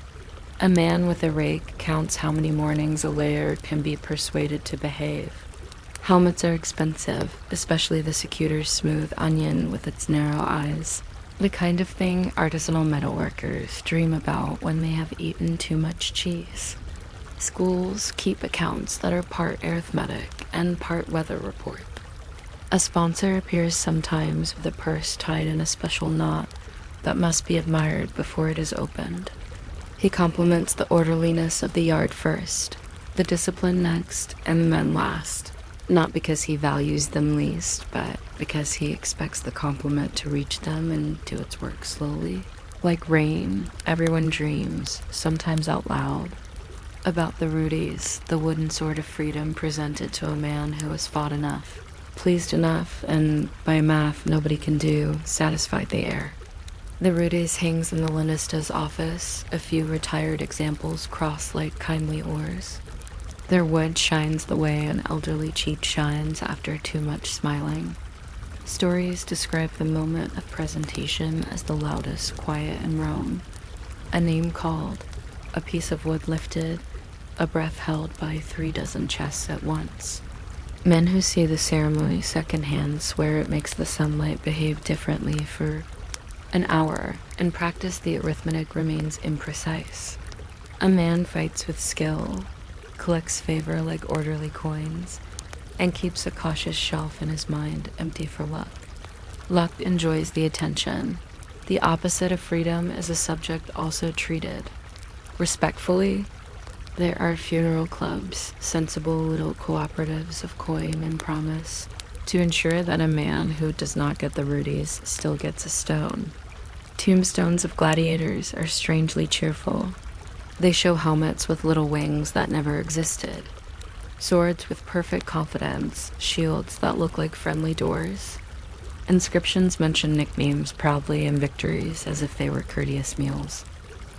A man with a rake counts how many mornings a layer can be persuaded to behave. Helmets are expensive, especially the Secutor's smooth onion with its narrow eyes. The kind of thing artisanal metalworkers dream about when they have eaten too much cheese. Schools keep accounts that are part arithmetic and part weather report. A sponsor appears sometimes with a purse tied in a special knot that must be admired before it is opened. He compliments the orderliness of the yard first, the discipline next, and the men last, not because he values them least, but because he expects the compliment to reach them and do its work slowly. Like rain, everyone dreams, sometimes out loud, about the Rudies, the wooden sword of freedom presented to a man who has fought enough, pleased enough, and by math nobody can do, satisfied the air. The Rudies hangs in the Lanista's office, a few retired examples cross like kindly oars. Their wood shines the way an elderly cheat shines after too much smiling. Stories describe the moment of presentation as the loudest quiet in Rome. A name called, a piece of wood lifted, a breath held by 36 chests at once. Men who see the ceremony secondhand swear it makes the sunlight behave differently for an hour. In practice, the arithmetic remains imprecise. A man fights with skill, collects favor like orderly coins, and keeps a cautious shelf in his mind empty for luck. Luck enjoys the attention. The opposite of freedom is a subject also treated. Respectfully, there are funeral clubs, sensible little cooperatives of coin and promise, to ensure that a man who does not get the Rudies still gets a stone. Tombstones of gladiators are strangely cheerful. They show helmets with little wings that never existed, swords with perfect confidence, shields that look like friendly doors. Inscriptions mention nicknames proudly and victories as if they were courteous meals.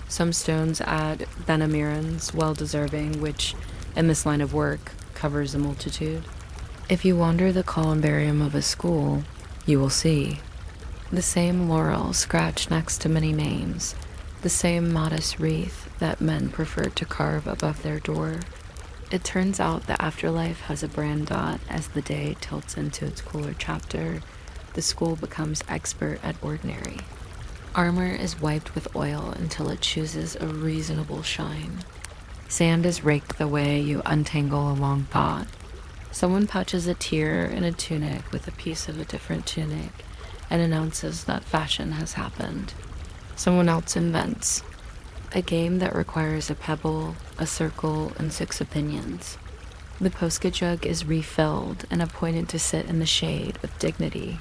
Some stones add benamirans, well-deserving, which, in this line of work, covers a multitude. If you wander the columbarium of a school, you will see the same laurel scratched next to many names, the same modest wreath that men prefer to carve above their door. It turns out the afterlife has a brand dot. As the day tilts into its cooler chapter, the school becomes expert at ordinary. Armor is wiped with oil until it chooses a reasonable shine. Sand is raked the way you untangle a long thought. Someone pouches a tear in a tunic with a piece of a different tunic and announces that fashion has happened. Someone else invents a game that requires a pebble, a circle, and 6 opinions. The posca jug is refilled and appointed to sit in the shade with dignity.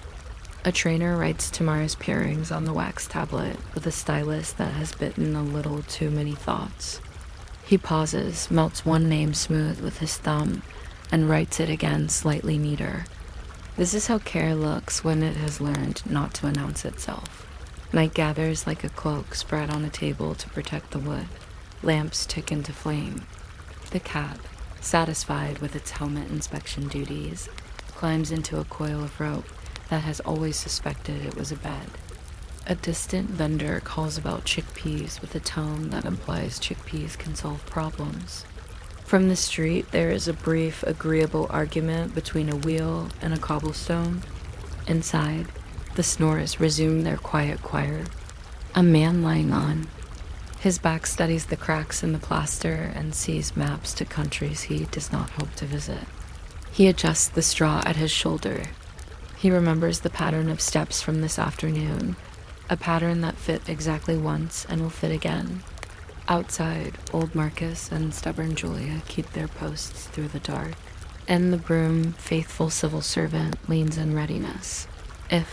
A trainer writes tomorrow's pairings on the wax tablet with a stylus that has bitten a little too many thoughts. He pauses, melts one name smooth with his thumb, and writes it again slightly neater. This is how care looks when it has learned not to announce itself. Night gathers like a cloak spread on a table to protect the wood. Lamps tick into flame. The cat, satisfied with its helmet inspection duties, climbs into a coil of rope that has always suspected it was a bed. A distant vendor calls about chickpeas with a tone that implies chickpeas can solve problems. From the street, there is a brief, agreeable argument between a wheel and a cobblestone. Inside, the snores resume their quiet choir. A man lying on. His back studies the cracks in the plaster and sees maps to countries he does not hope to visit. He adjusts the straw at his shoulder. He remembers the pattern of steps from this afternoon, a pattern that fit exactly once and will fit again. Outside, old Marcus and stubborn Julia keep their posts through the dark, and the broom, faithful civil servant leans in readiness. If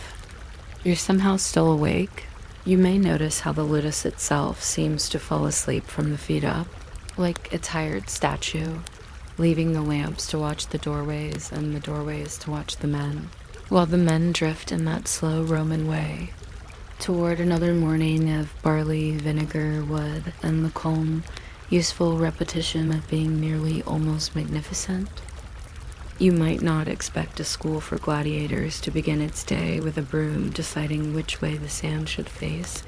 you're somehow still awake, you may notice how the ludus itself seems to fall asleep from the feet up, like a tired statue, leaving the lamps to watch the doorways and the doorways to watch the men, while the men drift in that slow Roman way toward another morning of barley, vinegar, wood, and the calm, useful repetition of being nearly almost magnificent. You might not expect a school for gladiators to begin its day with a broom deciding which way the sand should face,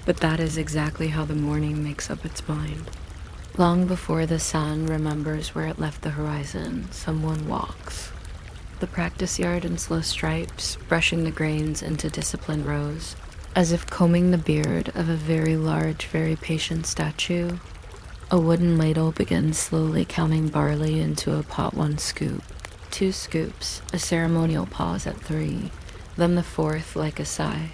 but that is exactly how the morning makes up its mind. Long before the sun remembers where it left the horizon, someone walks. The practice yard in slow stripes, brushing the grains into disciplined rows, as if combing the beard of a very large, very patient statue. A wooden ladle begins slowly counting barley into a pot 1 scoop. 2 scoops, a ceremonial pause at 3, then the 4th like a sigh.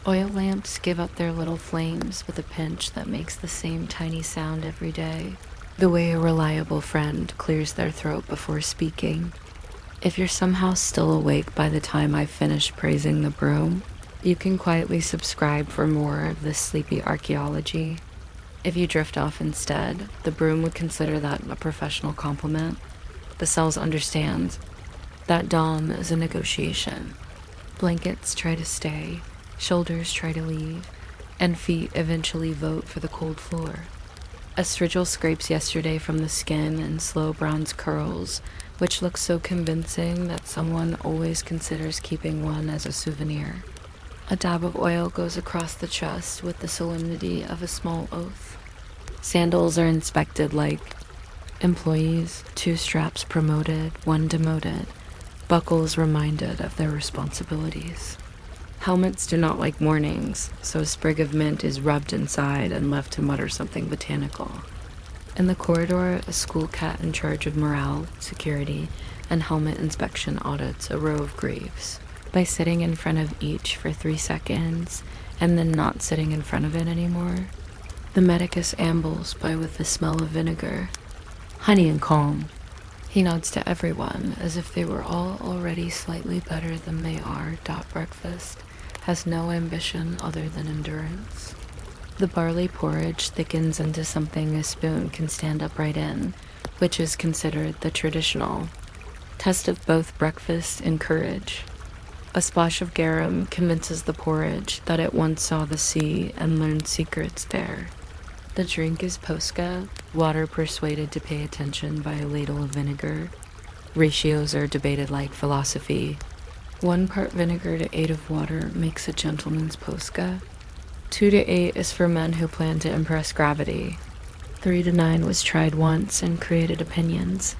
Oil lamps give up their little flames with a pinch that makes the same tiny sound every day, the way a reliable friend clears their throat before speaking. If you're somehow still awake by the time I've finished praising the broom, you can quietly subscribe for more of this sleepy archaeology. If you drift off instead, the broom would consider that a professional compliment. The cells understand that dawn is a negotiation. Blankets try to stay, shoulders try to leave, and feet eventually vote for the cold floor. A strigil scrapes yesterday from the skin in slow bronze curls, which looks so convincing that someone always considers keeping one as a souvenir. A dab of oil goes across the chest with the solemnity of a small oath. Sandals are inspected like employees, 2 straps promoted, 1 demoted, buckles reminded of their responsibilities. Helmets do not like mornings, so a sprig of mint is rubbed inside and left to mutter something botanical. In the corridor, a school cat in charge of morale, security, and helmet inspection audits a row of greaves. By sitting in front of each for 3 seconds, and then not sitting in front of it anymore, the medicus ambles by with the smell of vinegar. Honey and calm. He nods to everyone as if they were all already slightly better than they are. Breakfast has no ambition other than endurance. The barley porridge thickens into something a spoon can stand upright in, which is considered the traditional test of both breakfast and courage. A splash of garum convinces the porridge that it once saw the sea and learned secrets there. The drink is posca, water persuaded to pay attention by a ladle of vinegar. Ratios are debated like philosophy. 1 part vinegar to 8 of water makes a gentleman's posca. 2 to 8 is for men who plan to impress gravity. 3 to 9 was tried once and created opinions.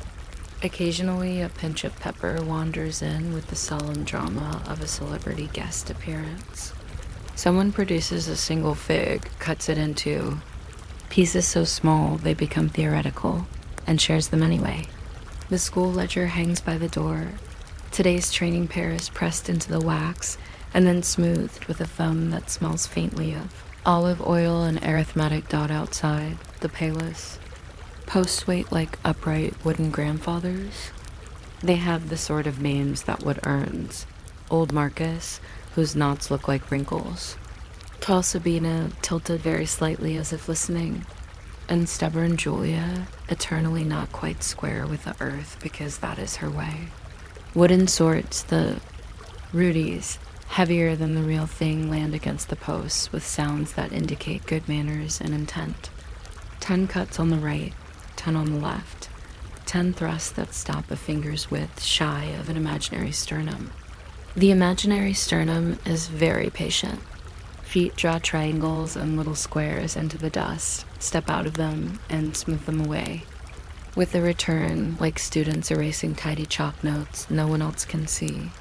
Occasionally, a pinch of pepper wanders in with the solemn drama of a celebrity guest appearance. Someone produces a single fig, cuts it into pieces so small they become theoretical, and shares them anyway. The school ledger hangs by the door. Today's training pair is pressed into the wax and then smoothed with a thumb that smells faintly of olive oil and arithmetic dot outside, the palus. Posts wait like upright wooden grandfathers. They have the sort of names that wood earns. Old Marcus, whose knots look like wrinkles. Tall Sabina, tilted very slightly as if listening. And stubborn Julia, eternally not quite square with the earth because that is her way. Wooden swords, the rudies, heavier than the real thing, land against the posts with sounds that indicate good manners and intent. 10 cuts on the right, 10 on the left. 10 thrusts that stop a finger's width shy of an imaginary sternum. The imaginary sternum is very patient. Feet draw triangles and little squares into the dust, step out of them, and smooth them away. With a return, like students erasing tidy chalk notes no one else can see.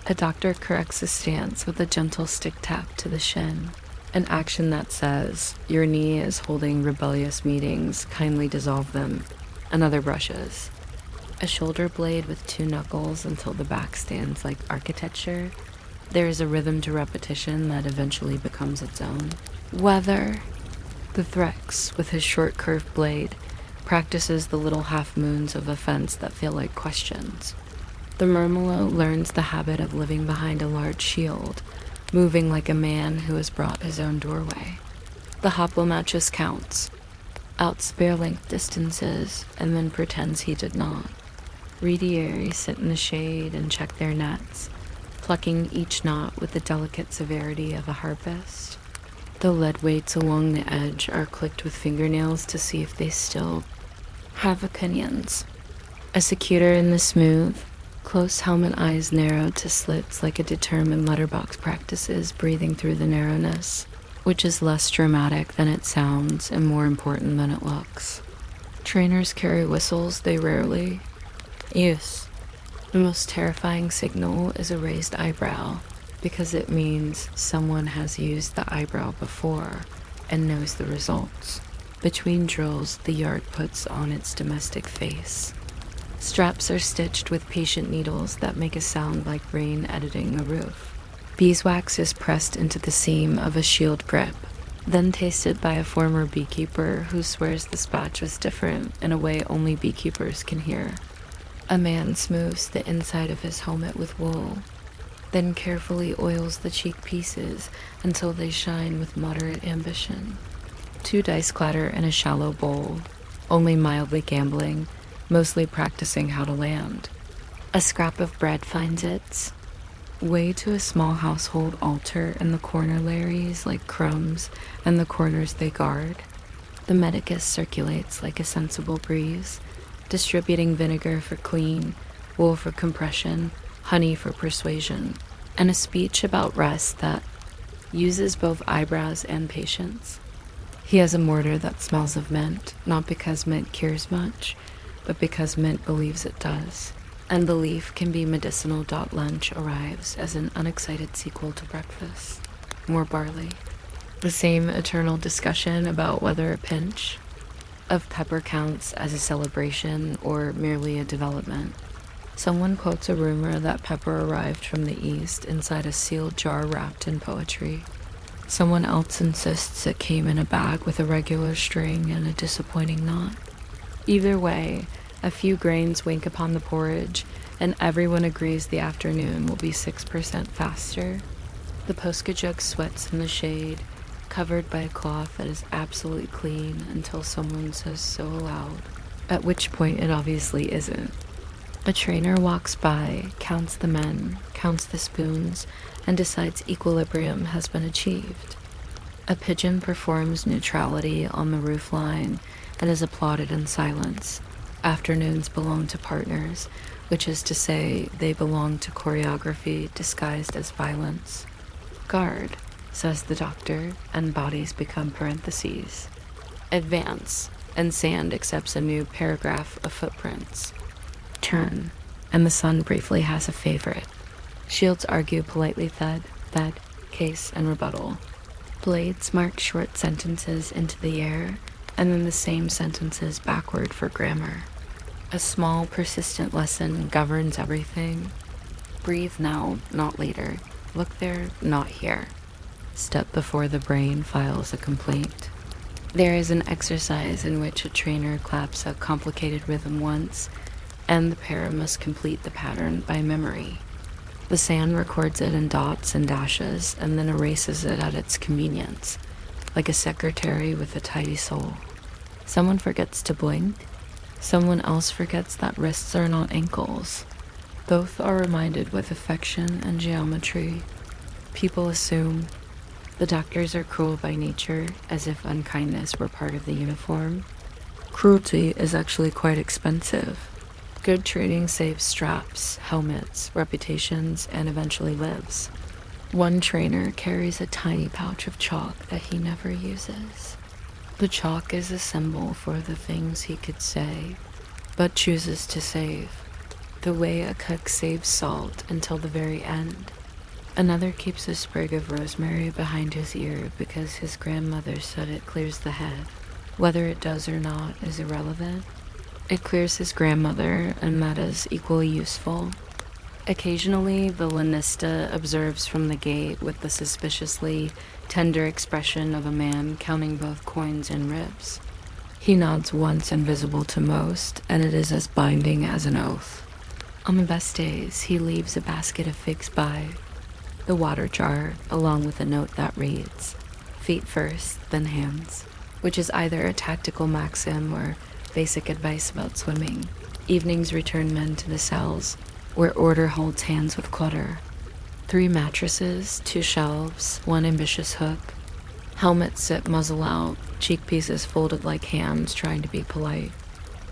A doctor corrects his stance with a gentle stick tap to the shin, an action that says, "Your knee is holding rebellious meetings, kindly dissolve them." Another brushes. A shoulder blade with 2 knuckles until the back stands like architecture. There is a rhythm to repetition that eventually becomes its own. Weather. The Threx, with his short curved blade, practices the little half-moons of offense that feel like questions. The Murmelo learns the habit of living behind a large shield, moving like a man who has brought his own doorway. The Hoplomachus counts, out spear-length distances, and then pretends he did not. Reedieri sit in the shade and check their nets, plucking each knot with the delicate severity of a harpist. The lead weights along the edge are clicked with fingernails to see if they still have opinions. A secutor in the smooth, close helmet eyes narrow to slits like a determined letterbox practices breathing through the narrowness, which is less dramatic than it sounds and more important than it looks. Trainers carry whistles they rarely use. The most terrifying signal is a raised eyebrow, because it means someone has used the eyebrow before and knows the results. Between drills, the yard puts on its domestic face. Straps are stitched with patient needles that make a sound like rain editing a roof. Beeswax is pressed into the seam of a shield grip, then tasted by a former beekeeper who swears the spatch was different in a way only beekeepers can hear. A man smooths the inside of his helmet with wool, then carefully oils the cheek pieces until they shine with moderate ambition. 2 dice clatter in a shallow bowl, only mildly gambling, mostly practicing how to land. A scrap of bread finds its way to a small household altar, and the corner laries like crumbs, and the corners they guard. The medicus circulates like a sensible breeze, distributing vinegar for clean, wool for compression, honey for persuasion, and a speech about rest that uses both eyebrows and patience. He has a mortar that smells of mint, not because mint cures much, but because mint believes it does. And belief can be medicinal. Lunch arrives as an unexcited sequel to breakfast. More barley. The same eternal discussion about whether a pinch of pepper counts as a celebration or merely a development. Someone quotes a rumor that pepper arrived from the east inside a sealed jar wrapped in poetry. Someone else insists it came in a bag with a regular string and a disappointing knot. Either way, a few grains wink upon the porridge, and everyone agrees the afternoon will be 6% faster. The posca jug sweats in the shade, covered by a cloth that is absolutely clean until someone says so aloud, at which point it obviously isn't. A trainer walks by, counts the men, counts the spoons, and decides equilibrium has been achieved. A pigeon performs neutrality on the roofline and is applauded in silence. Afternoons belong to partners, which is to say they belong to choreography disguised as violence. Guard, says the doctor, and bodies become parentheses. Advance, and sand accepts a new paragraph of footprints. Turn, and the sun briefly has a favorite. Shields argue politely fed, case, and rebuttal. Blades mark short sentences into the air, and then the same sentences backward for grammar. A small, persistent lesson governs everything. Breathe now, not later. Look there, not here. Step before the brain files a complaint. There is an exercise in which a trainer claps a complicated rhythm once, and the pair must complete the pattern by memory. The sand records it in dots and dashes, and then erases it at its convenience, like a secretary with a tidy soul. Someone forgets to blink. Someone else forgets that wrists are not ankles. Both are reminded with affection and geometry. People assume the doctors are cruel by nature, as if unkindness were part of the uniform. Cruelty is actually quite expensive. Good training saves straps, helmets, reputations, and eventually lives. One trainer carries a tiny pouch of chalk that he never uses. The chalk is a symbol for the things he could say, but chooses to save. the way a cook saves salt until the very end. Another keeps a sprig of rosemary behind his ear because his grandmother said it clears the head. Whether it does or not is irrelevant. It clears his grandmother, and that is equally useful. Occasionally, the lanista observes from the gate with the suspiciously tender expression of a man counting both coins and ribs. He nods once invisible to most, and it is as binding as an oath. On the best days, he leaves a basket of figs by the water jar, along with a note that reads, "Feet first, then hands," which is either a tactical maxim or basic advice about swimming. Evenings return men to the cells, where order holds hands with clutter. 3 mattresses, 2 shelves, 1 ambitious hook. Helmets sit muzzle out, cheek pieces folded like hams trying to be polite.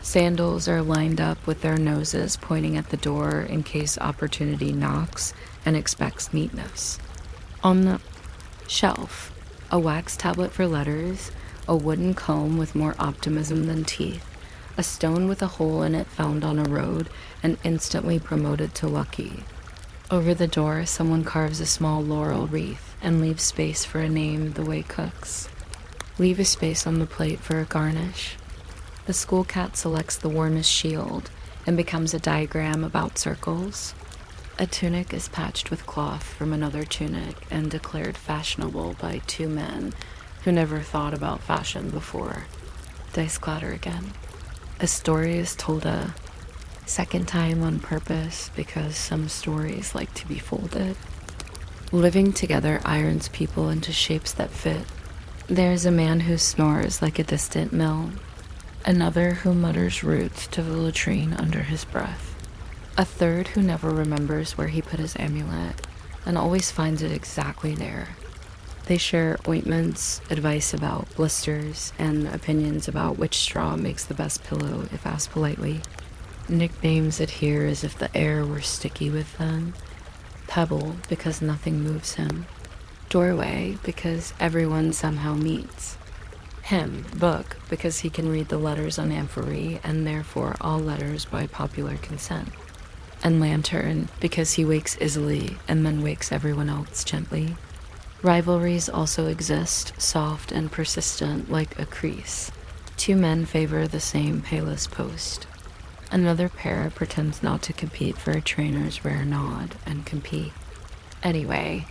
Sandals are lined up with their noses pointing at the door in case opportunity knocks and expects neatness. On the shelf, a wax tablet for letters, a wooden comb with more optimism than teeth, a stone with a hole in it found on a road and instantly promoted to lucky. Over the door, someone carves a small laurel wreath and leaves space for a name the way cooks. Leave a space on the plate for a garnish. The school cat selects the warmest shield and becomes a diagram about circles. A tunic is patched with cloth from another tunic and declared fashionable by 2 men who never thought about fashion before. Dice clatter again. A story is told a second time on purpose because some stories like to be folded. Living together irons people into shapes that fit. There's a man who snores like a distant mill. Another who mutters roots to the latrine under his breath. A third who never remembers where he put his amulet and always finds it exactly there. They share ointments, advice about blisters, and opinions about which straw makes the best pillow if asked politely. Nicknames adhere as if the air were sticky with them. Pebble, because nothing moves him. Doorway, because everyone somehow meets. Him, book, because he can read the letters on amphory and therefore all letters by popular consent. And lantern, because he wakes easily and then wakes everyone else gently. Rivalries also exist, soft and persistent like a crease. 2 men favor the same payless post. Another pair pretends not to compete for a trainer's rare nod and compete. Anyway,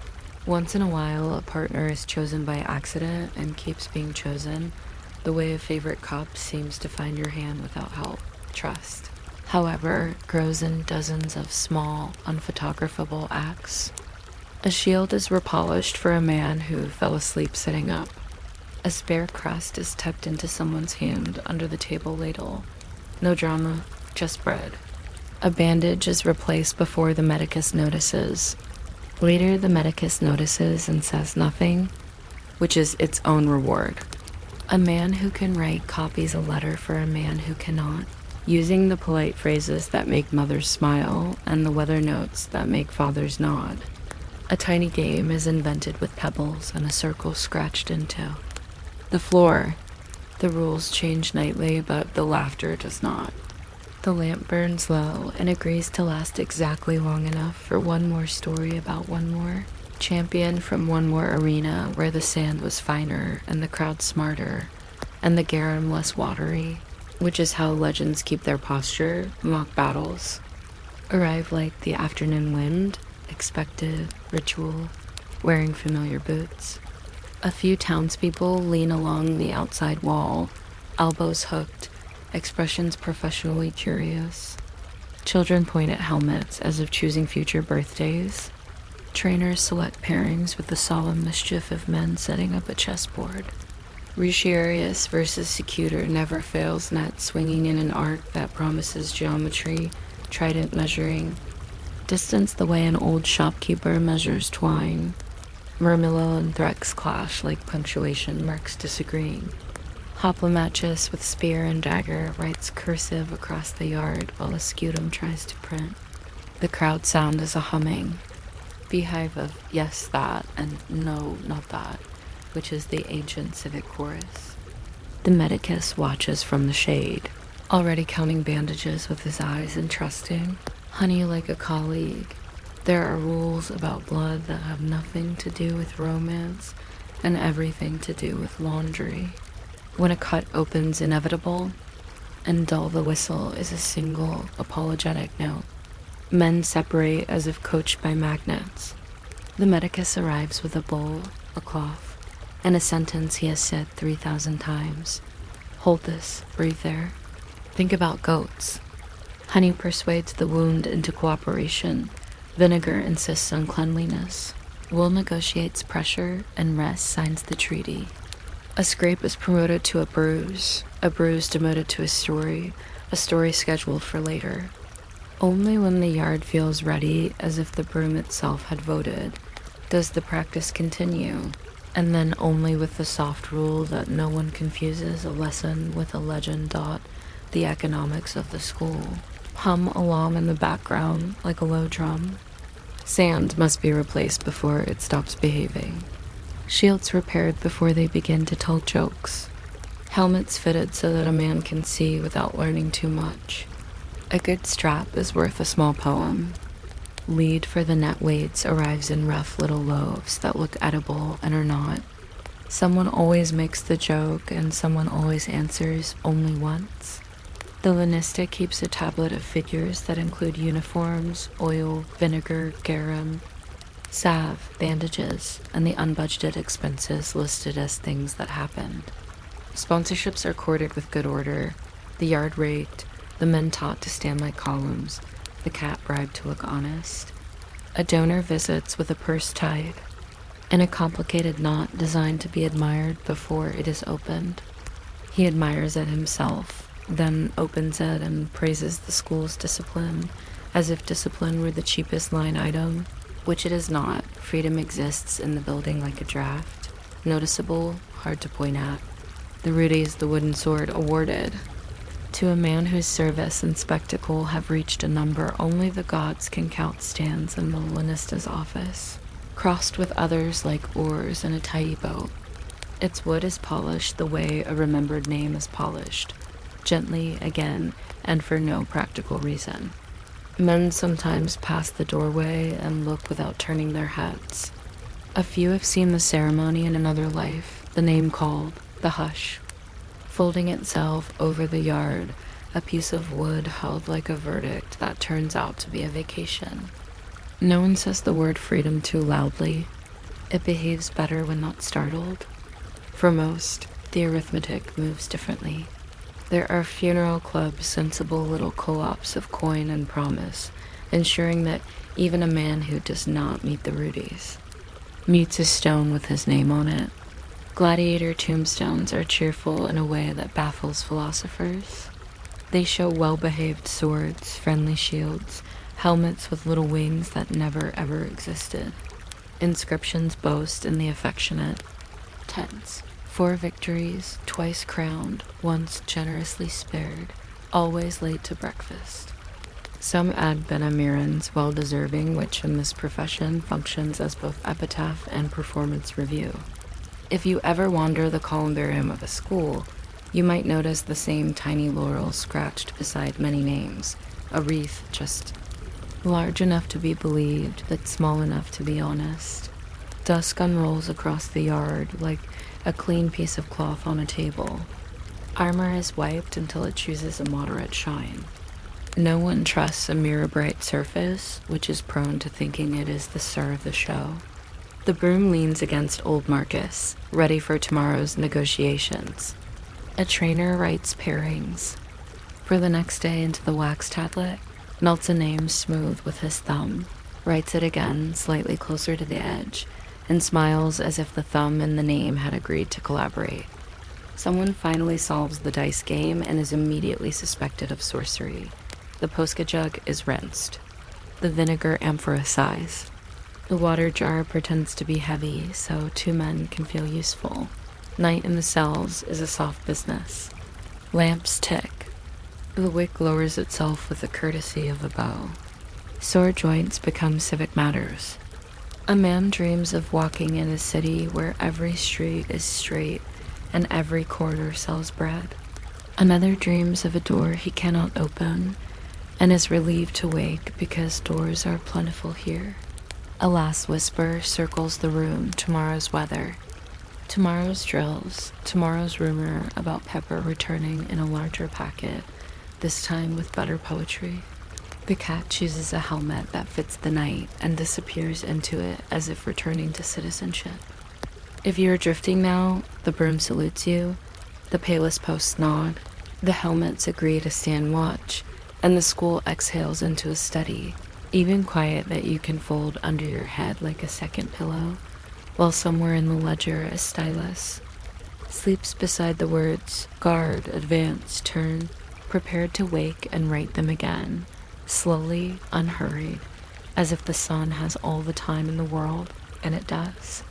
once in a while a partner is chosen by accident and keeps being chosen, the way a favorite cup seems to find your hand without help. Trust. However, grows in dozens of small, unphotographable acts. A shield is repolished for a man who fell asleep sitting up. A spare crust is tucked into someone's hand under the table ladle. No drama, just bread. A bandage is replaced before the medicus notices. Later, the medicus notices and says nothing, which is its own reward. A man who can write copies a letter for a man who cannot, using the polite phrases that make mothers smile and the weather notes that make fathers nod. A tiny game is invented with pebbles and a circle scratched into. The floor. The rules change nightly, but the laughter does not. The lamp burns low and agrees to last exactly long enough for one more story about one more. Champion from one more arena where the sand was finer and the crowd smarter and the garum less watery, which is how legends keep their posture, mock battles. Arrive like the afternoon wind, expected, ritual, wearing familiar boots. A few townspeople lean along the outside wall, elbows hooked, expressions professionally curious. Children point at helmets as if choosing future birthdays. Trainers select pairings with the solemn mischief of men setting up a chessboard. Rutiarius versus Secutor never fails, net swinging in an arc that promises geometry, trident measuring. Distance the way an old shopkeeper measures twine. Murmillo and Threx clash like punctuation marks disagreeing. Hoplomachus with spear and dagger writes cursive across the yard while a scutum tries to print. The crowd sound is a humming. Beehive of yes, that, and no, not that, which is the ancient civic chorus. The medicus watches from the shade, already counting bandages with his eyes and trusting. Honey like a colleague. There are rules about blood that have nothing to do with romance and everything to do with laundry. When a cut opens inevitable, and dull the whistle is a single apologetic note. Men separate as if coached by magnets. The medicus arrives with a bowl, a cloth, and a sentence he has said 3,000 times. Hold this, breathe there. Think about goats. Honey persuades the wound into cooperation. Vinegar insists on cleanliness. Wool negotiates pressure, and rest signs the treaty. A scrape is promoted to a bruise demoted to a story scheduled for later. Only when the yard feels ready, as if the broom itself had voted, does the practice continue, and then only with the soft rule that no one confuses a lesson with a legend. The economics of the school. Hum along in the background like a low drum. Sand must be replaced before it stops behaving. Shields repaired before they begin to tell jokes. Helmets fitted so that a man can see without learning too much. A good strap is worth a small poem. Lead for the net weights arrives in rough little loaves that look edible and are not. Someone always makes the joke and someone always answers only once. The linista keeps a tablet of figures that include uniforms, oil, vinegar, garum, salve, bandages, and the unbudgeted expenses listed as things that happened. Sponsorships are courted with good order, the yard raked, the men taught to stand like columns, the cat bribed to look honest. A donor visits with a purse tied, and a complicated knot designed to be admired before it is opened. He admires it himself, then opens it and praises the school's discipline, as if discipline were the cheapest line item, which it is not. Freedom exists in the building like a draft. Noticeable, hard to point at. The Rudy's the wooden sword awarded. To a man whose service and spectacle have reached a number only the gods can count stands in the linista's office, crossed with others like oars in a tidy boat. Its wood is polished the way a remembered name is polished, gently again and for no practical reason. Men sometimes pass the doorway and look without turning their heads. A few have seen the ceremony in another life, the name called, the hush. Folding itself over the yard, a piece of wood held like a verdict that turns out to be a vacation. No one says the word freedom too loudly. It behaves better when not startled. For most, the arithmetic moves differently. There are funeral clubs, sensible little co-ops of coin and promise, ensuring that even a man who does not meet the Rudies meets a stone with his name on it. Gladiator tombstones are cheerful in a way that baffles philosophers. They show well-behaved swords, friendly shields, helmets with little wings that never ever existed. Inscriptions boast in the affectionate tense. 4 victories, twice crowned, once generously spared, always late to breakfast. Some add Benamirans, well-deserving, which in this profession functions as both epitaph and performance review. If you ever wander the columbarium of a school, you might notice the same tiny laurel scratched beside many names, a wreath just large enough to be believed, but small enough to be honest. Dusk unrolls across the yard like a clean piece of cloth on a table. Armor is wiped until it chooses a moderate shine. No one trusts a mirror-bright surface, which is prone to thinking it is the star of the show. The broom leans against old Marcus, ready for tomorrow's negotiations. A trainer writes pairings. For the next day into the wax tablet, melts a name smooth with his thumb, writes it again slightly closer to the edge, and smiles as if the thumb and the name had agreed to collaborate. Someone finally solves the dice game and is immediately suspected of sorcery. The Posca jug is rinsed. The vinegar amphora sighs. The water jar pretends to be heavy, so 2 men can feel useful. Night in the cells is a soft business. Lamps tick. The wick lowers itself with the courtesy of a bow. Sore joints become civic matters. A man dreams of walking in a city where every street is straight and every corner sells bread. Another dreams of a door he cannot open and is relieved to wake because doors are plentiful here. A last whisper circles the room: tomorrow's weather, tomorrow's drills, tomorrow's rumor about Pepper returning in a larger packet, this time with better poetry. The cat chooses a helmet that fits the night and disappears into it as if returning to citizenship. If you are drifting now, the broom salutes you, the palest posts nod, the helmets agree to stand watch, and the school exhales into a study, even quiet that you can fold under your head like a second pillow, while somewhere in the ledger a stylus sleeps beside the words guard, advance, turn, prepared to wake and write them again, slowly, unhurried, as if the sun has all the time in the world, and it does.